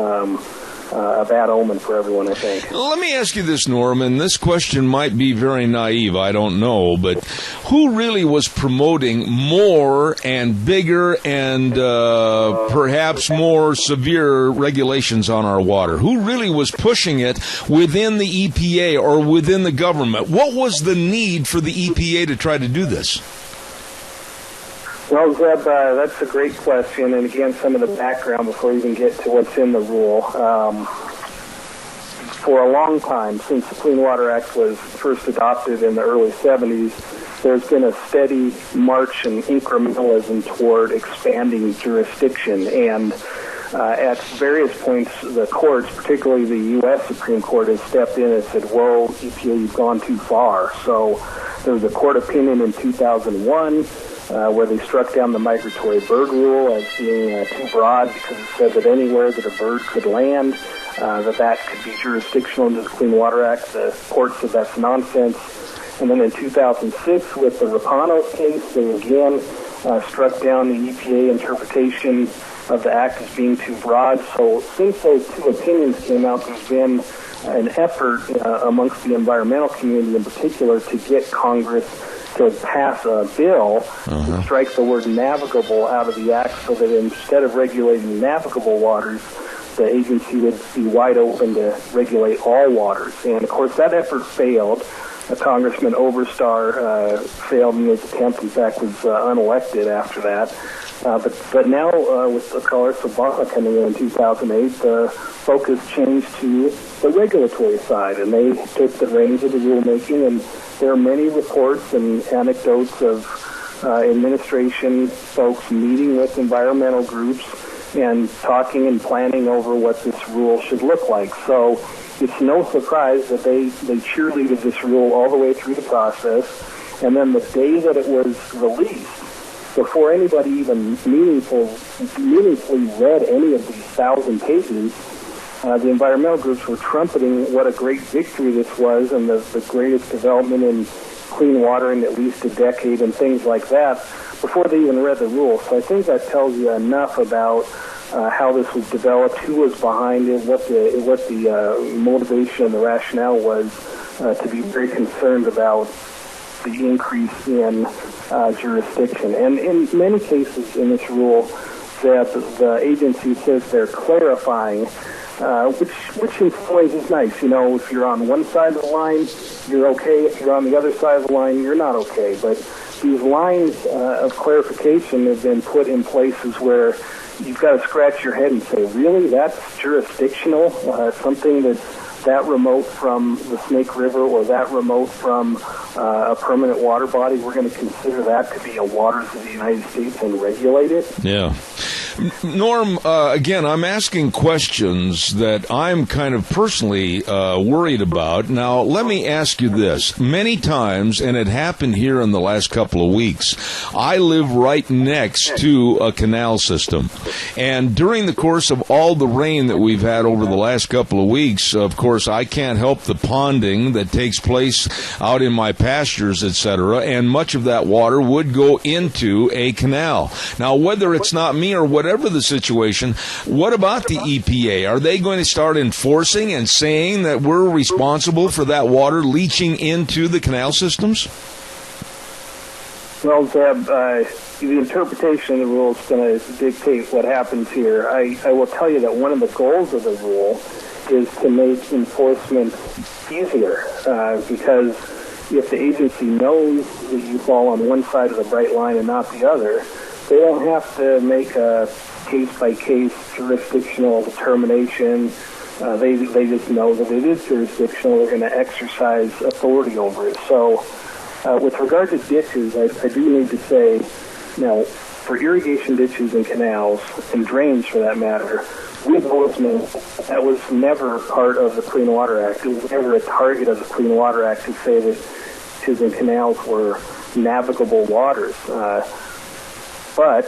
a bad omen for everyone, I think. Let me ask you this, Norm, and this question might be very naive, I don't know, but who really was promoting more and bigger and perhaps more severe regulations on our water? Who really was pushing it within the EPA or within the government? What was the need for the EPA to try to do this? Well, Zeb, that's a great question, and again, some of the background before we even get to what's in the rule. For a long time, since the Clean Water Act was first adopted in the early 70s, there's been a steady march and incrementalism toward expanding jurisdiction, and at various points, the courts, particularly the U.S. Supreme Court, has stepped in and said, whoa, EPA, you've gone too far. So there was a court opinion in 2001 where they struck down the migratory bird rule as being too broad, because it said that anywhere that a bird could land, that could be jurisdictional under the Clean Water Act. The court said that's nonsense. And then in 2006, with the Rapanos case, they again struck down the EPA interpretation of the act as being too broad. So since those two opinions came out, there's been an effort amongst the environmental community in particular to get Congress to pass a bill to strike the word navigable out of the act, so that instead of regulating navigable waters, the agency would be wide open to regulate all waters. And of course that effort failed. Congressman Overstar failed in his attempt, in fact was unelected after that. But now with Obama coming in 2008, the focus changed to the regulatory side, and they took the reins of the rulemaking, and there are many reports and anecdotes of administration folks meeting with environmental groups and talking and planning over what this rule should look like. So it's no surprise that they cheerleaded this rule all the way through the process, and then the day that it was released, before anybody even meaningfully read any of these 1,000 pages, the environmental groups were trumpeting what a great victory this was, and the greatest development in clean water in at least a decade and things like that, before they even read the rules. So I think that tells you enough about how this was developed, who was behind it, what the motivation and the rationale was to be very concerned about the increase in jurisdiction. And in many cases in this rule, that the agency says they're clarifying, which in some ways is nice. You know, if you're on one side of the line, you're okay. If you're on the other side of the line, you're not okay. But these lines of clarification have been put in places where you've got to scratch your head and say, really, that's jurisdictional? Something that remote from the Snake River or that remote from a permanent water body, we're going to consider that to be a waters of the United States and regulate it? Yeah. Norm, again, I'm asking questions that I'm kind of personally worried about. Now, let me ask you this. Many times, and it happened here in the last couple of weeks, I live right next to a canal system. And during the course of all the rain that we've had over the last couple of weeks, of course, I can't help the ponding that takes place out in my pastures, etc., and much of that water would go into a canal. Now, whether it's not me or whatever the situation, what about the EPA? Are they going to start enforcing and saying that we're responsible for that water leaching into the canal systems? Well, Zeb, the interpretation of the rule is going to dictate what happens here. I will tell you that one of the goals of the rule is to make enforcement easier, because if the agency knows that you fall on one side of the bright line and not the other, they don't have to make a case-by-case jurisdictional determination. They just know that it is jurisdictional. They're going to exercise authority over it. So with regard to ditches, I do need to say, now, for irrigation ditches and canals, and drains for that matter, we that was never part of the Clean Water Act. It was never a target of the Clean Water Act to say that ditches and canals were navigable waters. But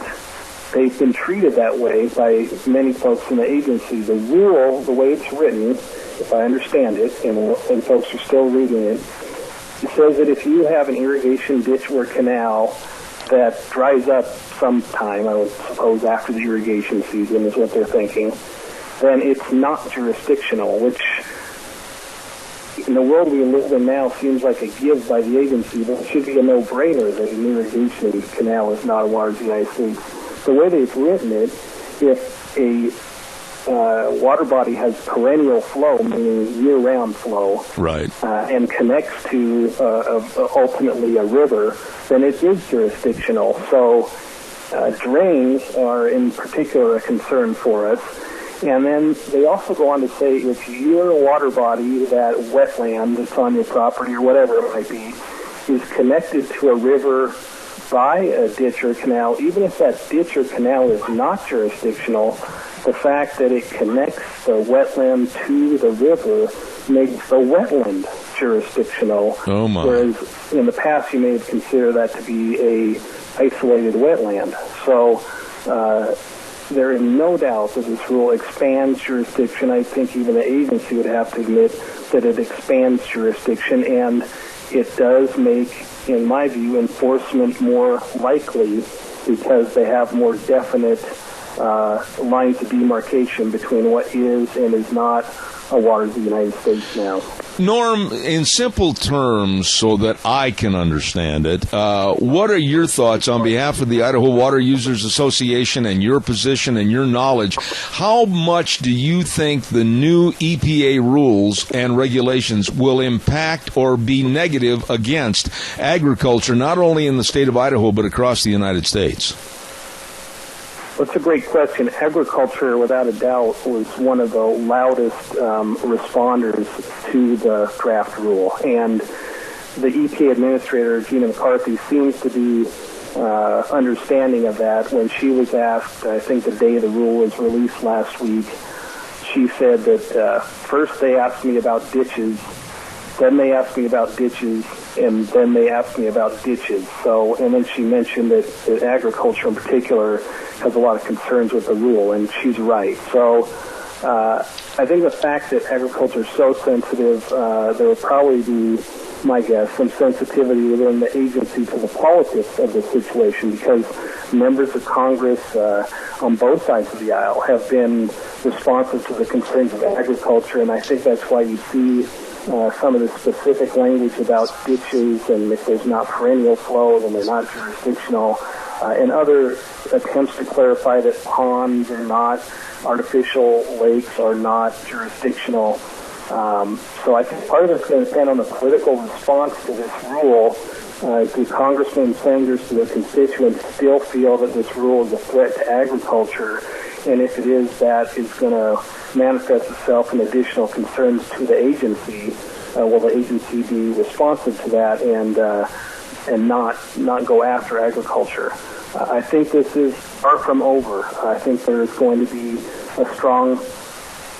they've been treated that way by many folks in the agency. The rule, the way it's written, if I understand it, and folks are still reading it, it says that if you have an irrigation ditch or canal that dries up sometime, I would suppose after the irrigation season is what they're thinking, then it's not jurisdictional, which in the world we live in now seems like a give by the agency, but it should be a no-brainer that an irrigation canal is not a water of the United States. The way they've written it, if a water body has perennial flow, meaning year-round flow, right, and connects to ultimately a river, then it is jurisdictional. So drains are in particular a concern for us. And then they also go on to say if your water body, that wetland that's on your property or whatever it might be, is connected to a river by a ditch or canal, even if that ditch or canal is not jurisdictional, the fact that it connects the wetland to the river makes the wetland jurisdictional. Oh my. Whereas in the past you may have considered that to be a isolated wetland. So there is no doubt that this rule expands jurisdiction. I think even the agency would have to admit that it expands jurisdiction, and it does make, in my view, enforcement more likely because they have more definite lines of demarcation between what is and is not a water of the United States now. Norm, in simple terms, so that I can understand it, what are your thoughts on behalf of the Idaho Water Users Association and your position and your knowledge? How much do you think the new EPA rules and regulations will impact or be negative against agriculture, not only in the state of Idaho, but across the United States? That's a great question. Agriculture, without a doubt, was one of the loudest responders to the draft rule. And the EPA administrator, Gina McCarthy, seems to be understanding of that. When she was asked, I think the day the rule was released last week, she said that first they asked me about ditches, then they asked me about ditches, and then they asked me about ditches. So, and then she mentioned that agriculture in particular has a lot of concerns with the rule, and she's right. So I think the fact that agriculture is so sensitive, there will probably be, my guess, some sensitivity within the agency to the politics of the situation, because members of Congress on both sides of the aisle have been responsive to the concerns of agriculture, and I think that's why you see some of the specific language about ditches, and if there's not perennial flow, then they're not jurisdictional, and other attempts to clarify that ponds are not, artificial lakes are not jurisdictional. So I think part of it's going to depend on the political response to this rule. Do congressmen and senators, do their constituents still feel that this rule is a threat to agriculture? And if it is, that is going to manifest itself in additional concerns to the agency. Will the agency be responsive to that and not go after agriculture? I think this is far from over. I think there is going to be a strong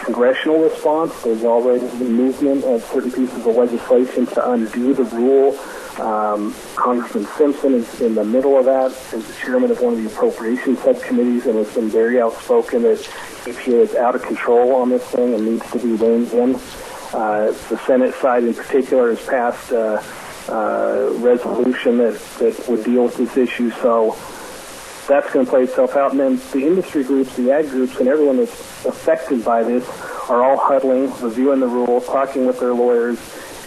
congressional response. There's already the movement of certain pieces of legislation to undo the rule. Congressman Simpson is in the middle of that as the chairman of one of the appropriations subcommittees, and has been very outspoken that EPA is out of control on this thing and needs to be reined in. The Senate side in particular has passed a resolution that would deal with this issue, so that's going to play itself out. And then the industry groups, the ag groups, and everyone that's affected by this are all huddling, reviewing the rule, talking with their lawyers,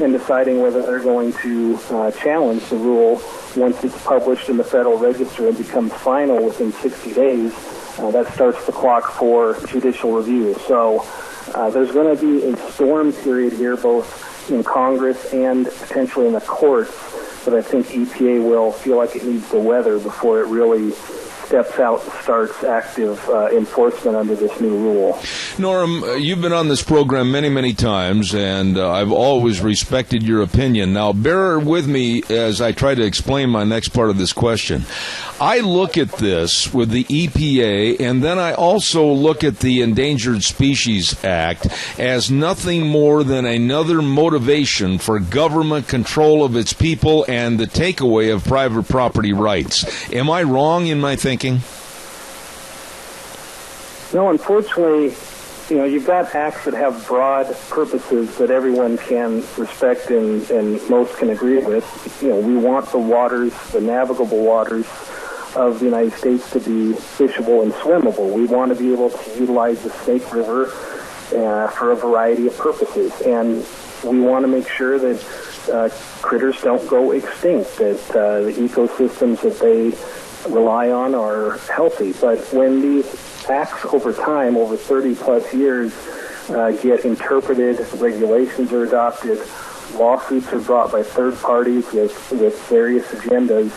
and deciding whether they're going to challenge the rule once it's published in the Federal Register and becomes final within 60 days. That starts the clock for judicial review. So there's going to be a storm period here, both in Congress and potentially in the courts, that I think EPA will feel like it needs to weather before it really steps out and starts active enforcement under this new rule. Norm, you've been on this program many, many times, and I've always respected your opinion. Now, bear with me as I try to explain my next part of this question. I look at this with the EPA, and then I also look at the Endangered Species Act as nothing more than another motivation for government control of its people and the takeaway of private property rights. Am I wrong in my thinking? No, unfortunately, you've got acts that have broad purposes that everyone can respect and most can agree with. We want the waters, the navigable waters of the United States to be fishable and swimmable. We want to be able to utilize the Snake River for a variety of purposes. And we want to make sure that critters don't go extinct, that the ecosystems that they rely on are healthy. But when these acts over time, over 30-plus years, get interpreted, regulations are adopted, lawsuits are brought by third parties with various agendas,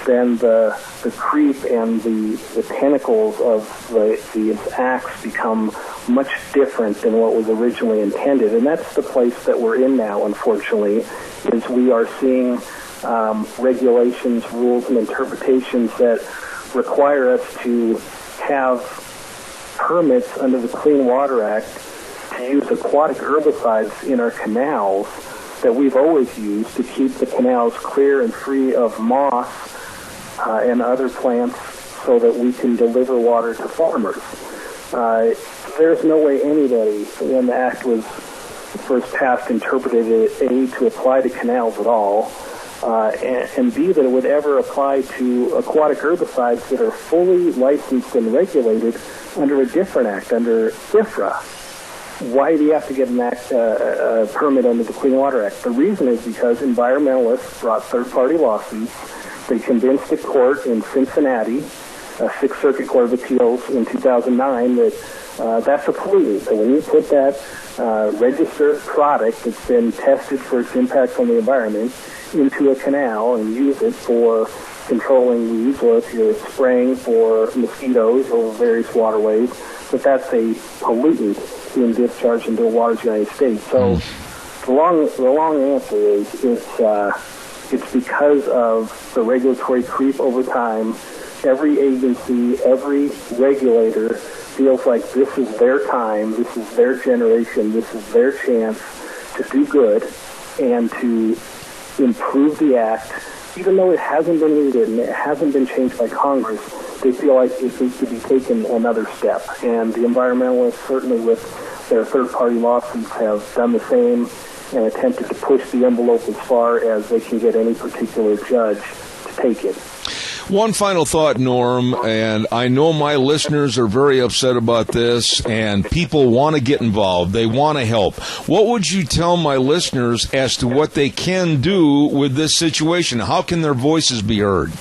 then the creep and the tentacles of these acts become much different than what was originally intended. And that's the place that we're in now, unfortunately, is we are seeing regulations, rules, and interpretations that require us to have permits under the Clean Water Act to use aquatic herbicides in our canals that we've always used to keep the canals clear and free of moss and other plants so that we can deliver water to farmers. There's no way anybody, when the act was first passed, interpreted it, A, to apply to canals at all, and B, that it would ever apply to aquatic herbicides that are fully licensed and regulated under a different act, under IFRA. Why do you have to get a permit under the Clean Water Act? The reason is because environmentalists brought third-party lawsuits. They convinced the court in Cincinnati, Sixth Circuit Court of Appeals in 2009, that that's a pollutant. So when you put that registered product that's been tested for its impact on the environment into a canal and use it for controlling weeds, or if you're spraying for mosquitoes or various waterways, that's a pollutant being discharged into the waters of the United States. So the long answer is it's because of the regulatory creep over time. Every agency, every regulator feels like this is their time, this is their generation, this is their chance to do good and to improve the act. Even though it hasn't been rewritten, it hasn't been changed by Congress, they feel like it needs to be taken another step. And the environmentalists, certainly with their third-party lawsuits, have done the same and attempted to push the envelope as far as they can get any particular judge to take it. One final thought, Norm, and I know my listeners are very upset about this, and people want to get involved. They want to help. What would you tell my listeners as to what they can do with this situation? How can their voices be heard?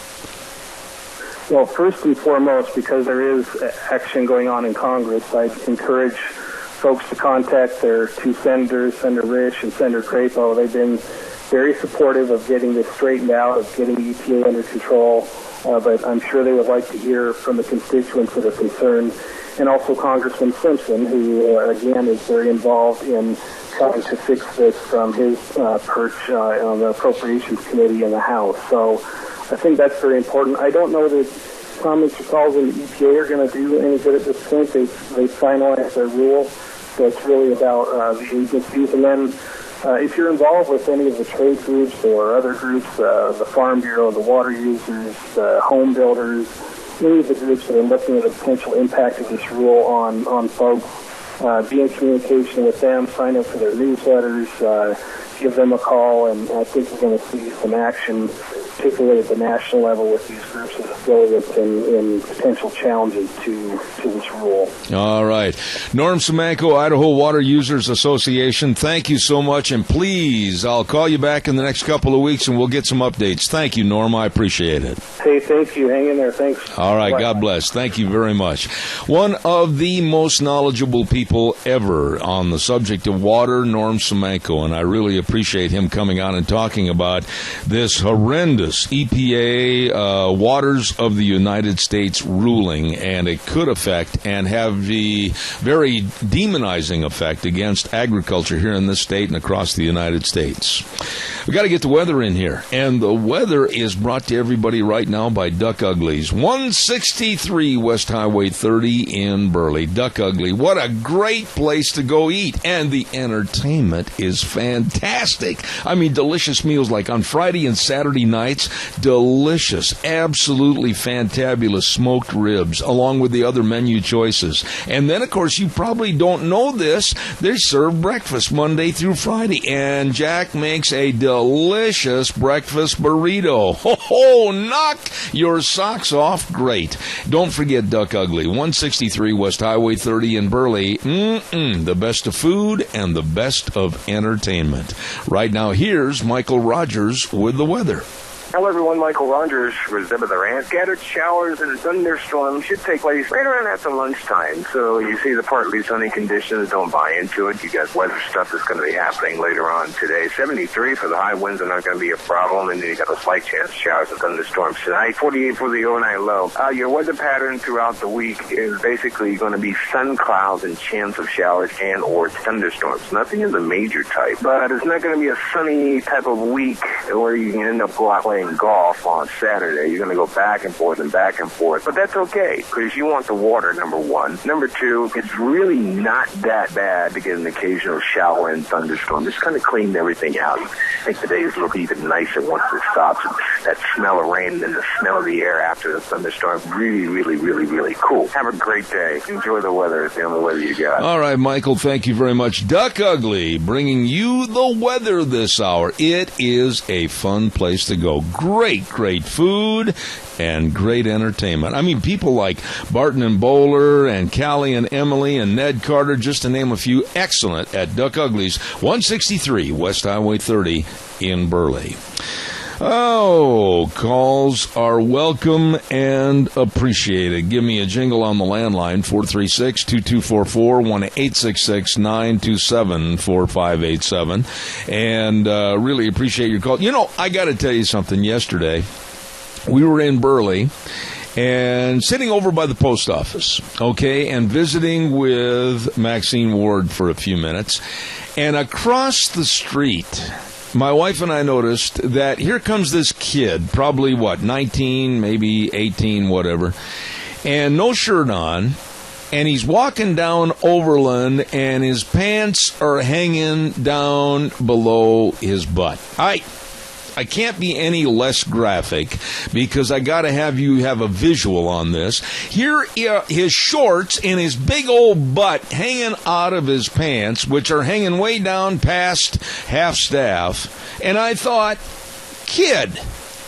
Well, first and foremost, because there is action going on in Congress, I encourage folks to contact their two senators, Senator Rich and Senator Crapo. They've been very supportive of getting this straightened out, of getting the EPA under control. But I'm sure they would like to hear from the constituents that are concerned, and also Congressman Simpson, who, again, is very involved in trying to fix this from his perch on the Appropriations Committee in the House. So I think that's very important. I don't know that comments or calls in the EPA are going to do any good at this point. They finalized their rule, so it's really about the agencies. And then if you're involved with any of the trade groups or other groups, the Farm Bureau, the water users, the home builders, any of the groups that are looking at the potential impact of this rule on folks, be in communication with them, sign up for their newsletters, give them a call, and I think we're going to see some action, particularly at the national level with these groups as affiliates in potential challenges to this rule. All right. Norm Simanko, Idaho Water Users Association, thank you so much, and please, I'll call you back in the next couple of weeks and we'll get some updates. Thank you, Norm. I appreciate it. Hey, thank you. Hang in there. Thanks. All right. God bless. Thank you very much. One of the most knowledgeable people ever on the subject of water, Norm Simanko, and I really appreciate appreciate him coming on and talking about this horrendous EPA Waters of the United States ruling, and it could affect and have the very demonizing effect against agriculture here in this state and across the United States. We got to get the weather in here, and the weather is brought to everybody right now by Duck Uglies. 163 West Highway 30 in Burley. Duck Ugly. What a great place to go eat, and the entertainment is fantastic. I mean, delicious meals like on Friday and Saturday nights, delicious, absolutely fantabulous smoked ribs, along with the other menu choices. And then, of course, you probably don't know this, they serve breakfast Monday through Friday, and Jack makes a delicious breakfast burrito. Ho ho, knock your socks off. Great. Don't forget Duck Ugly, 163 West Highway 30 in Burley. The best of food and the best of entertainment. Right now, here's Michael Rogers with the weather. Hello, everyone. Michael Rogers with Zeb of the Rant. Scattered showers and thunderstorms should take place right around after lunchtime. So you see the partly sunny conditions. Don't buy into it. You got weather stuff that's going to be happening later on today. 73 for the high winds are not going to be a problem. And then you got a slight chance of showers and thunderstorms tonight. 48 for the overnight low. Your weather pattern throughout the week is basically going to be sun clouds and chance of showers and or thunderstorms. Nothing is a major type, but it's not going to be a sunny type of week where you can end up playing golf on Saturday. You're going to go back and forth and back and forth, but that's okay because you want the water, number one. Number two, it's really not that bad to get an occasional shower and thunderstorm. Just kind of cleaned everything out. I think today is a little even nicer once it stops. That smell of rain and the smell of the air after the thunderstorm, really, really, really, really cool. Have a great day. Enjoy the weather. It's the only weather you got. All right, Michael, thank you very much. Duck Ugly bringing you the weather this hour. It is a fun place to go. Great food and great entertainment. I mean, people like Barton and Bowler and Callie and Emily and Ned Carter, just to name a few, excellent at Duck Ugly's, 163 West Highway 30 in Burley. Oh, calls are welcome and appreciated. Give me a jingle on the landline, 436-2244, 1-866-927-4587. And really appreciate your call. You know, I got to tell you something. Yesterday, we were in Burley and sitting over by the post office, okay, and visiting with Maxine Ward for a few minutes. And across the street, my wife and I noticed that here comes this kid, probably, 19, maybe 18, whatever, and no shirt on, and he's walking down Overland, and his pants are hanging down below his butt. I can't be any less graphic because I got to have you have a visual on this. Here, his shorts and his big old butt hanging out of his pants, which are hanging way down past half staff. And I thought, kid,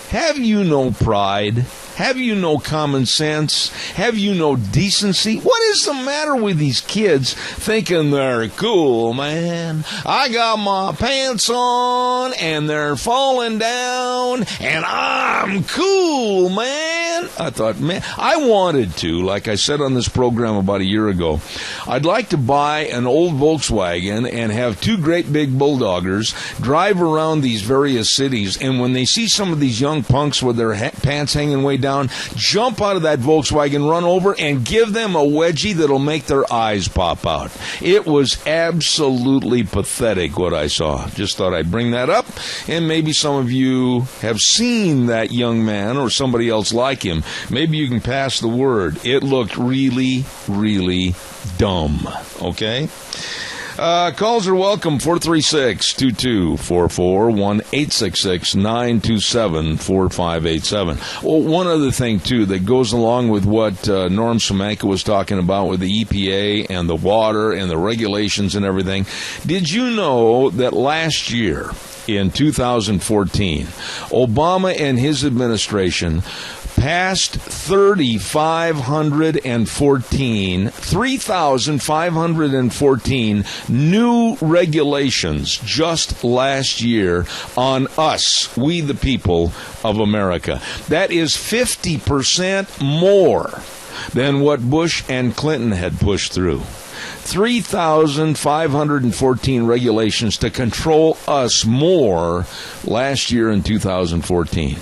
have you no pride? Have you no common sense? Have you no decency? What is the matter with these kids thinking they're cool, man? I got my pants on and they're falling down and I'm cool, man. I thought, man, I wanted to, like I said on this program about a year ago, I'd like to buy an old Volkswagen and have two great big bulldoggers drive around these various cities, and when they see some of these young punks with their pants hanging way down, jump out of that Volkswagen, run over, and give them a wedgie that'll make their eyes pop out. It was absolutely pathetic what I saw. Just thought I'd bring that up, and maybe some of you have seen that young man or somebody else like him. Maybe you can pass the word. It looked really, really dumb. Okay? Calls are welcome, 436-2244, 1-866-927-4587. Well, one other thing, too, that goes along with what Norm Semenka was talking about with the EPA and the water and the regulations and everything. Did you know that last year, in 2014, Obama and his administration passed 3,514 new regulations just last year on us, we the people of America. That is 50% more than what Bush and Clinton had pushed through. 3,514 regulations to control us more last year in 2014.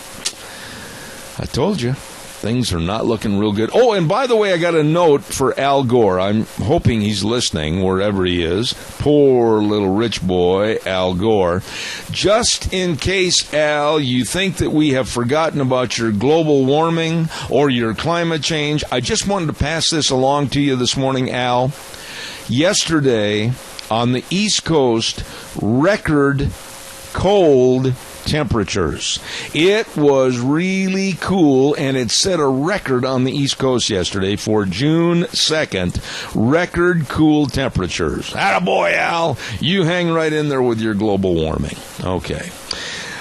I told you. Things are not looking real good. Oh, and by the way, I got a note for Al Gore. I'm hoping he's listening wherever he is. Poor little rich boy, Al Gore. Just in case, Al, you think that we have forgotten about your global warming or your climate change, I just wanted to pass this along to you this morning, Al. Yesterday, on the East Coast, record cold temperatures. It was really cool, and it set a record on the East Coast yesterday for June 2nd. Record cool temperatures. Attaboy, Al. You hang right in there with your global warming. Okay.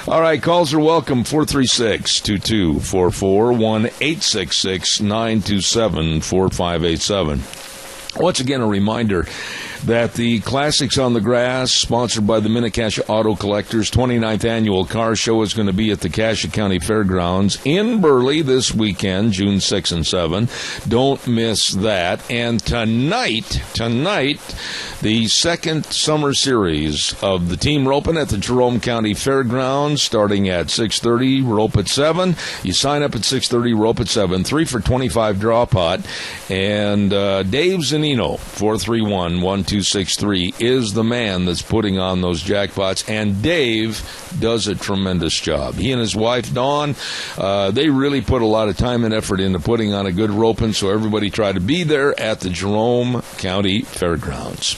All right, calls are welcome. 436-2244, 1-866-927-4587. Once again, a reminder that the Classics on the Grass, sponsored by the Mini-Cassia Auto Collectors 29th Annual Car Show, is going to be at the Cassia County Fairgrounds in Burley this weekend, June 6 and 7. Don't miss that. And tonight, the second summer series of the team roping at the Jerome County Fairgrounds, starting at 6:30, rope at 7. You sign up at 6:30, rope at 7. 3 for $25 draw pot. And Dave Zanino, 431-1263, is the man that's putting on those jackpots. And Dave does a tremendous job. He and his wife, Dawn, they really put a lot of time and effort into putting on a good roping, so everybody try to be there at the Jerome County Fairgrounds.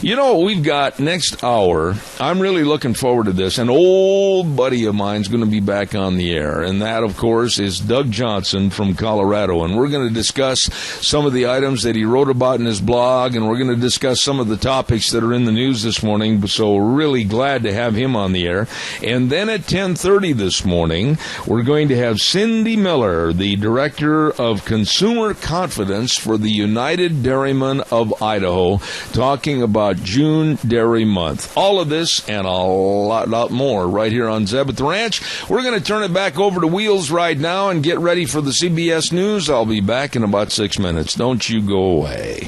You know what we've got next hour? I'm really looking forward to this. An old buddy of mine's going to be back on the air, and that, of course, is Doug Johnson from Colorado. And we're going to discuss some of the items that he wrote about in his blog, and we're going to discuss some of the topics that are in the news this morning. So really glad to have him on the air. And then at 10:30 this morning, we're going to have Cindy Miller, the Director of Consumer Confidence for the United Dairymen of Idaho, talking about June Dairy Month. All of this and a lot more right here on Zeb at the Ranch. We're going to turn it back over to Wheels right now and get ready for the CBS News. I'll be back in about 6 minutes. Don't you go away.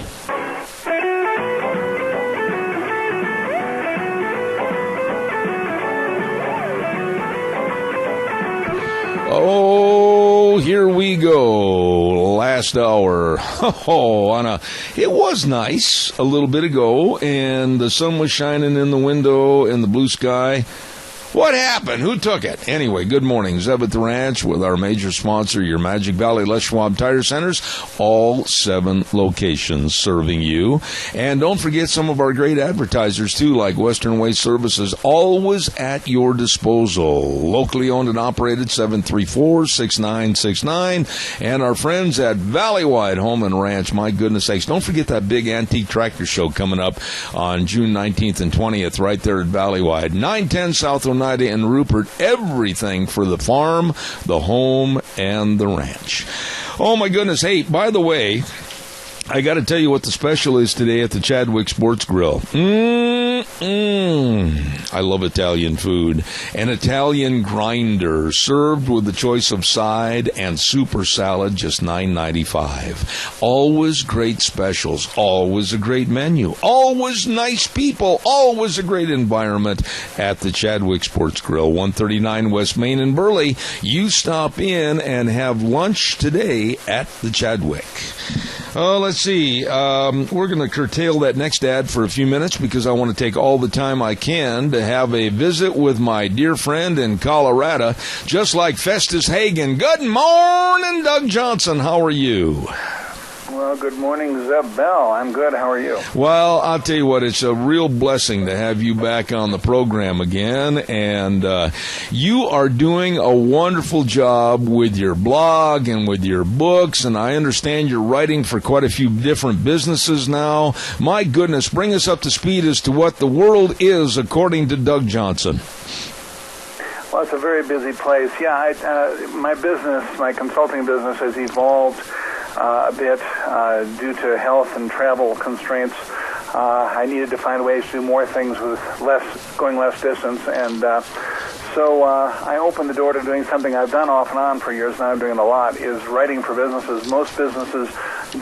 Oh, here we go. Last hour. It was nice a little bit ago, and the sun was shining in the window and the blue sky. What happened? Who took it? Anyway, good morning. Zeb at the Ranch with our major sponsor, your Magic Valley Les Schwab Tire Centers. All 7 locations serving you. And don't forget some of our great advertisers, too, like Western Waste Services, always at your disposal. Locally owned and operated, 734-6969. And our friends at Valleywide Home and Ranch. My goodness sakes. Don't forget that big antique tractor show coming up on June 19th and 20th right there at Valleywide. 910 South Oneida and Rupert, everything for the farm, the home, and the ranch. Oh, my goodness. Hey, by the way, I got to tell you what the special is today at the Chadwick Sports Grill. I love Italian food. An Italian grinder served with the choice of side and super salad, just $9.95. Always great specials. Always a great menu. Always nice people. Always a great environment at the Chadwick Sports Grill, 139 West Main in Burley. You stop in and have lunch today at the Chadwick. Oh, let's see. We're going to curtail that next ad for a few minutes because I want to take all the time I can to have a visit with my dear friend in Colorado, just like Festus Hagen. Good morning, Doug Johnson. How are you? Well, good morning, Zeb Bell. I'm good. How are you? Well, I'll tell you what, it's a real blessing to have you back on the program again, and you are doing a wonderful job with your blog and with your books, and I understand you're writing for quite a few different businesses now. My goodness, bring us up to speed as to what the world is according to Doug Johnson. Well, it's a very busy place. Yeah, my business, my consulting business has evolved a bit due to health and travel constraints. I needed to find ways to do more things with going less distance, and so I opened the door to doing something I've done off and on for years, now I'm doing it a lot, is writing for businesses. Most businesses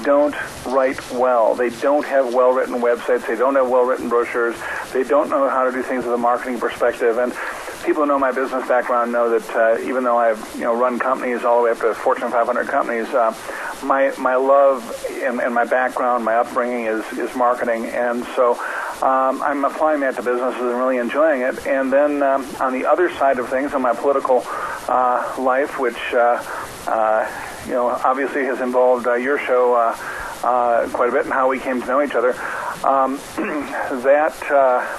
don't write well. They don't have well-written websites. They don't have well-written brochures. They don't know how to do things with a marketing perspective. And people who know my business background know that even though I've run companies all the way up to Fortune 500 companies, my love and my background, my upbringing is marketing. And so I'm applying that to businesses and really enjoying it. And then on the other side of things, on my political life, which obviously has involved your show quite a bit and how we came to know each other. That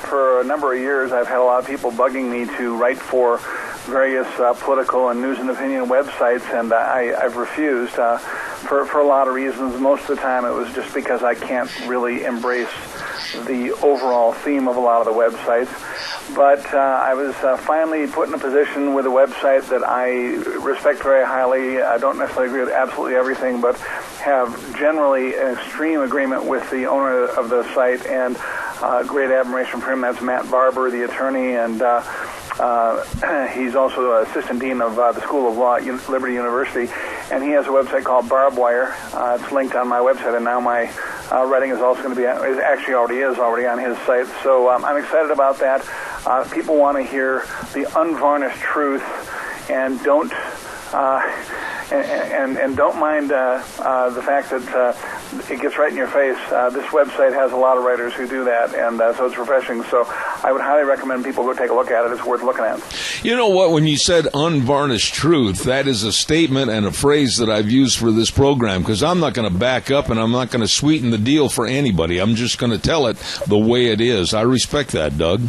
for a number of years, I've had a lot of people bugging me to write for various political and news and opinion websites, and I've refused for a lot of reasons. Most of the time, it was just because I can't really embrace the overall theme of a lot of the websites. But I was finally put in a position with a website that I respect very highly. I don't necessarily agree with absolutely everything, but have generally an extreme agreement with the owner of the site and great admiration for him. That's Matt Barber, the attorney, and he's also assistant dean of the School of Law at Liberty University. And he has a website called Barbed Wire. It's linked on my website, and now my writing is also going to be, it actually already is already on his site. So I'm excited about that. People want to hear the unvarnished truth, and don't don't mind the fact that it gets right in your face. This website has a lot of writers who do that, and so it's refreshing. So I would highly recommend people go take a look at it. It's worth looking at. You know what? When you said unvarnished truth, that is a statement and a phrase that I've used for this program, because I'm not going to back up and I'm not going to sweeten the deal for anybody. I'm just going to tell it the way it is. I respect that, Doug.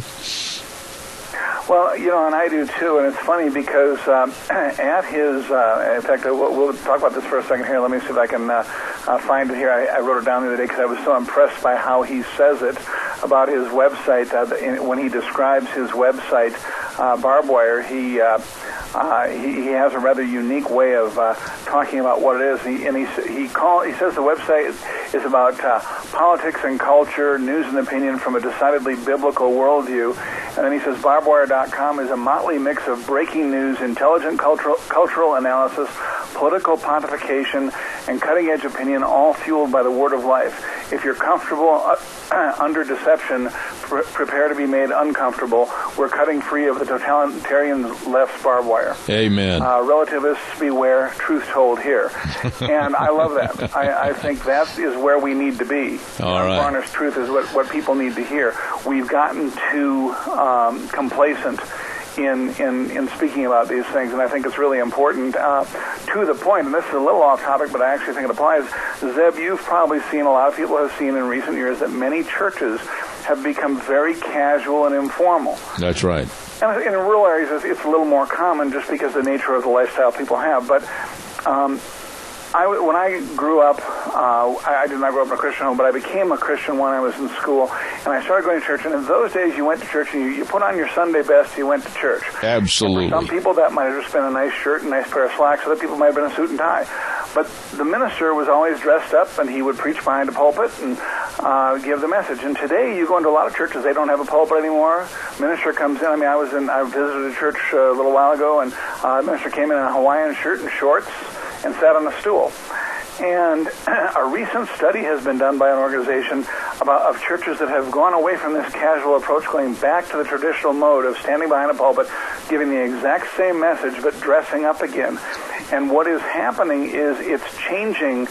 Well, and I do too, and it's funny because at his, in fact, we'll talk about this for a second here. Let me see if I can find it here. I wrote it down the other day because I was so impressed by how he says it about his website. When he describes his website, Barbed Wire, he has a rather unique way of talking about what it is. He says the website is about politics and culture, news and opinion from a decidedly biblical worldview. And then he says barbedwire.com is a motley mix of breaking news, intelligent cultural analysis, political pontification, and cutting-edge opinion, all fueled by the word of life. If you're comfortable under deception, prepare to be made uncomfortable. We're cutting free of the totalitarian left's barbed wire. Amen. Relativists beware, truth told here. And I love that. I think that is where we need to be. All right. Unvarnished truth is what people need to hear. We've gotten too complacent in speaking about these things, and I think it's really important to the point, and this is a little off topic, but I actually think it applies. Zeb, you've probably seen, a lot of people have seen in recent years, that many churches have become very casual and informal. That's right. And in rural areas, it's a little more common just because of the nature of the lifestyle people have. But when I grew up, I did not grow up in a Christian home, but I became a Christian when I was in school, and I started going to church. And in those days, you went to church, and you put on your Sunday best, you went to church. Absolutely. And for some people, that might have just been a nice shirt and a nice pair of slacks. Other people might have been a suit and tie. But the minister was always dressed up, and he would preach behind a pulpit and give the message. And today, you go into a lot of churches, they don't have a pulpit anymore. Minister comes in. I mean, I visited a church a little while ago, and the minister came in a Hawaiian shirt and shorts and sat on a stool. And a recent study has been done by an organization of churches that have gone away from this casual approach, going back to the traditional mode of standing behind a pulpit, giving the exact same message, but dressing up again. And what is happening is it's changing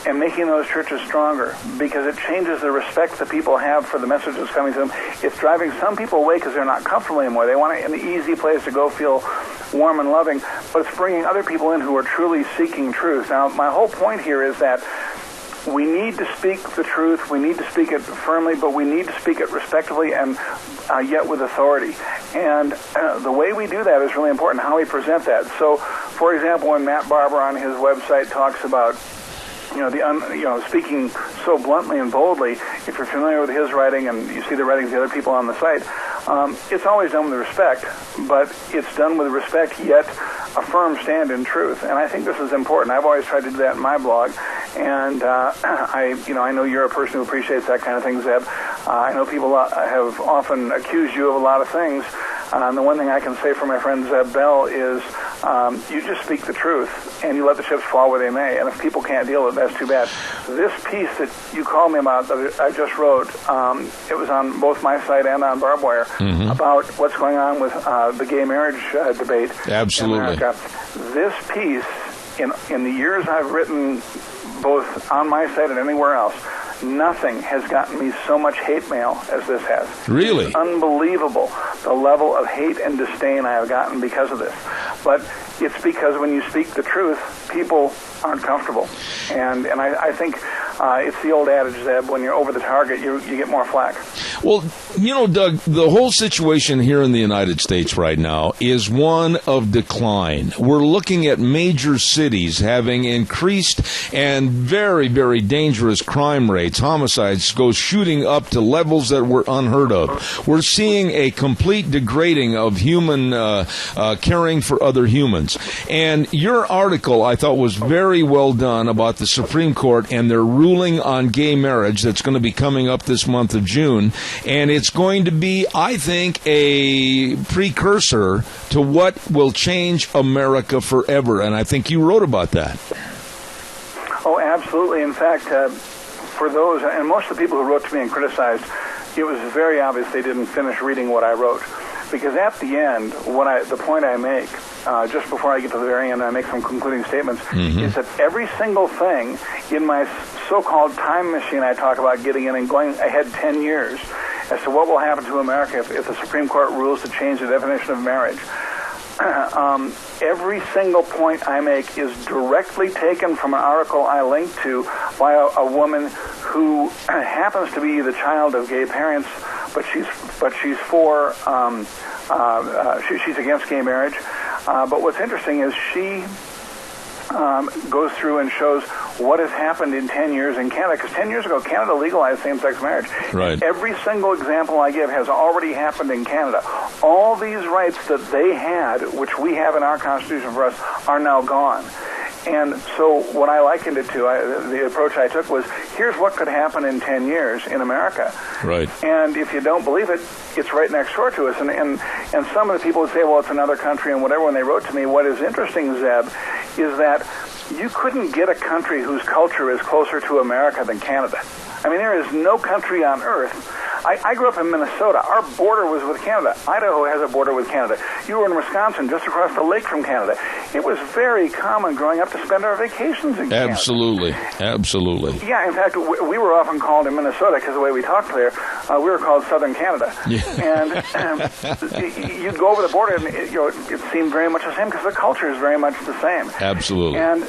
and making those churches stronger, because it changes the respect that people have for the message that's coming to them. It's driving some people away because they're not comfortable anymore. They want an easy place to go feel warm and loving, but it's bringing other people in who are truly seeking truth. Now, my whole point here is that we need to speak the truth. We need to speak it firmly, but we need to speak it respectfully and yet with authority. And the way we do that is really important, how we present that. So, for example, when Matt Barber on his website talks about speaking so bluntly and boldly, if you're familiar with his writing and you see the writings of the other people on the site, it's always done with respect, but it's done with respect, yet a firm stand in truth. And I think this is important. I've always tried to do that in my blog, and I know you're a person who appreciates that kind of thing, Zeb. I know people have often accused you of a lot of things. And the one thing I can say for my friend Zeb Bell is you just speak the truth, and you let the chips fall where they may. And if people can't deal with it, that's too bad. This piece that you called me about, that I just wrote, it was on both my site and on Barbed Wire, about what's going on with the gay marriage debate Absolutely. in America. This piece, in the years I've written, both on my site and anywhere else, nothing has gotten me so much hate mail as this has. Really? It's unbelievable, the level of hate and disdain I have gotten because of this. But it's because when you speak the truth, people aren't comfortable. And I think it's the old adage, Zeb, when you're over the target, you get more flack. Well, Doug, the whole situation here in the United States right now is one of decline. We're looking at major cities having increased and very, very dangerous crime rates. Homicides go shooting up to levels that were unheard of. We're seeing a complete degrading of human caring for other humans. And your article, I thought, was very well done about the Supreme Court and their ruling on gay marriage that's going to be coming up this month of June. And it's going to be, I think, a precursor to what will change America forever. And I think you wrote about that. Oh, absolutely. In fact, for those, and most of the people who wrote to me and criticized, it was very obvious they didn't finish reading what I wrote. Because at the end, the point I make, just before I get to the very end, I make some concluding statements, is that every single thing in my so-called time machine I talk about getting in and going ahead 10 years as to what will happen to America if the Supreme Court rules to change the definition of marriage. Every single point I make is directly taken from an article I linked to by a woman who happens to be the child of gay parents, but she's for she's against gay marriage. But what's interesting is she goes through and shows what has happened in 10 years in Canada, because 10 years ago, Canada legalized same-sex marriage. Right. Every single example I give has already happened in Canada. All these rights that they had, which we have in our Constitution for us, are now gone. And so what I likened it to, the approach I took was, here's what could happen in 10 years in America. Right. And if you don't believe it, it's right next door to us. And some of the people would say, well, it's another country and whatever. When they wrote to me, what is interesting, Zeb, is that you couldn't get a country whose culture is closer to America than Canada. I mean, there is no country on earth. I grew up in Minnesota. Our border was with Canada. Idaho has a border with Canada. You were in Wisconsin, just across the lake from Canada. It was very common growing up to spend our vacations in Canada. Absolutely. Absolutely. Yeah, in fact, we were often called in Minnesota, because the way we talked there, we were called Southern Canada. Yeah. And you'd go over the border, and it seemed very much the same, because the culture is very much the same. Absolutely. And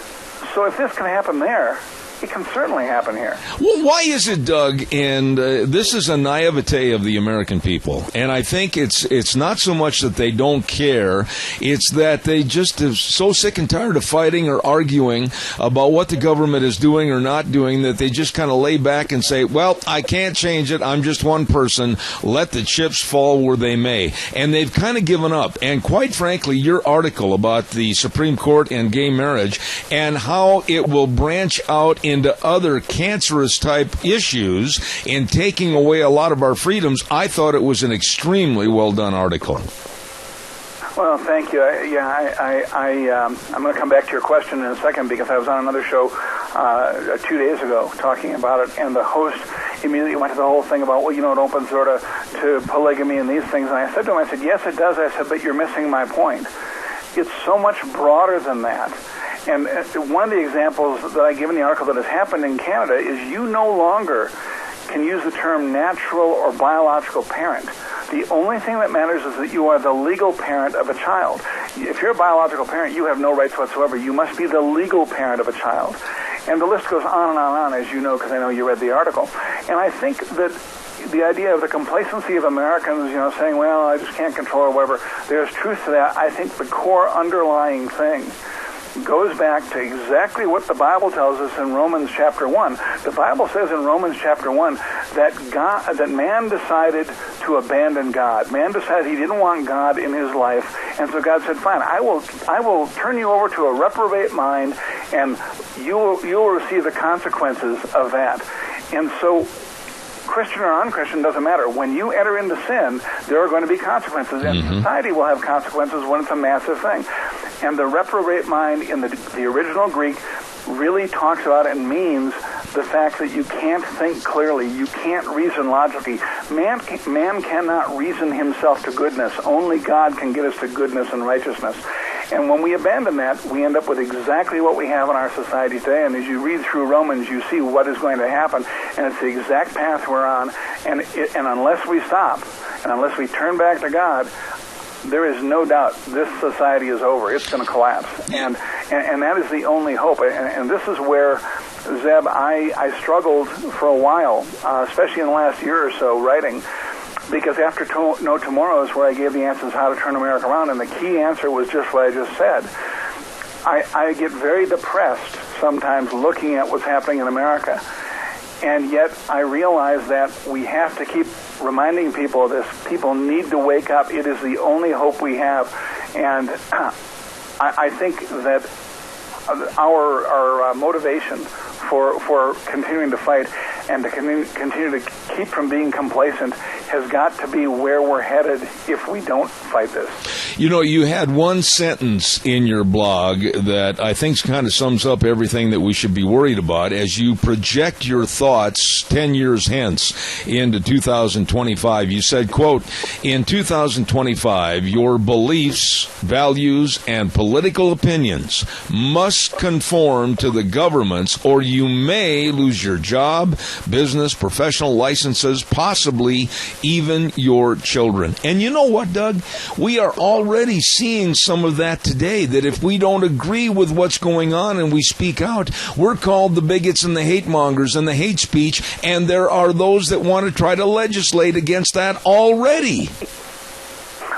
so if this can happen there, it can certainly happen here. Well, why is it, Doug, and this is a naivete of the American people, and I think it's not so much that they don't care, it's that they just are so sick and tired of fighting or arguing about what the government is doing or not doing that they just kind of lay back and say, well, I can't change it, I'm just one person, let the chips fall where they may. And they've kind of given up. And quite frankly, your article about the Supreme Court and gay marriage and how it will branch out into other cancerous type issues in taking away a lot of our freedoms, I thought it was an extremely well done article. Well, thank you. I'm going to come back to your question in a second, because I was on another show 2 days ago talking about it, and the host immediately went to the whole thing about, well, it opens door to polygamy and these things. And I said to him, I said, yes, it does. I said, but you're missing my point. It's so much broader than that. And one of the examples that I give in the article that has happened in Canada is you no longer can use the term natural or biological parent. The only thing that matters is that you are the legal parent of a child. If you're a biological parent, you have no rights whatsoever. You must be the legal parent of a child. And the list goes on and on, as you know, because I know you read the article. And I think that the idea of the complacency of Americans, saying, well, I just can't control or whatever, there's truth to that. I think the core underlying thing goes back to exactly what the Bible tells us in Romans chapter 1. The Bible says in Romans chapter 1 that man decided to abandon God. Man decided he didn't want God in his life, and so God said, fine, I will turn you over to a reprobate mind, and you will receive the consequences of that. And so Christian or unchristian, doesn't matter. When you enter into sin, there are going to be consequences, and society will have consequences when it's a massive thing. And the reprobate mind in the original Greek really talks about and means the fact that you can't think clearly, you can't reason logically. Man cannot reason himself to goodness. Only God can get us to goodness and righteousness. And when we abandon that, we end up with exactly what we have in our society today. And as you read through Romans, you see what is going to happen, and it's the exact path we're on. And unless we stop, and unless we turn back to God, there is no doubt this society is over. It's going to collapse. And that is the only hope. And this is where, Zeb, I struggled for a while, especially in the last year or so, writing, because after No Tomorrow is where I gave the answers how to turn America around, and the key answer was just what I just said. I get very depressed sometimes looking at what's happening in America, and yet I realize that we have to keep reminding people of this. People need to wake up. It is the only hope we have, and I think that our motivation for continuing to fight and to continue to keep from being complacent has got to be where we're headed if we don't fight this. You know, you had one sentence in your blog that I think kind of sums up everything that we should be worried about as you project your thoughts 10 years hence into 2025. You said, quote, "In 2025, your beliefs, values, and political opinions must conform to the government's, or you may lose your job, business, professional licenses, possibly even your children." And you know what, Doug? We are already seeing some of that today, that if we don't agree with what's going on and we speak out, we're called the bigots and the hate mongers and the hate speech, and there are those that want to try to legislate against that already.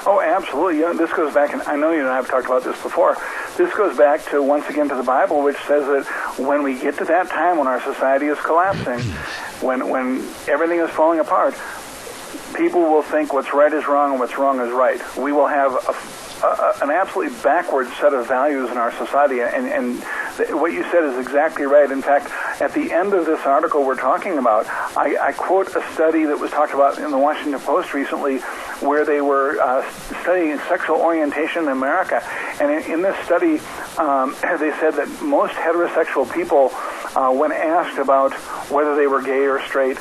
Oh, absolutely. This goes back, and I know you and I have talked about this before. This goes back to, once again, to the Bible, which says that when we get to that time when our society is collapsing, when everything is falling apart, people will think what's right is wrong and what's wrong is right. We will have an absolutely backward set of values in our society, and what you said is exactly right. In fact, at the end of this article we're talking about, I quote a study that was talked about in the Washington Post recently, where they were studying sexual orientation in America. And in this study, they said that most heterosexual people, when asked about whether they were gay or straight,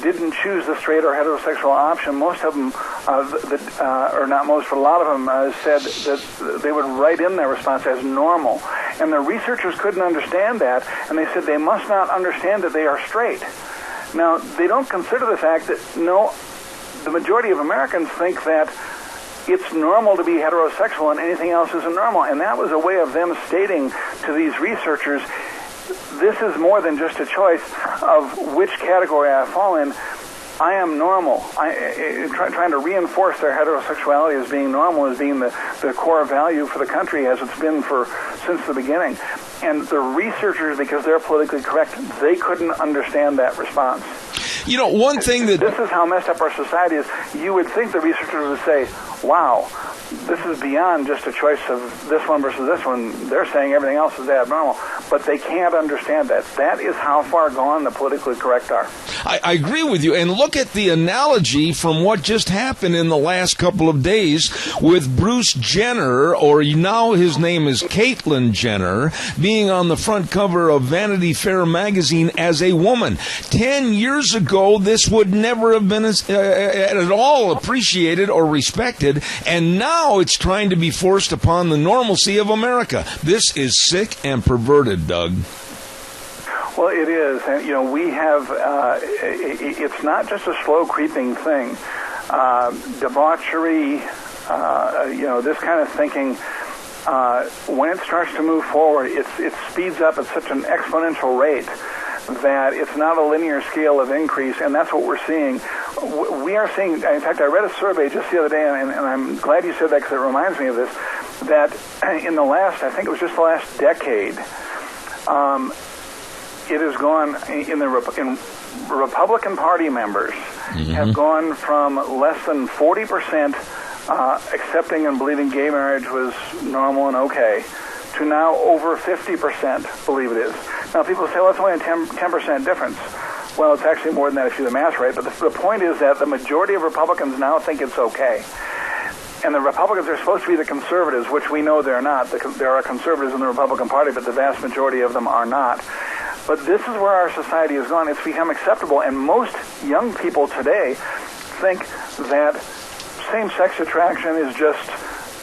didn't choose the straight or heterosexual option. Most of them, or not most, but a lot of them said that they would write in their response as normal. And the researchers couldn't understand that, and they said they must not understand that they are straight. Now, they don't consider the fact that, no, the majority of Americans think that it's normal to be heterosexual and anything else isn't normal. And that was a way of them stating to these researchers, this is more than just a choice of which category I fall in. I am normal. Trying to reinforce their heterosexuality as being normal, as being the core value for the country, as it's been since the beginning. And the researchers, because they're politically correct, they couldn't understand that response. You know, one thing that... This is how messed up our society is. You would think the researchers would say, wow, this is beyond just a choice of this one versus this one. They're saying everything else is abnormal. But they can't understand that. That is how far gone the politically correct are. I agree with you. And look at the analogy from what just happened in the last couple of days with Bruce Jenner, or now his name is Caitlyn Jenner, being on the front cover of Vanity Fair magazine as a woman. 10 years ago, this would never have been at all appreciated or respected, and now it's trying to be forced upon the normalcy of America. This is sick and perverted, Doug. Well, it is. And, you know, we have, it's not just a slow creeping thing. Debauchery, this kind of thinking, when it starts to move forward, it speeds up at such an exponential rate that it's not a linear scale of increase, and that's what we're seeing. We are seeing, in fact, I read a survey just the other day, and I'm glad you said that because it reminds me of this, that in the last, I think it was just the last decade, it has gone in Republican Party members have gone from less than 40% accepting and believing gay marriage was normal and okay to now over 50% believe it is. Now people say, well, it's only a 10% difference. Well, it's actually more than that if you do the math right. But the point is that the majority of Republicans now think it's okay. And the Republicans are supposed to be the conservatives, which we know they're not. There are conservatives in the Republican Party, but the vast majority of them are not. But this is where our society has gone. It's become acceptable, and most young people today think that same-sex attraction is just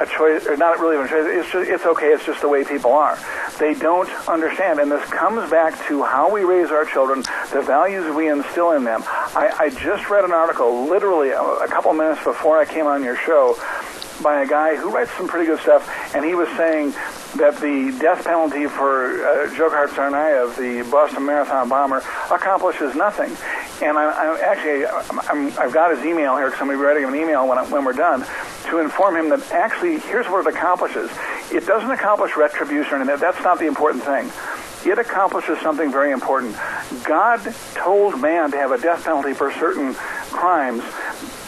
a choice, or not really a choice. It's okay. It's just the way people are. They don't understand, and this comes back to how we raise our children, the values we instill in them. I just read an article, literally a couple minutes before I came on your show, by a guy who writes some pretty good stuff, and he was saying that the death penalty for Dzhokhar Tsarnaev, the Boston Marathon bomber, accomplishes nothing. And I've got his email here because I'm going to be writing him an email when we're done to inform him that actually here's what it accomplishes. It doesn't accomplish retribution, and that's not the important thing. It accomplishes something very important. God told man to have a death penalty for certain crimes,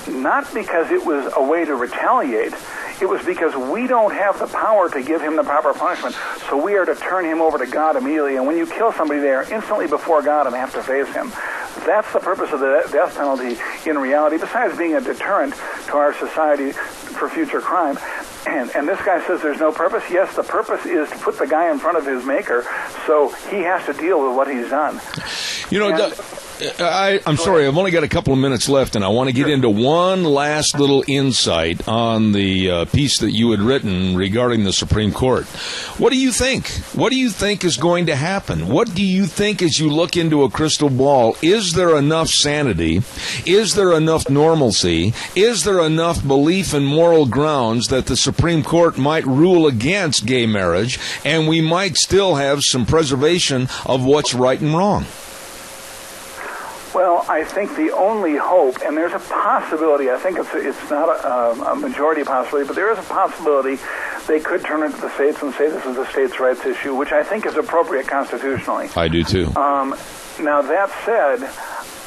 not because it was a way to retaliate. It was because we don't have the power to give him the proper punishment, so we are to turn him over to God immediately. And when you kill somebody, they are instantly before God and have to face him. That's the purpose of the death penalty in reality, besides being a deterrent to our society for future crime. And this guy says there's no purpose. Yes, the purpose is to put the guy in front of his maker, so he has to deal with what he's done. You know, I'm sorry, I've only got a couple of minutes left, and I want to get into one last little insight on the piece that you had written regarding the Supreme Court. What do you think? What do you think is going to happen? What do you think as you look into a crystal ball? Is there enough sanity? Is there enough normalcy? Is there enough belief and moral grounds that the Supreme Court might rule against gay marriage, and we might still have some preservation of what's right and wrong? Well, I think the only hope, and there's a possibility, I think it's not a majority possibility, but there is a possibility they could turn it to the states and say this is a states' rights issue, which I think is appropriate constitutionally. I do too. Now, that said,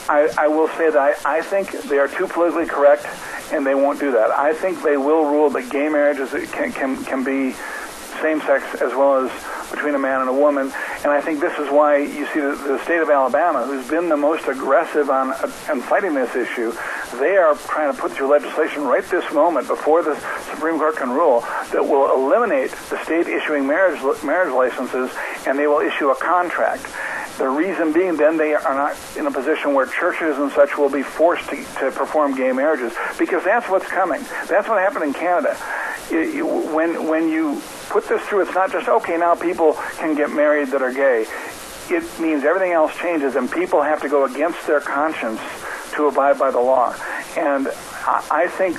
I will say that I think they are too politically correct, and they won't do that. I think they will rule that gay marriages can be same-sex as well as between a man and a woman, and I think this is why you see the state of Alabama, who's been the most aggressive on fighting this issue. They are trying to put through legislation right this moment before the Supreme Court can rule that will eliminate the state issuing marriage licenses, and they will issue a contract. The reason being, then they are not in a position where churches and such will be forced to perform gay marriages, because that's what's coming. That's what happened in Canada. When you put this through, it's not just, okay, now people can get married that are gay. It means everything else changes, and people have to go against their conscience to abide by the law. And I think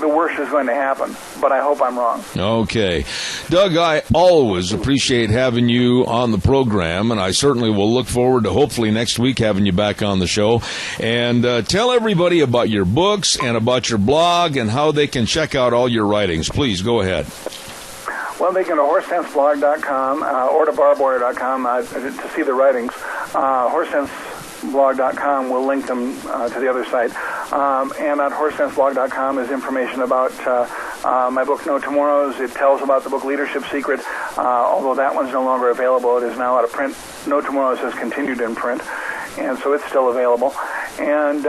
the worst is going to happen, but I hope I'm wrong. Okay. Doug, I always appreciate having you on the program, and I certainly will look forward to hopefully next week having you back on the show. And tell everybody about your books and about your blog and how they can check out all your writings. Please, go ahead. Well, they can go to horsesenseblog.com or to barbwire.com to see the writings. Horsesenseblog.com will link them to the other site. And on horsesenseblog.com is information about my book, No Tomorrows. It tells about the book Leadership Secret. Although that one's no longer available, it is now out of print. No Tomorrows has continued in print, and so it's still available. And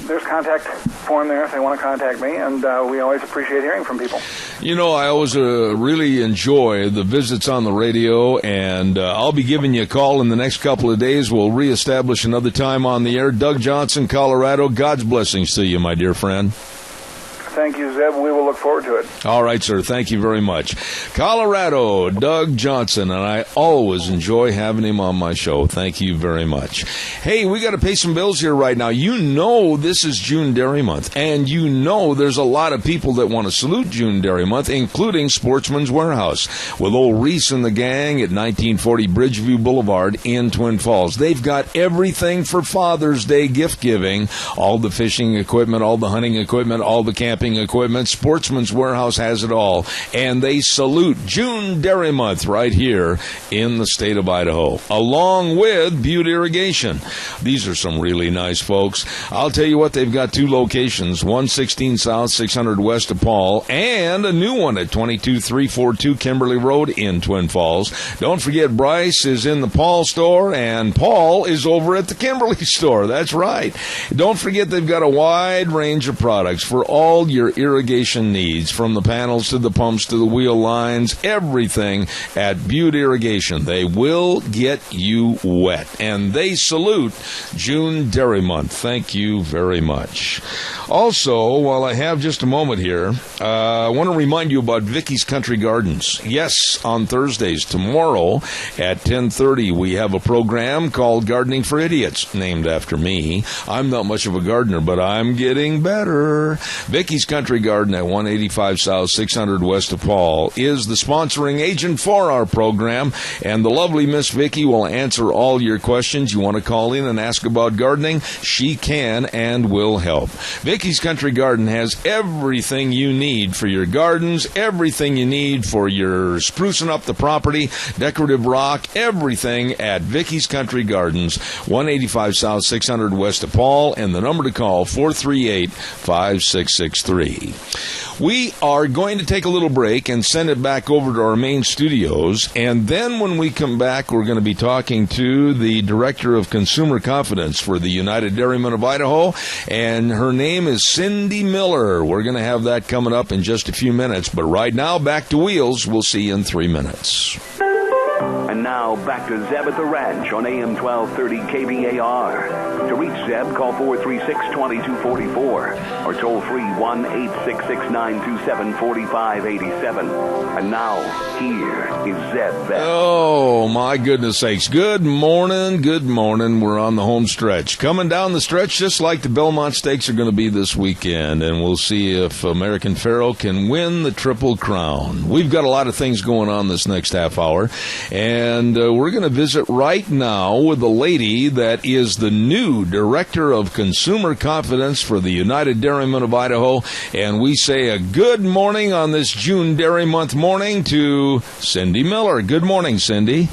there's contact form there if they want to contact me, and we always appreciate hearing from people. You know, I always really enjoy the visits on the radio, and I'll be giving you a call in the next couple of days. We'll reestablish another time on the air. Doug Johnson, Colorado, God's blessings to you, my dear friend. Thank you, Zeb. We will look forward to it. All right, sir. Thank you very much. Colorado, Doug Johnson, and I always enjoy having him on my show. Thank you very much. Hey, we got to pay some bills here right now. You know this is June Dairy Month, and you know there's a lot of people that want to salute June Dairy Month, including Sportsman's Warehouse, with old Reese and the gang at 1940 Bridgeview Boulevard in Twin Falls. They've got everything for Father's Day gift giving, all the fishing equipment, all the hunting equipment, all the camping equipment. Sportsman's Sportsman's Warehouse has it all, and they salute June Dairy Month right here in the state of Idaho, along with Butte Irrigation. These are some really nice folks. I'll tell you what, they've got 2 locations, 116 South, 600 West of Paul, and a new one at 22342 Kimberly Road in Twin Falls. Don't forget, Bryce is in the Paul store, and Paul is over at the Kimberly store. That's right. Don't forget, they've got a wide range of products for all your irrigation needs, from the panels to the pumps to the wheel lines, everything at Butte Irrigation. They will get you wet, and they salute June Dairy Month. Thank you very much. Also, while I have just a moment here, I want to remind you about Vicky's Country Gardens. Yes, on Thursdays, tomorrow at 10:30, we have a program called Gardening for Idiots, named after me. I'm not much of a gardener, but I'm getting better. Vicky's Country Garden at 185 South, 600 West of Paul is the sponsoring agent for our program, and the lovely Miss Vicky will answer all your questions. You want to call in and ask about gardening? She can and will help. Vicky's Country Garden has everything you need for your gardens, everything you need for your sprucing up the property, decorative rock, everything at Vicky's Country Gardens, 185 South, 600 West of Paul, and the number to call, 438-5663. We are going to take a little break and send it back over to our main studios, and then when we come back, we're going to be talking to the Director of Consumer Confidence for the United Dairymen of Idaho, and her name is Cindy Miller. We're going to have that coming up in just a few minutes, but right now, back to Wheels. We'll see you in 3 minutes. And now, back to Zeb at the Ranch on AM 1230 KVAR. To reach Zeb, call 436-2244 or toll free 1-866-927-4587. And now, here is Zeb. Oh, my goodness sakes. Good morning, good morning. We're on the home stretch. Coming down the stretch just like the Belmont Stakes are going to be this weekend, and we'll see if American Pharoah can win the Triple Crown. We've got a lot of things going on this next half hour, and we're going to visit right now with a lady that is the new Director of Consumer Confidence for the United Dairymen of Idaho, and we say a good morning on this June Dairy Month morning to Cindy Miller. Good morning, Cindy.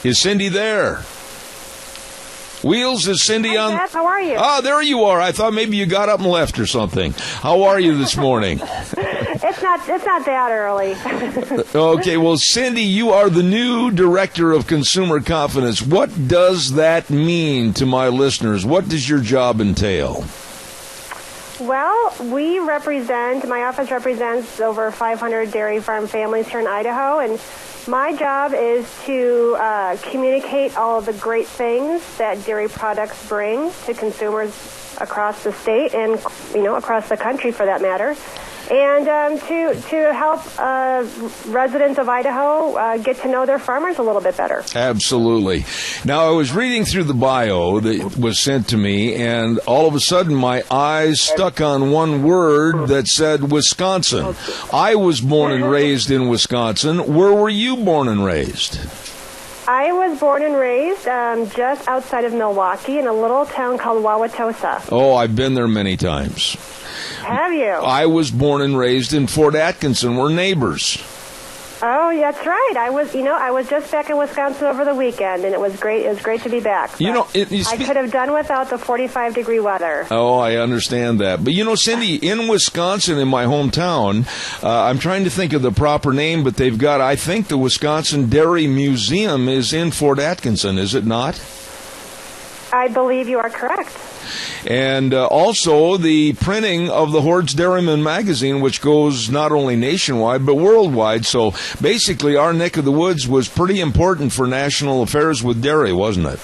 Is Cindy there? Wheels, is Cindy on? Hi, Dad. How are you? Ah, there you are. I thought maybe you got up and left or something. How are you this morning? It's not that early. Okay, well, Cindy, you are the new Director of Consumer Confidence. What does that mean to my listeners? What does your job entail? Well, my office represents over 500 dairy farm families here in Idaho, and my job is to communicate all of the great things that dairy products bring to consumers across the state and, across the country for that matter. And to help residents of Idaho get to know their farmers a little bit better. Absolutely. Now, I was reading through the bio that was sent to me, and all of a sudden my eyes stuck on one word that said Wisconsin. I was born and raised in Wisconsin. Where were you born and raised? I was born and raised just outside of Milwaukee in a little town called Wauwatosa. Oh, I've been there many times. Have you? I was born and raised in Fort Atkinson. We're neighbors. Oh, that's right. I was just back in Wisconsin over the weekend, and it was great. It was great to be back. I could have done without the 45-degree weather. Oh, I understand that. But, Cindy, in Wisconsin, in my hometown, I'm trying to think of the proper name, but they've got, I think, the Wisconsin Dairy Museum is in Fort Atkinson, is it not? I believe you are correct. And also the printing of the Hordes Dairyman magazine, which goes not only nationwide but worldwide. So basically our neck of the woods was pretty important for national affairs with dairy, wasn't it?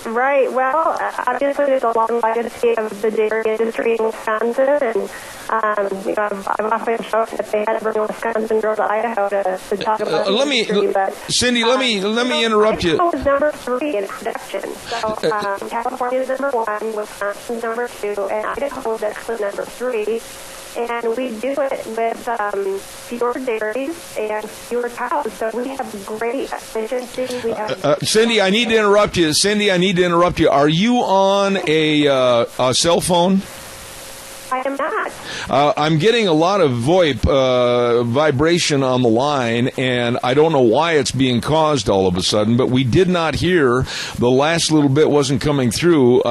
Right. Well, obviously there's a long legacy of the dairy industry in Wisconsin, and I've often joked that they had to bring a Wisconsin girl to Idaho to talk about Cindy, let me interrupt you. Idaho was number 3 in production. So California is number 1, Wisconsin's number 2, and Idaho is actually number 3. And we do it with fewer dairies and fewer cows, so we have great efficiency. Cindy, I need to interrupt you. Are you on a cell phone? I am not. I'm getting a lot of vibration on the line, and I don't know why it's being caused all of a sudden, but we did not hear the last little bit wasn't coming through.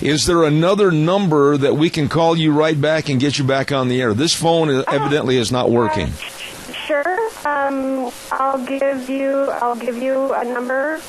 Is there another number that we can call you right back and get you back on the air? This phone evidently is not working. Sure. I'll give you a number.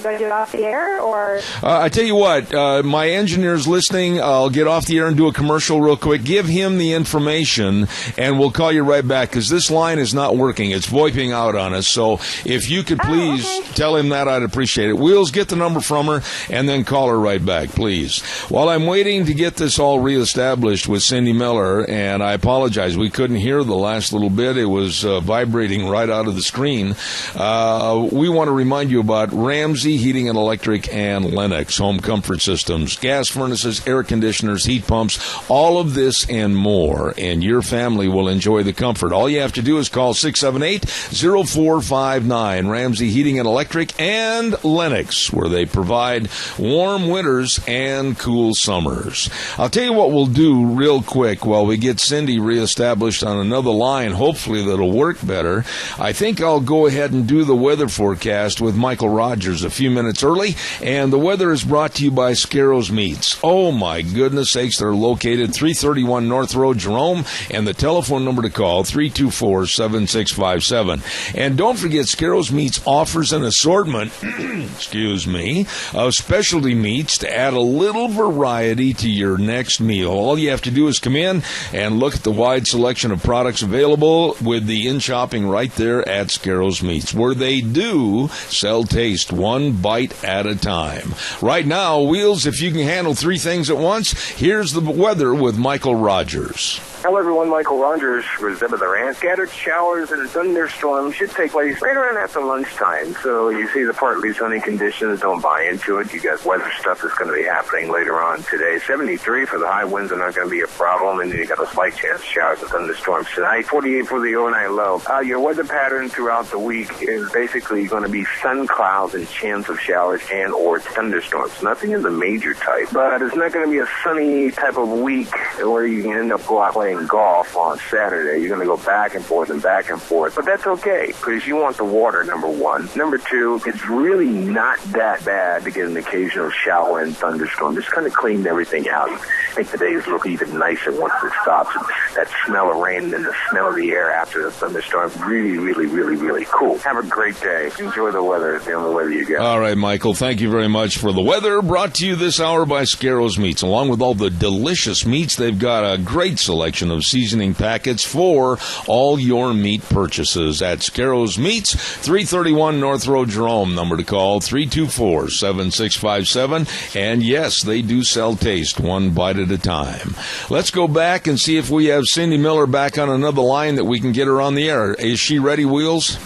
Do I do it off the air, or? I tell you what, my engineer's listening. I'll get off the air and do a commercial real quick. Give him the information, and we'll call you right back, because this line is not working. It's VoIPing out on us. So if you could please tell him that, I'd appreciate it. Wheels, get the number from her, and then call her right back, please. While I'm waiting to get this all reestablished with Cindy Miller, and I apologize, we couldn't hear the last little bit. It was vibrating right out of the screen. We want to remind you about Ramsey Heating and Electric and Lennox Home Comfort Systems, gas furnaces, air conditioners, heat pumps, all of this and more, and your family will enjoy the comfort. All you have to do is call 678-0459, Ramsey Heating and Electric and Lennox, where they provide warm winters and cool summers. I'll tell you what we'll do real quick while we get Cindy reestablished on another line. Hopefully that'll work better. I think I'll go ahead and do the weather forecast with Michael Rogers a few minutes early, and the weather is brought to you by Scarro's Meats. Oh my goodness sakes, they're located 331 North Road, Jerome, and the telephone number to call 324-7657. And don't forget, Scarro's Meats offers an assortment excuse me, of specialty meats to add a little variety to your next meal. All you have to do is come in and look at the wide selection of products available with the in-shopping right there at Scarro's Meats, where they do sell taste one bite at a time. Right now, Wheels, if you can handle three things at once, here's the weather with Michael Rogers. Hello, everyone. Michael Rogers with Zeb of the Rant. Scattered showers and thunderstorms should take place right around after lunchtime. So you see the partly sunny conditions. Don't buy into it. You got weather stuff that's going to be happening later on today. 73 for the high winds are not going to be a problem. And then you got a slight chance of showers and thunderstorms tonight. 48 for the overnight low. Your weather pattern throughout the week is basically going to be sun clouds and chance of showers and or thunderstorms. Nothing is a major type, but it's not going to be a sunny type of week where you can end up go out playing golf on Saturday. You're going to go back and forth and back and forth, but that's okay because you want the water, number one. Number two, it's really not that bad to get an occasional shower and thunderstorm. Just kind of clean everything out. Make the days look even nicer once it stops. And that smell of rain and the smell of the air after the thunderstorm, really, really, really, really cool. Have a great day. Enjoy the weather. It's the only weather you get. All right, Michael, thank you very much for the weather. Brought to you this hour by Scarro's Meats. Along with all the delicious meats, they've got a great selection of seasoning packets for all your meat purchases at Scarro's Meats, 331 North Road, Jerome. Number to call 324-7657. And yes, they do sell taste one bite at a time. Let's go back and see if we have Cindy Miller back on another line that we can get her on the air. Is she ready, Wheels?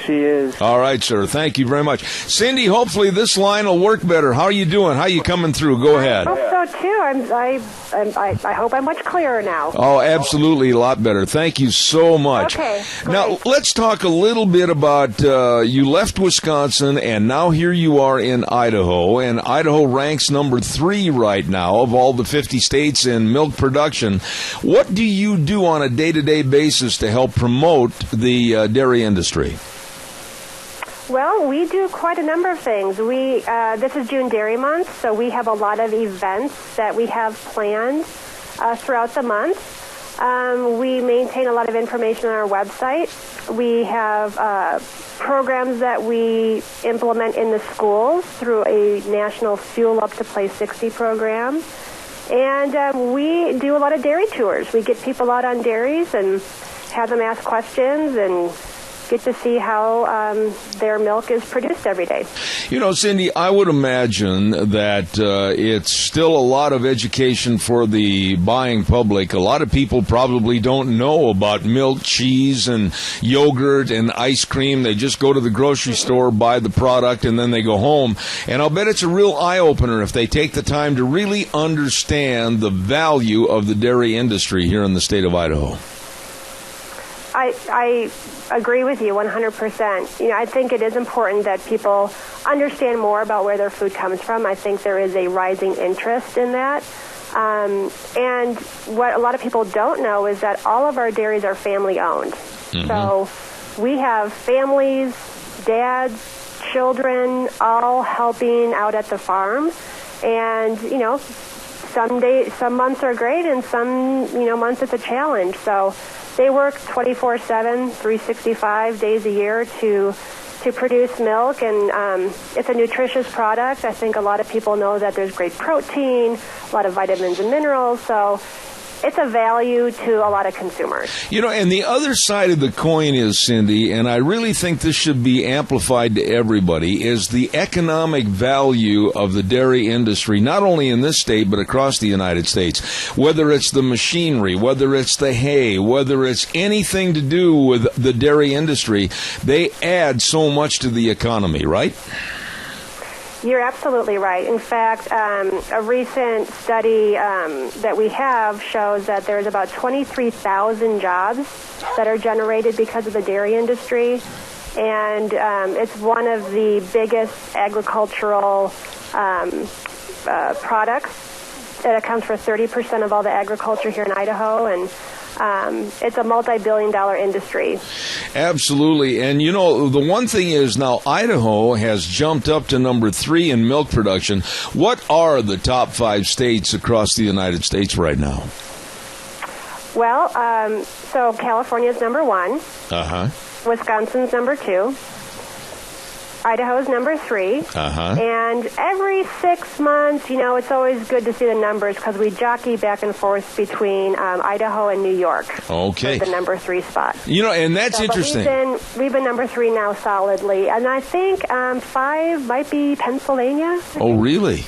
She is. All right, sir. Thank you very much. Cindy, hopefully this line will work better. How are you doing? How are you coming through? Go ahead. I hope so, too. I hope I'm much clearer now. Oh, absolutely. A lot better. Thank you so much. Okay, great. Now, let's talk a little bit about you left Wisconsin, and now here you are in Idaho, and Idaho ranks number 3 right now of all the 50 states in milk production. What do you do on a day-to-day basis to help promote the dairy industry? Well, we do quite a number of things. This is June Dairy Month, so we have a lot of events that we have planned throughout the month. We maintain a lot of information on our website. We have programs that we implement in the schools through a national Fuel Up to Play 60 program. And we do a lot of dairy tours. We get people out on dairies and have them ask questions and get to see how their milk is produced every day. You know, Cindy, I would imagine that it's still a lot of education for the buying public. A lot of people probably don't know about milk, cheese, and yogurt and ice cream. They just go to the grocery store, buy the product, and then they go home. And I'll bet it's a real eye-opener if they take the time to really understand the value of the dairy industry here in the state of Idaho. I agree with you 100%. I think it is important that people understand more about where their food comes from. I think there is a rising interest in that. And what a lot of people don't know is that all of our dairies are family-owned. Mm-hmm. So we have families, dads, children, all helping out at the farm. And, some months are great and some, months it's a challenge. So they work 24/7, 365 days a year to produce milk, and it's a nutritious product. I think a lot of people know that there's great protein, a lot of vitamins and minerals, so it's a value to a lot of consumers. And the other side of the coin is, Cindy, and I really think this should be amplified to everybody, is the economic value of the dairy industry, not only in this state, but across the United States. Whether it's the machinery, whether it's the hay, whether it's anything to do with the dairy industry, they add so much to the economy, right? You're absolutely right. In fact, a recent study that we have shows that there's about 23,000 jobs that are generated because of the dairy industry, and it's one of the biggest agricultural products. It accounts for 30% of all the agriculture here in Idaho, and it's a multi-billion-dollar industry. Absolutely. And, the one thing is now Idaho has jumped up to number 3 in milk production. What are the top 5 states across the United States right now? Well, so California's number 1. Uh-huh. Wisconsin's number 2. Idaho's number 3. Uh-huh. And every 6 months, it's always good to see the numbers because we jockey back and forth between Idaho and New York. Okay. For the number 3 spot. And that's interesting. We've been number 3 now solidly. And I think 5 might be Pennsylvania. Oh, really?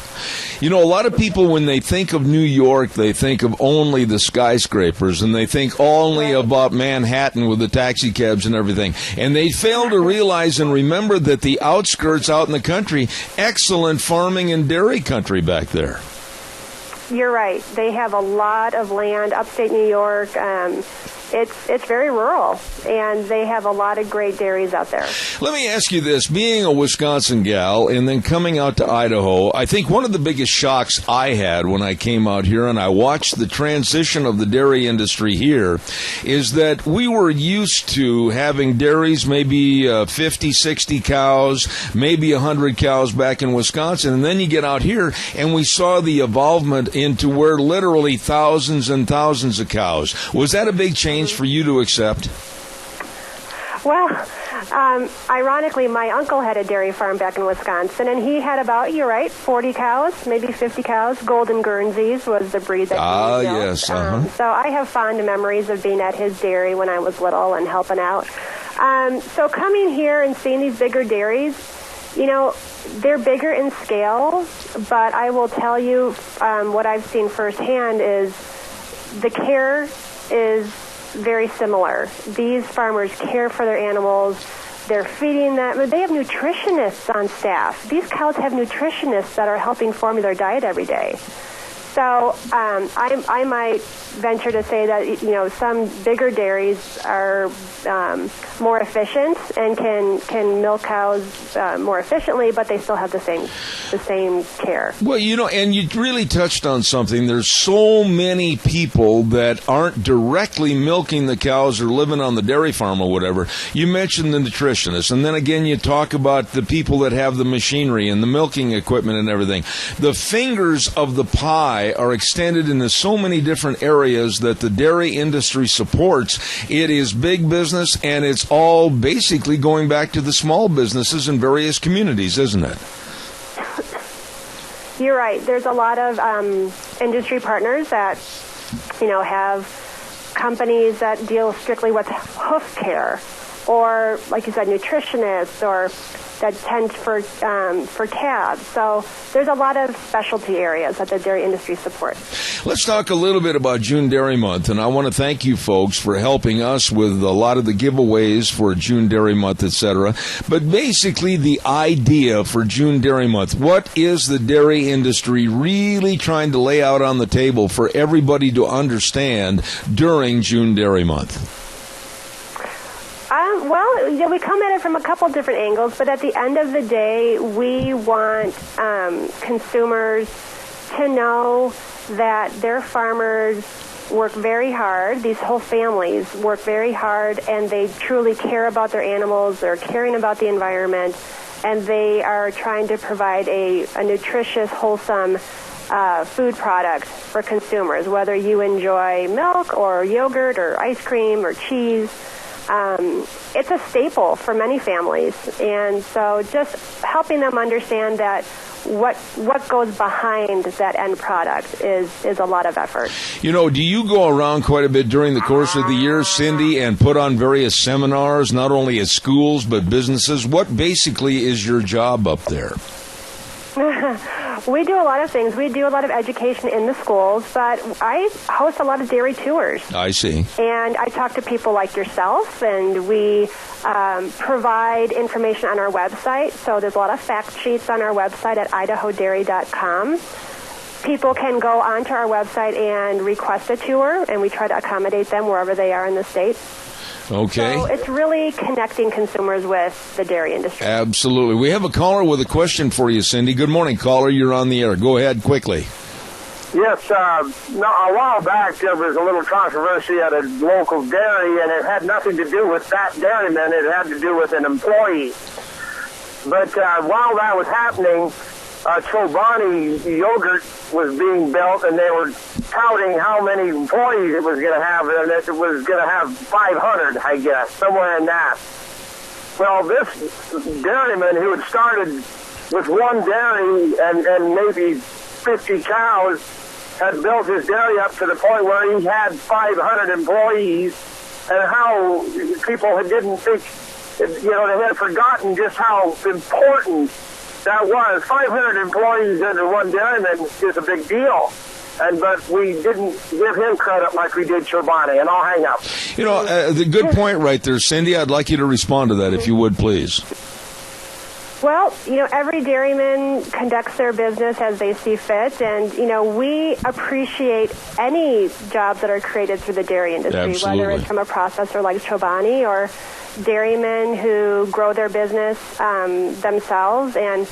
A lot of people, when they think of New York, they think of only the skyscrapers, and they think only about Manhattan with the taxi cabs and everything. And they fail to realize and remember that the outskirts out in the country, excellent farming and dairy country back there. You're right. They have a lot of land, upstate New York. It's very rural, and they have a lot of great dairies out there. Let me ask you this. Being a Wisconsin gal and then coming out to Idaho, I think one of the biggest shocks I had when I came out here and I watched the transition of the dairy industry here is that we were used to having dairies, maybe 50, 60 cows, maybe 100 cows back in Wisconsin, and then you get out here and we saw the evolvement into where literally thousands and thousands of cows. Was that a big change for you to accept? Well, ironically, my uncle had a dairy farm back in Wisconsin, and he had about, 40 cows, maybe 50 cows. Golden Guernseys was the breed that he built. Yes. Uh-huh. So I have fond memories of being at his dairy when I was little and helping out. So coming here and seeing these bigger dairies, they're bigger in scale, but I will tell you what I've seen firsthand is the care is very similar. These farmers care for their animals. They're feeding them. They have nutritionists on staff. These cows have nutritionists that are helping form their diet every day. So I might venture to say that some bigger dairies are more efficient and can milk cows more efficiently, but they still have the same care. Well, and you really touched on something. There's so many people that aren't directly milking the cows or living on the dairy farm or whatever. You mentioned the nutritionists, and then again you talk about the people that have the machinery and the milking equipment and everything. The fingers of the pie are extended into so many different areas that the dairy industry supports. It is big business, and it's all basically going back to the small businesses in various communities, isn't it? You're right. There's a lot of industry partners that, have companies that deal strictly with hoof care, or, like you said, nutritionists, or that tend for calves. So there's a lot of specialty areas that the dairy industry supports. Let's talk a little bit about June Dairy Month, and I want to thank you folks for helping us with a lot of the giveaways for June Dairy Month, etc. But basically the idea for June Dairy Month, what is the dairy industry really trying to lay out on the table for everybody to understand during June Dairy Month? Well, we come at it from a couple different angles, but at the end of the day, we want consumers to know that their farmers work very hard. These whole families work very hard, and they truly care about their animals. They're caring about the environment, and they are trying to provide a nutritious, wholesome food product for consumers, whether you enjoy milk or yogurt or ice cream or cheese. It's a staple for many families, and so just helping them understand that what goes behind that end product is a lot of effort. You know, do you go around quite a bit during the course of the year, Cindy, and put on various seminars, not only at schools but businesses? What basically is your job up there? We do a lot of things. We do a lot of education in the schools, but I host a lot of dairy tours. I see. And I talk to people like yourself, and we provide information on our website. So there's a lot of fact sheets on our website at idahodairy.com. People can go onto our website and request a tour, and we try to accommodate them wherever they are in the state. Okay. So it's really connecting consumers with the dairy industry. Absolutely. We have a caller with a question for you, Cindy. Good morning, caller. You're on the air. Go ahead quickly. Yes, a while back there was a little controversy at a local dairy, and it had nothing to do with that dairyman. It had to do with an employee. But while that was happening, Chobani yogurt was being built, and they were touting how many employees it was going to have, and it was going to have 500, I guess, somewhere in that. Well, this dairyman who had started with one dairy and maybe 50 cows had built his dairy up to the point where he had 500 employees, and how people didn't think, they had forgotten just how important that was. 500 employees under one dairyman is a big deal. But we didn't give him credit like we did Chobani, and I'll hang up. The good point right there, Cindy. I'd like you to respond to that, if you would, please. Well, every dairyman conducts their business as they see fit, and, we appreciate any jobs that are created through the dairy industry, Absolutely. Whether it's from a processor like Chobani or dairymen who grow their business themselves and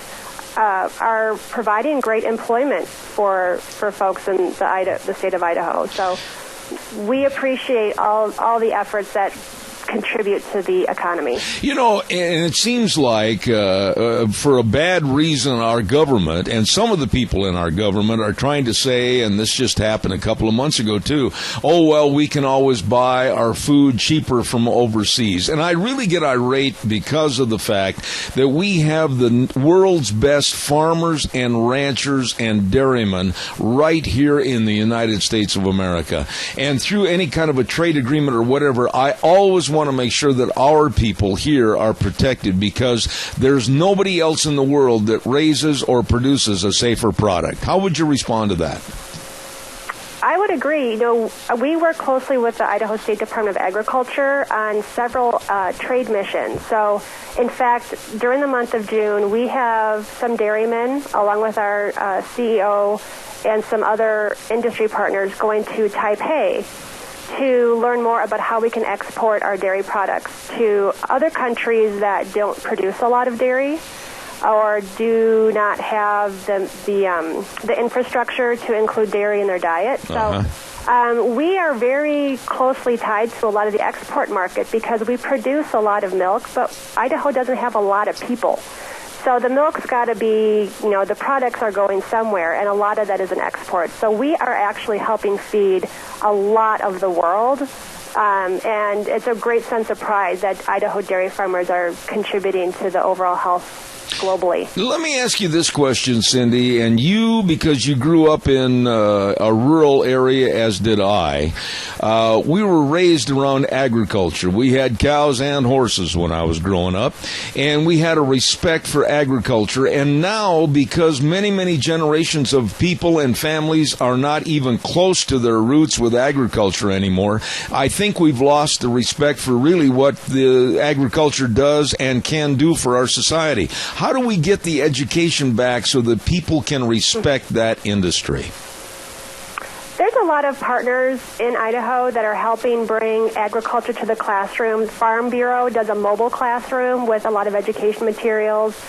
are providing great employment for folks in the state of Idaho. So we appreciate all the efforts that contribute to the economy. And it seems like for a bad reason our government and some of the people in our government are trying to say, and this just happened a couple of months ago too, we can always buy our food cheaper from overseas. And I really get irate because of the fact that we have the world's best farmers and ranchers and dairymen right here in the United States of America. And through any kind of a trade agreement or whatever, I always want to make sure that our people here are protected, because there's nobody else in the world that raises or produces a safer product. How would you respond to that? I would agree. We work closely with the Idaho State Department of Agriculture on several trade missions. So, in fact, during the month of June, we have some dairymen, along with our CEO and some other industry partners, going to Taipei to learn more about how we can export our dairy products to other countries that don't produce a lot of dairy or do not have the infrastructure to include dairy in their diet. So we are very closely tied to a lot of the export market because we produce a lot of milk, but Idaho doesn't have a lot of people. So the milk's got to be, the products are going somewhere, and a lot of that is an export. So we are actually helping feed a lot of the world, and it's a great sense of pride that Idaho dairy farmers are contributing to the overall health globally. Let me ask you this question, Cindy, and you, because you grew up in a rural area, as did I, we were raised around agriculture. We had cows and horses when I was growing up, and we had a respect for agriculture. And now, because many, many generations of people and families are not even close to their roots with agriculture anymore, I think we've lost the respect for really what the agriculture does and can do for our society. How do we get the education back so that people can respect that industry? There's a lot of partners in Idaho that are helping bring agriculture to the classroom. Farm Bureau does a mobile classroom with a lot of education materials.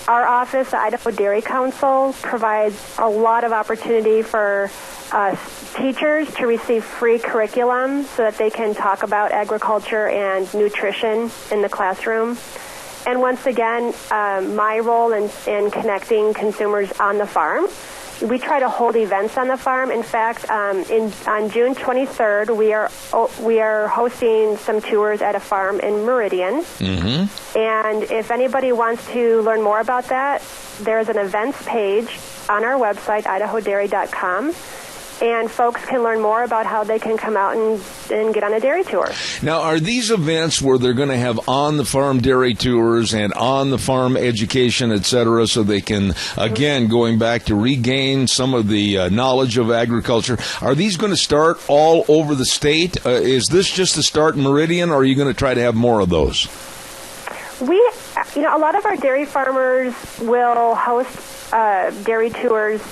Our office, the Idaho Dairy Council, provides a lot of opportunity for teachers to receive free curriculum so that they can talk about agriculture and nutrition in the classroom. And once again, my role in connecting consumers on the farm. We try to hold events on the farm. In fact, on June 23rd, we are hosting some tours at a farm in Meridian. Mm-hmm. And if anybody wants to learn more about that, there's an events page on our website, idahodairy.com. And folks can learn more about how they can come out and get on a dairy tour. Now, are these events where they're going to have on-the-farm dairy tours and on-the-farm education, et cetera, so they can, again, going back to regain some of the knowledge of agriculture, are these going to start all over the state? Is this just a start in Meridian, or are you going to try to have more of those? A lot of our dairy farmers will host dairy tours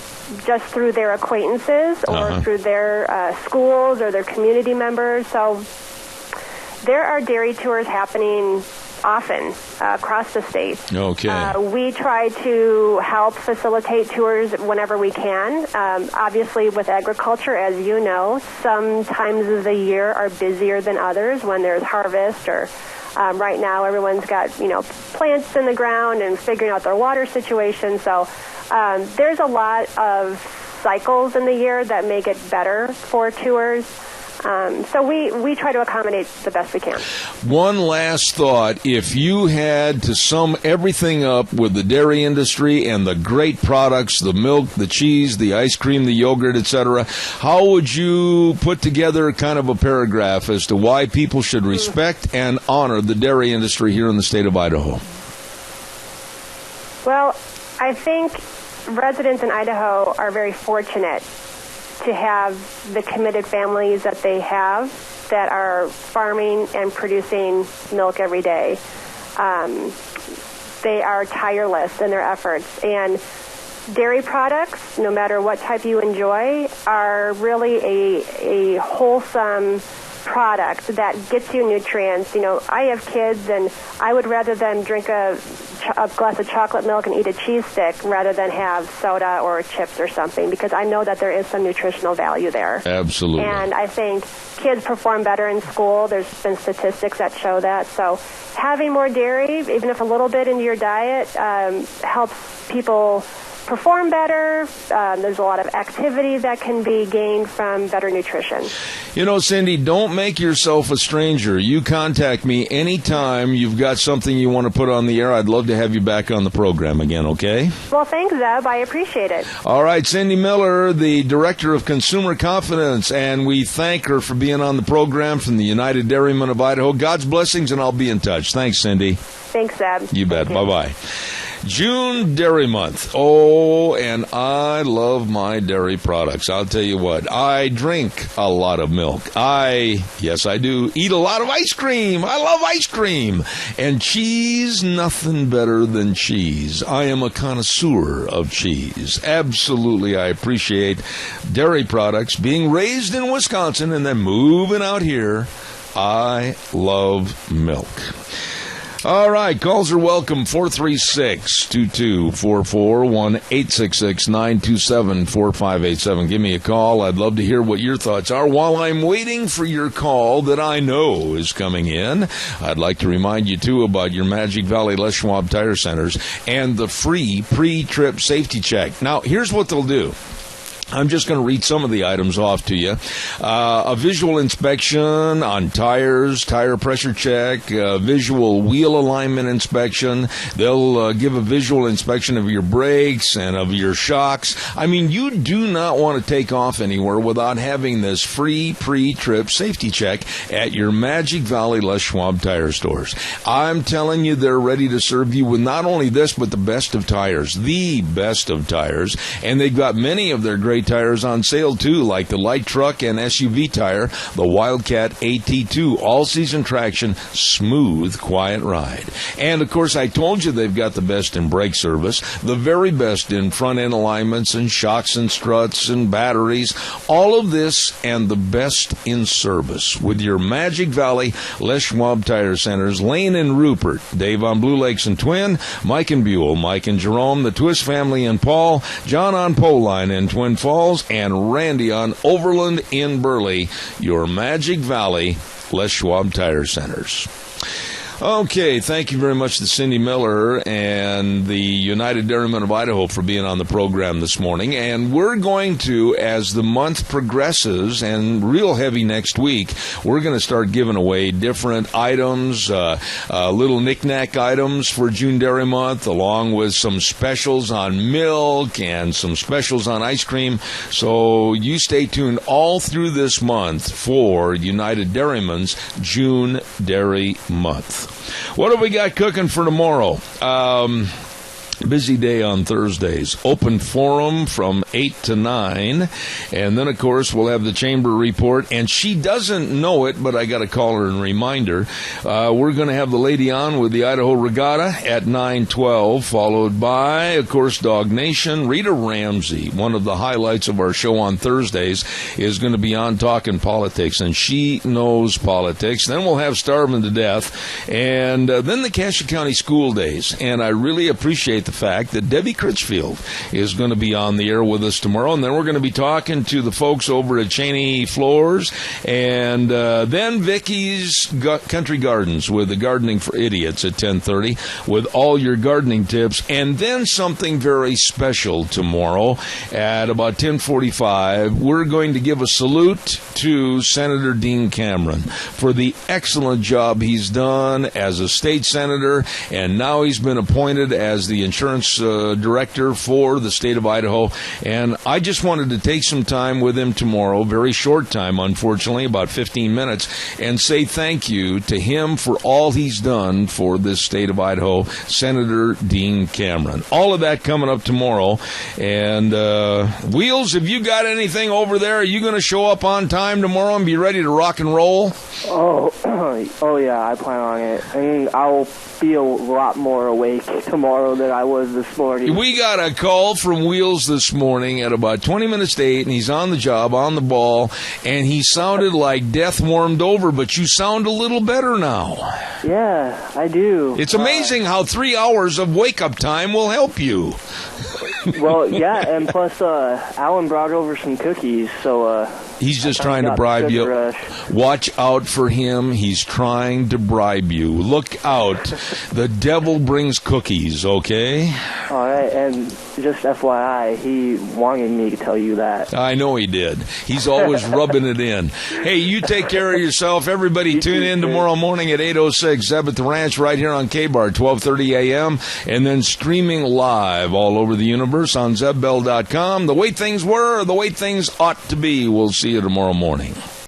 just through their acquaintances or through their schools or their community members. So there are dairy tours happening often across the state. Okay. We try to help facilitate tours whenever we can. Obviously, with agriculture, as you know, some times of the year are busier than others when there's harvest or right now everyone's got, plants in the ground and figuring out their water situation. So there's a lot of cycles in the year that make it better for tours. So we try to accommodate the best we can. One last thought. If you had to sum everything up with the dairy industry and the great products, the milk, the cheese, the ice cream, the yogurt, etc., how would you put together kind of a paragraph as to why people should respect and honor the dairy industry here in the state of Idaho? Well, I think residents in Idaho are very fortunate to have the committed families that they have that are farming and producing milk every day. They are tireless in their efforts. And dairy products, no matter what type you enjoy, are really a wholesome product that gets you nutrients. I have kids, and I would rather them drink a glass of chocolate milk and eat a cheese stick rather than have soda or chips or something, because I know that there is some nutritional value there. Absolutely. And I think kids perform better in school. There's been statistics that show that. So having more dairy, even if a little bit into your diet, helps people perform better. There's a lot of activity that can be gained from better nutrition. Cindy, don't make yourself a stranger. You contact me anytime you've got something you want to put on the air. I'd love to have you back on the program again, okay? Well, thanks, Zeb. I appreciate it. All right, Cindy Miller, the Director of Consumer Confidence, and we thank her for being on the program from the United Dairymen of Idaho. God's blessings, and I'll be in touch. Thanks, Cindy. Thanks, Zeb. You bet. Bye-bye. June Dairy Month. Oh, and I love my dairy products. I'll tell you what, I drink a lot of milk. Yes, I do, eat a lot of ice cream. I love ice cream. And cheese, nothing better than cheese. I am a connoisseur of cheese. Absolutely, I appreciate dairy products being raised in Wisconsin and then moving out here. I love milk. All right, calls are welcome, 436-2244, 1-866-927-4587. Give me a call. I'd love to hear what your thoughts are. While I'm waiting for your call that I know is coming in, I'd like to remind you, too, about your Magic Valley Les Schwab Tire Centers and the free pre-trip safety check. Now, here's what they'll do. I'm just going to read some of the items off to you. A visual inspection on tires, tire pressure check, visual wheel alignment inspection. They'll give a visual inspection of your brakes and of your shocks. I mean, you do not want to take off anywhere without having this free pre-trip safety check at your Magic Valley Les Schwab Tire Stores. I'm telling you, they're ready to serve you with not only this, but the best of tires. The best of tires. And they've got many of their great family tires on sale, too, like the light truck and SUV tire, the Wildcat AT2, all-season traction, smooth, quiet ride. And, of course, I told you they've got the best in brake service, the very best in front-end alignments and shocks and struts and batteries, all of this and the best in service with your Magic Valley Les Schwab Tire Centers, Lane and Rupert, Dave on Blue Lakes and Twin, Mike and Buell, Mike and Jerome, the Twist family in Paul, John on Poline in Twin Falls, and Randy on Overland in Burley, your Magic Valley Les Schwab Tire Centers. Okay, thank you very much to Cindy Miller and the United Dairymen of Idaho for being on the program this morning. And we're going to, as the month progresses, and real heavy next week, we're going to start giving away different items, little knick-knack items for June Dairy Month, along with some specials on milk and some specials on ice cream. So you stay tuned all through this month for United Dairymen's June Dairy Month. What have we got cooking for tomorrow? Busy day on Thursdays. Open forum from 8 to 9. And then, of course, we'll have the chamber report. And she doesn't know it, but I got to call her and remind her. We're going to have the lady on with the Idaho Regatta at 9:12, followed by, of course, Dog Nation. Rita Ramsey, one of the highlights of our show on Thursdays, is going to be on talking politics, and she knows politics. Then we'll have Starving to Death, and then the Cassia County School Days. And I really appreciate the fact that Debbie Critchfield is going to be on the air with us tomorrow, and then we're going to be talking to the folks over at Cheney Floors, and then Vicky's Country Gardens with the Gardening for Idiots at 10:30 with all your gardening tips, and then something very special tomorrow at about 10:45. We're going to give a salute to Senator Dean Cameron for the excellent job he's done as a state senator, and now he's been appointed as the insurance director for the state of Idaho. And I just wanted to take some time with him tomorrow, very short time, unfortunately, about 15 minutes, and say thank you to him for all he's done for this state of Idaho, Senator Dean Cameron. All of that coming up tomorrow. And Wheels, have you got anything over there? Are you going to show up on time tomorrow and be ready to rock and roll? Oh yeah, I plan on it. And I'll be a lot more awake tomorrow than I was this morning. We got a call from Wheels this morning at about 20 minutes to 8, and he's on the job, on the ball, and he sounded like death warmed over, but you sound a little better now. Yeah, I do. It's amazing how 3 hours of wake-up time will help you. Well, yeah, and plus Alan brought over some cookies, so... He's just trying to bribe you. Rush. Watch out for him. He's trying to bribe you. Look out. The devil brings cookies, okay? All right, and just FYI, he wanted me to tell you that. I know he did. He's always rubbing it in. Hey, you take care of yourself. Everybody tune in tomorrow morning at 8:06, Zeb at the Ranch right here on K-Bar, 12:30 a.m., and then streaming live all over the universe on ZebBell.com. The way things were, the way things ought to be. We'll see you tomorrow morning.